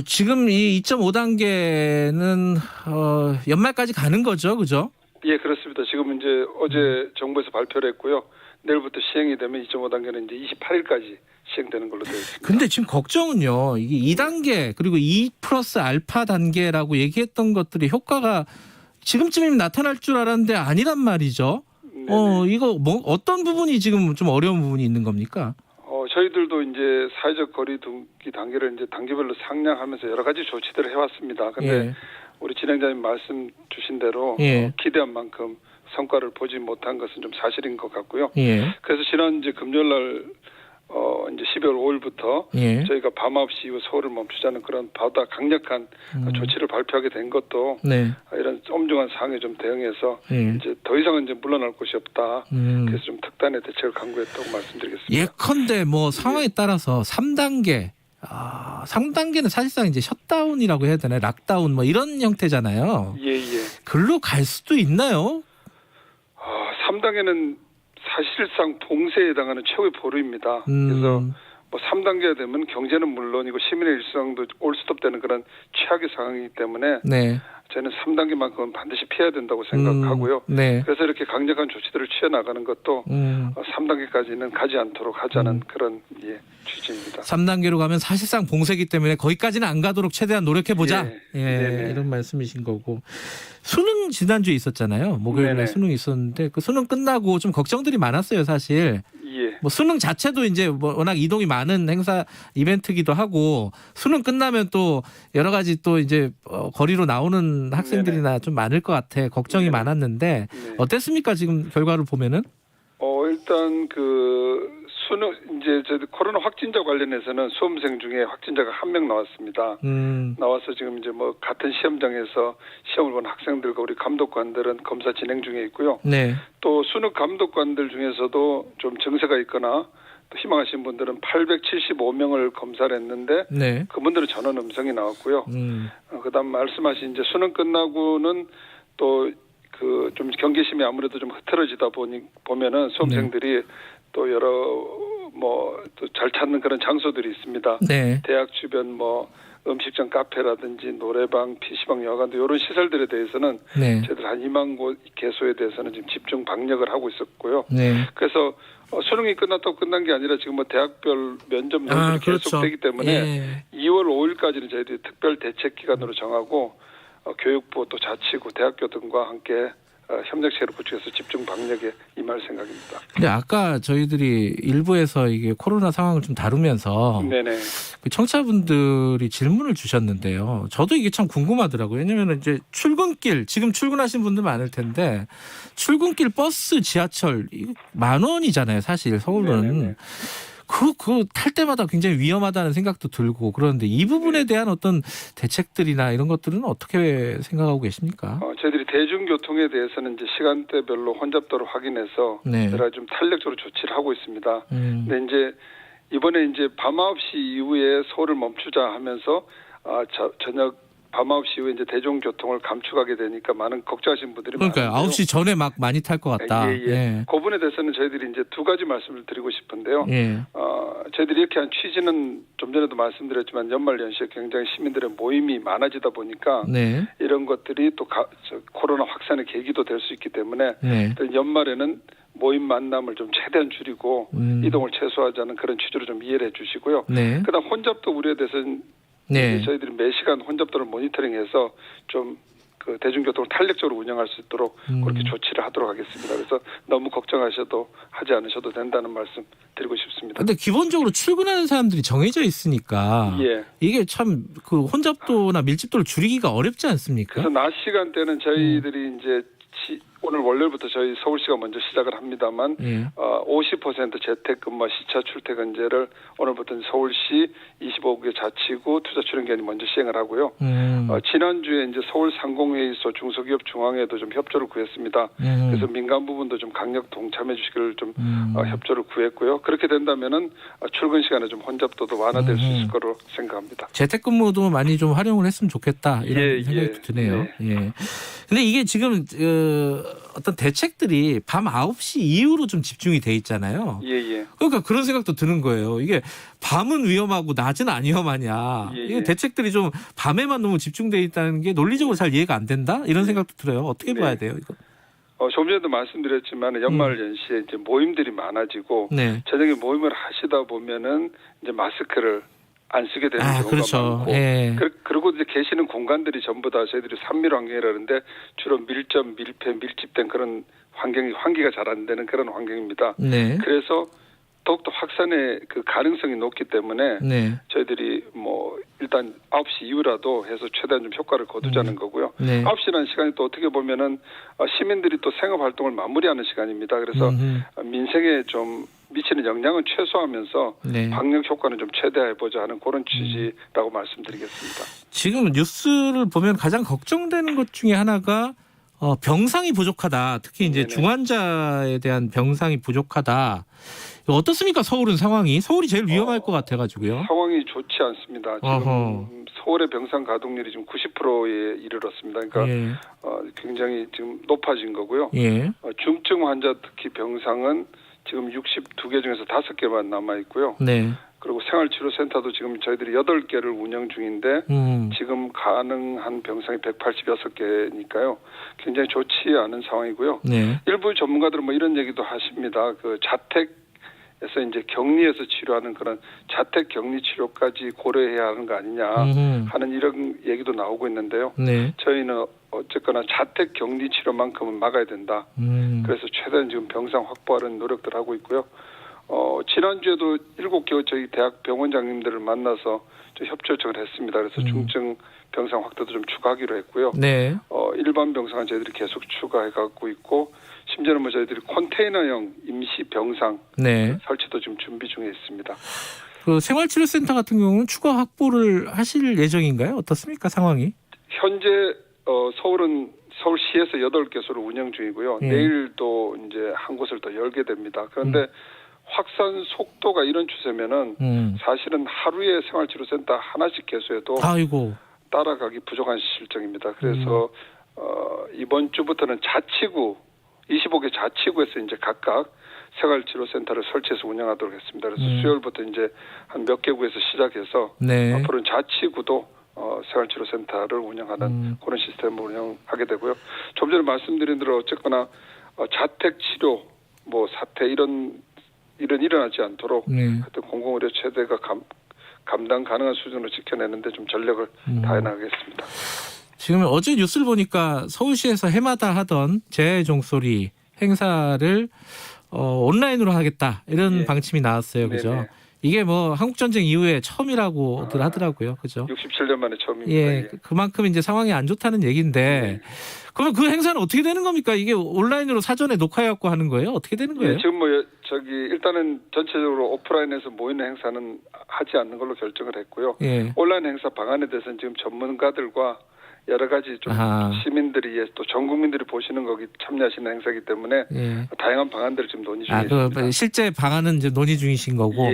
지금 이 2.5단계는 연말까지 가는 거죠, 그죠? 예, 그렇습니다. 지금 이제 어제 정부에서 발표를 했고요. 내일부터 시행이 되면 2.5단계는 이제 28일까지 시행되는 걸로 되어 있습니다. 근데 지금 걱정은요. 이게 2단계 그리고 2 플러스 알파 단계라고 얘기했던 것들이 효과가 지금쯤이면 나타날 줄 알았는데 아니란 말이죠. 이거 뭐 어떤 부분이 지금 좀 어려운 부분이 있는 겁니까? 저희들도 이제 사회적 거리두기 단계를 이제 단계별로 상향하면서 여러 가지 조치들을 해왔습니다. 근데 예. 우리 진행자님 말씀 주신 대로 예. 기대한 만큼 성과를 보지 못한 것은 좀 사실인 것 같고요. 예. 그래서 지난 이제 금요일 날 이제 12월 5일부터 예. 저희가 밤 9시 이후 서울을 멈추자는 그런 보다 강력한 조치를 발표하게 된 것도 네. 이런 엄중한 상황에 좀 대응해서 예. 이제 더 이상은 이제 물러날 곳이 없다. 음. 그래서 좀 특단의 대책을 강구했다고 말씀드리겠습니다. 예컨대 뭐 상황에 따라서 3단계 3단계는 사실상 이제 셧다운이라고 해야 되나요? 락다운 뭐 이런 형태잖아요. 예. 글로 갈 수도 있나요? 3단계는 사실상 봉쇄에 해당하는 최고의 보루입니다. 그래서 뭐 3단계가 되면 경제는 물론이고 시민의 일상도 올스톱되는 그런 최악의 상황이기 때문에 네. 저는 3단계만큼은 반드시 피해야 된다고 생각하고요. 네. 그래서 이렇게 강력한 조치들을 취해 나가는 것도 3단계까지는 가지 않도록 하자는 그런 취지입니다. 3단계로 가면 사실상 봉쇄기 때문에 거기까지는 안 가도록 최대한 노력해보자. 이런 말씀이신 거고. 수능 지난주에 있었잖아요. 목요일에 수능이 있었는데 그 수능 끝나고 좀 걱정들이 많았어요, 사실. 뭐 수능 자체도 이제 뭐 워낙 이동이 많은 행사 이벤트기도 하고 수능 끝나면 또 여러 가지 또 이제 거리로 나오는 학생들이나 좀 많을 것 같아. 걱정이 많았는데 어땠습니까? 지금 결과를 보면은? 일단 그 수능 이제 저희 코로나 확진자 관련해서는 수험생 중에 확진자가 1명 나왔습니다. 나와서 지금 이제 뭐 같은 시험장에서 시험을 본 학생들과 우리 감독관들은 검사 진행 중에 있고요. 네. 또 수능 감독관들 중에서도 좀 증세가 있거나 또 희망하신 분들은 875명을 검사를 했는데 네. 그분들은 전원 음성이 나왔고요. 그다음 말씀하신 이제 수능 끝나고는 또 그 좀 경계심이 아무래도 좀 흐트러지다 보면은 수험생들이 또 여러 뭐 또 잘 찾는 그런 장소들이 있습니다. 네. 대학 주변 뭐 음식점 카페라든지 노래방, PC방, 여관도 이런 시설들에 대해서는 저희들 한 2만 곳 개소에 대해서는 지금 집중 방역을 하고 있었고요. 네. 그래서 수능이 끝났다고 끝난 게 아니라 지금 뭐 대학별 면접 논술이 계속되기 때문에 2월 5일까지는 저희들이 특별 대책 기간으로 정하고 교육부 또 자치구 대학교 등과 함께 협력체를 구축해서 집중 방역에 임할 생각입니다. 근데 아까 저희들이 일부에서 이게 코로나 상황을 좀 다루면서 그 청취자분들이 질문을 주셨는데요. 저도 이게 참 궁금하더라고요. 왜냐하면 이제 출근길 지금 출근하신 분들 많을 텐데 출근길 버스, 지하철 이거 10,000원이잖아요. 사실 서울은. 그거 탈 때마다 굉장히 위험하다는 생각도 들고 그런데 이 부분에 대한 어떤 대책들이나 이런 것들은 어떻게 생각하고 계십니까? 저희들이 대중교통에 대해서는 이제 시간대별로 혼잡도를 확인해서 여러 좀 탄력적으로 조치를 하고 있습니다. 근데 이제 이번에 이제 밤 9시 이후에 서울을 멈추자 하면서 저녁 밤 9시 이후에 이제 대중교통을 감축하게 되니까 많은 걱정하시는 분들이 많아요. 그러니까 9시 전에 막 많이 탈 것 같다. 그 부분에 대해서는 저희들이 이제 두 가지 말씀을 드리고 싶은데요. 저희들이 이렇게 한 취지는 좀 전에도 말씀드렸지만 연말 연시에 굉장히 시민들의 모임이 많아지다 보니까 이런 것들이 또 코로나 확산의 계기도 될 수 있기 때문에 연말에는 모임 만남을 좀 최대한 줄이고 이동을 최소화하자는 그런 취지로 좀 이해를 해주시고요. 그다음 혼잡도 우려에 대해서는 저희들이 매시간 혼잡도를 모니터링해서 좀 그 대중교통을 탄력적으로 운영할 수 있도록 그렇게 조치를 하도록 하겠습니다. 그래서 너무 걱정하셔도 하지 않으셔도 된다는 말씀 드리고 싶습니다. 근데 기본적으로 출근하는 사람들이 정해져 있으니까 이게 참 그 혼잡도나 밀집도를 줄이기가 어렵지 않습니까? 그래서 낮 시간대는 저희들이 이제 오늘 월요일부터 저희 서울시가 먼저 시작을 합니다만 50% 재택근무 시차 출퇴근제를 오늘부터 서울시 25개 자치구 투자출연기관이 먼저 시행을 하고요. 지난주에 이제 서울 상공회의소 중소기업 중앙회도 좀 협조를 구했습니다. 그래서 민간 부분도 좀 강력 동참해 주시기를 좀 협조를 구했고요. 그렇게 된다면은 출근 시간에 좀 혼잡도도 완화될 수 있을 거로 생각합니다. 재택근무도 많이 좀 활용을 했으면 좋겠다 이런 생각이 드네요. 근데 이게 지금 어떤 대책들이 밤 9시 이후로 좀 집중이 돼 있잖아요. 그러니까 그런 생각도 드는 거예요. 이게 밤은 위험하고 낮은 안 위험하냐. 이게 대책들이 좀 밤에만 너무 집중돼 있다는 게 논리적으로 잘 이해가 안 된다? 이런 생각도 들어요. 어떻게 봐야 돼요, 이거? 조금 전에도 말씀드렸지만 연말 연시에 이제 모임들이 많아지고 저녁에 모임을 하시다 보면은 이제 마스크를 안 쓰게 되는 경우가 많고 그리고 이제 계시는 공간들이 전부 다 저희들이 산밀 환경이라는데 주로 밀접, 밀폐, 밀집된 그런 환기가 잘 안 되는 그런 환경입니다. 그래서 더욱더 확산의 그 가능성이 높기 때문에 저희들이 뭐 일단 9시 이후라도 해서 최대한 좀 효과를 거두자는 거고요. 9시라는 시간이 또 어떻게 보면은 시민들이 또 생업 활동을 마무리하는 시간입니다. 그래서 민생에 좀 미치는 영향은 최소화하면서 방역 효과는 좀 최대화해보자 하는 그런 취지라고 말씀드리겠습니다. 지금 뉴스를 보면 가장 걱정되는 것 중에 하나가 병상이 부족하다. 특히 이제 중환자에 대한 병상이 부족하다. 어떻습니까? 서울은 상황이? 서울이 제일 위험할 것 같아가지고요. 상황이 좋지 않습니다. 지금 서울의 병상 가동률이 지금 90%에 이르렀습니다. 그러니까 굉장히 지금 높아진 거고요. 중증 환자 특히 병상은 지금 62개 중에서 5개만 남아 있고요. 네. 그리고 생활치료센터도 지금 저희들이 8개를 운영 중인데 지금 가능한 병상이 186개니까요. 굉장히 좋지 않은 상황이고요. 네. 일부 전문가들은 뭐 이런 얘기도 하십니다. 그 자택에서 이제 격리해서 치료하는 그런 자택 격리 치료까지 고려해야 하는 거 아니냐 하는 이런 얘기도 나오고 있는데요. 네. 저희는 어쨌거나 자택 격리 치료만큼은 막아야 된다. 그래서 최대한 지금 병상 확보하는 노력들 하고 있고요. 지난주에도 7개 저희 대학 병원장님들을 만나서 협조 요청을 했습니다. 그래서 중증 병상 확대도 좀 추가하기로 했고요. 네. 일반 병상은 저희들이 계속 추가해 갖고 있고 심지어는 뭐 저희들이 컨테이너형 임시 병상 설치도 지금 준비 중에 있습니다. 그 생활치료센터 같은 경우는 추가 확보를 하실 예정인가요? 어떻습니까 상황이? 현재 서울은 서울시에서 8개소를 운영 중이고요. 내일도 이제 한 곳을 더 열게 됩니다. 그런데 확산 속도가 이런 추세면은 사실은 하루에 생활치료센터 하나씩 개소해도 따라가기 부족한 실정입니다. 그래서 이번 주부터는 자치구 25개 자치구에서 이제 각각 생활치료센터를 설치해서 운영하도록 했습니다. 그래서 수요일부터 이제 한 몇 개 구에서 시작해서 앞으로는 자치구도 생활치료센터를 운영하는 그런 시스템을 운영하게 되고요. 좀 전에 말씀드린 대로 어쨌거나 자택치료 뭐 사태 이런 일어나지 않도록 하여튼 공공의료 체대가 감당 가능한 수준으로 지켜내는데 좀 전력을 다해 나가겠습니다. 지금 어제 뉴스를 보니까 서울시에서 해마다 하던 재해 종소리 행사를 온라인으로 하겠다 이런 방침이 나왔어요. 그죠? 네네. 이게 뭐 한국전쟁 이후에 처음이라고들 하더라고요. 그죠? 67년 만에 처음입니다. 예, 그만큼 이제 상황이 안 좋다는 얘기인데 그러면 그 행사는 어떻게 되는 겁니까? 이게 온라인으로 사전에 녹화해갖고 하는 거예요? 어떻게 되는 거예요? 지금 뭐 일단은 전체적으로 오프라인에서 모이는 행사는 하지 않는 걸로 결정을 했고요. 온라인 행사 방안에 대해서는 지금 전문가들과 여러 가지 좀 시민들이 또 전 국민들이 보시는 거기 참여하시는 행사이기 때문에 다양한 방안들을 지금 논의 중에 있습니다. 실제 방안은 이제 논의 중이신 거고.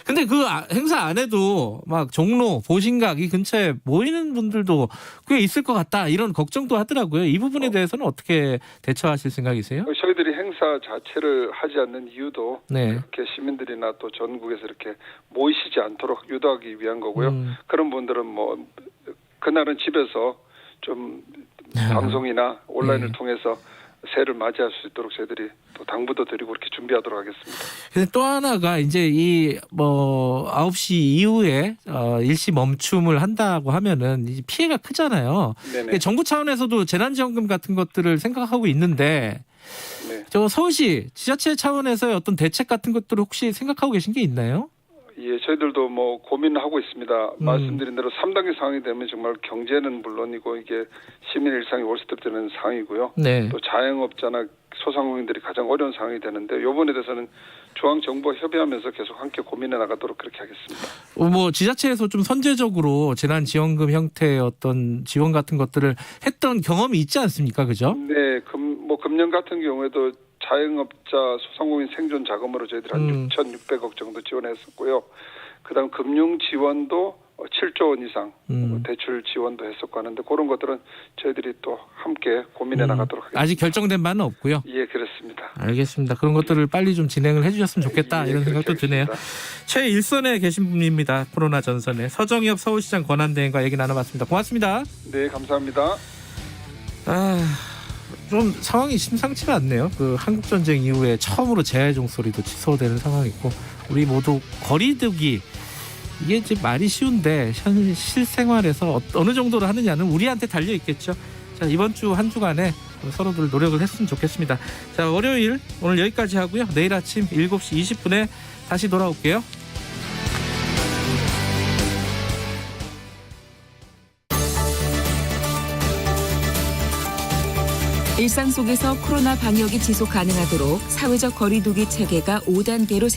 근데 그 행사 안에도 막 종로, 보신각 이 근처에 모이는 분들도 꽤 있을 것 같다 이런 걱정도 하더라고요. 이 부분에 대해서는 어떻게 대처하실 생각이세요? 저희들이 행사 자체를 하지 않는 이유도 이렇게 시민들이나 또 전국에서 이렇게 모이시지 않도록 유도하기 위한 거고요. 그런 분들은 뭐 그날은 집에서 좀 방송이나 온라인을 통해서 새해를 맞이할 수 있도록 저희들이 또 당부도 드리고 이렇게 준비하도록 하겠습니다. 근데 또 하나가 이제 이 뭐 9시 이후에 일시 멈춤을 한다고 하면은 피해가 크잖아요. 정부 차원에서도 재난지원금 같은 것들을 생각하고 있는데 저 서울시 지자체 차원에서의 어떤 대책 같은 것들을 혹시 생각하고 계신 게 있나요? 예, 저희들도 뭐 고민하고 있습니다. 말씀드린 대로 3단계 상황이 되면 정말 경제는 물론이고 이게 시민 일상이 월스톱되는 상황이고요. 또 자영업자나 소상공인들이 가장 어려운 상황이 되는데 이번에 대해서는 중앙정부와 협의하면서 계속 함께 고민해 나가도록 그렇게 하겠습니다. 뭐 지자체에서 좀 선제적으로 재난지원금 형태의 어떤 지원 같은 것들을 했던 경험이 있지 않습니까? 그죠? 네, 금년 같은 경우에도 자영업자 소상공인 생존 자금으로 저희들이 한 6,600억 정도 지원했었고요. 그다음 금융 지원도 7조 원 이상 대출 지원도 했었고 하는데 그런 것들은 저희들이 또 함께 고민해 나가도록 하겠습니다. 아직 결정된 바는 없고요. 예, 그렇습니다. 알겠습니다. 그런 것들을 빨리 좀 진행을 해주셨으면 좋겠다 이런 생각도 드네요. 최일선에 계신 분입니다. 코로나 전선에 서정엽 서울시장 권한대행과 얘기 나눠봤습니다. 고맙습니다. 네, 감사합니다. 좀 상황이 심상치가 않네요. 그 한국전쟁 이후에 처음으로 재해 종소리도 취소되는 상황이고 우리 모두 거리두기 이게 이제 말이 쉬운데 실생활에서 어느 정도로 하느냐는 우리한테 달려 있겠죠. 자, 이번 주 한 주간에 서로들 노력을 했으면 좋겠습니다. 자, 월요일 오늘 여기까지 하고요. 내일 아침 7시 20분에 다시 돌아올게요. 일상 속에서 코로나 방역이 지속 가능하도록 사회적 거리두기 체계가 5단계로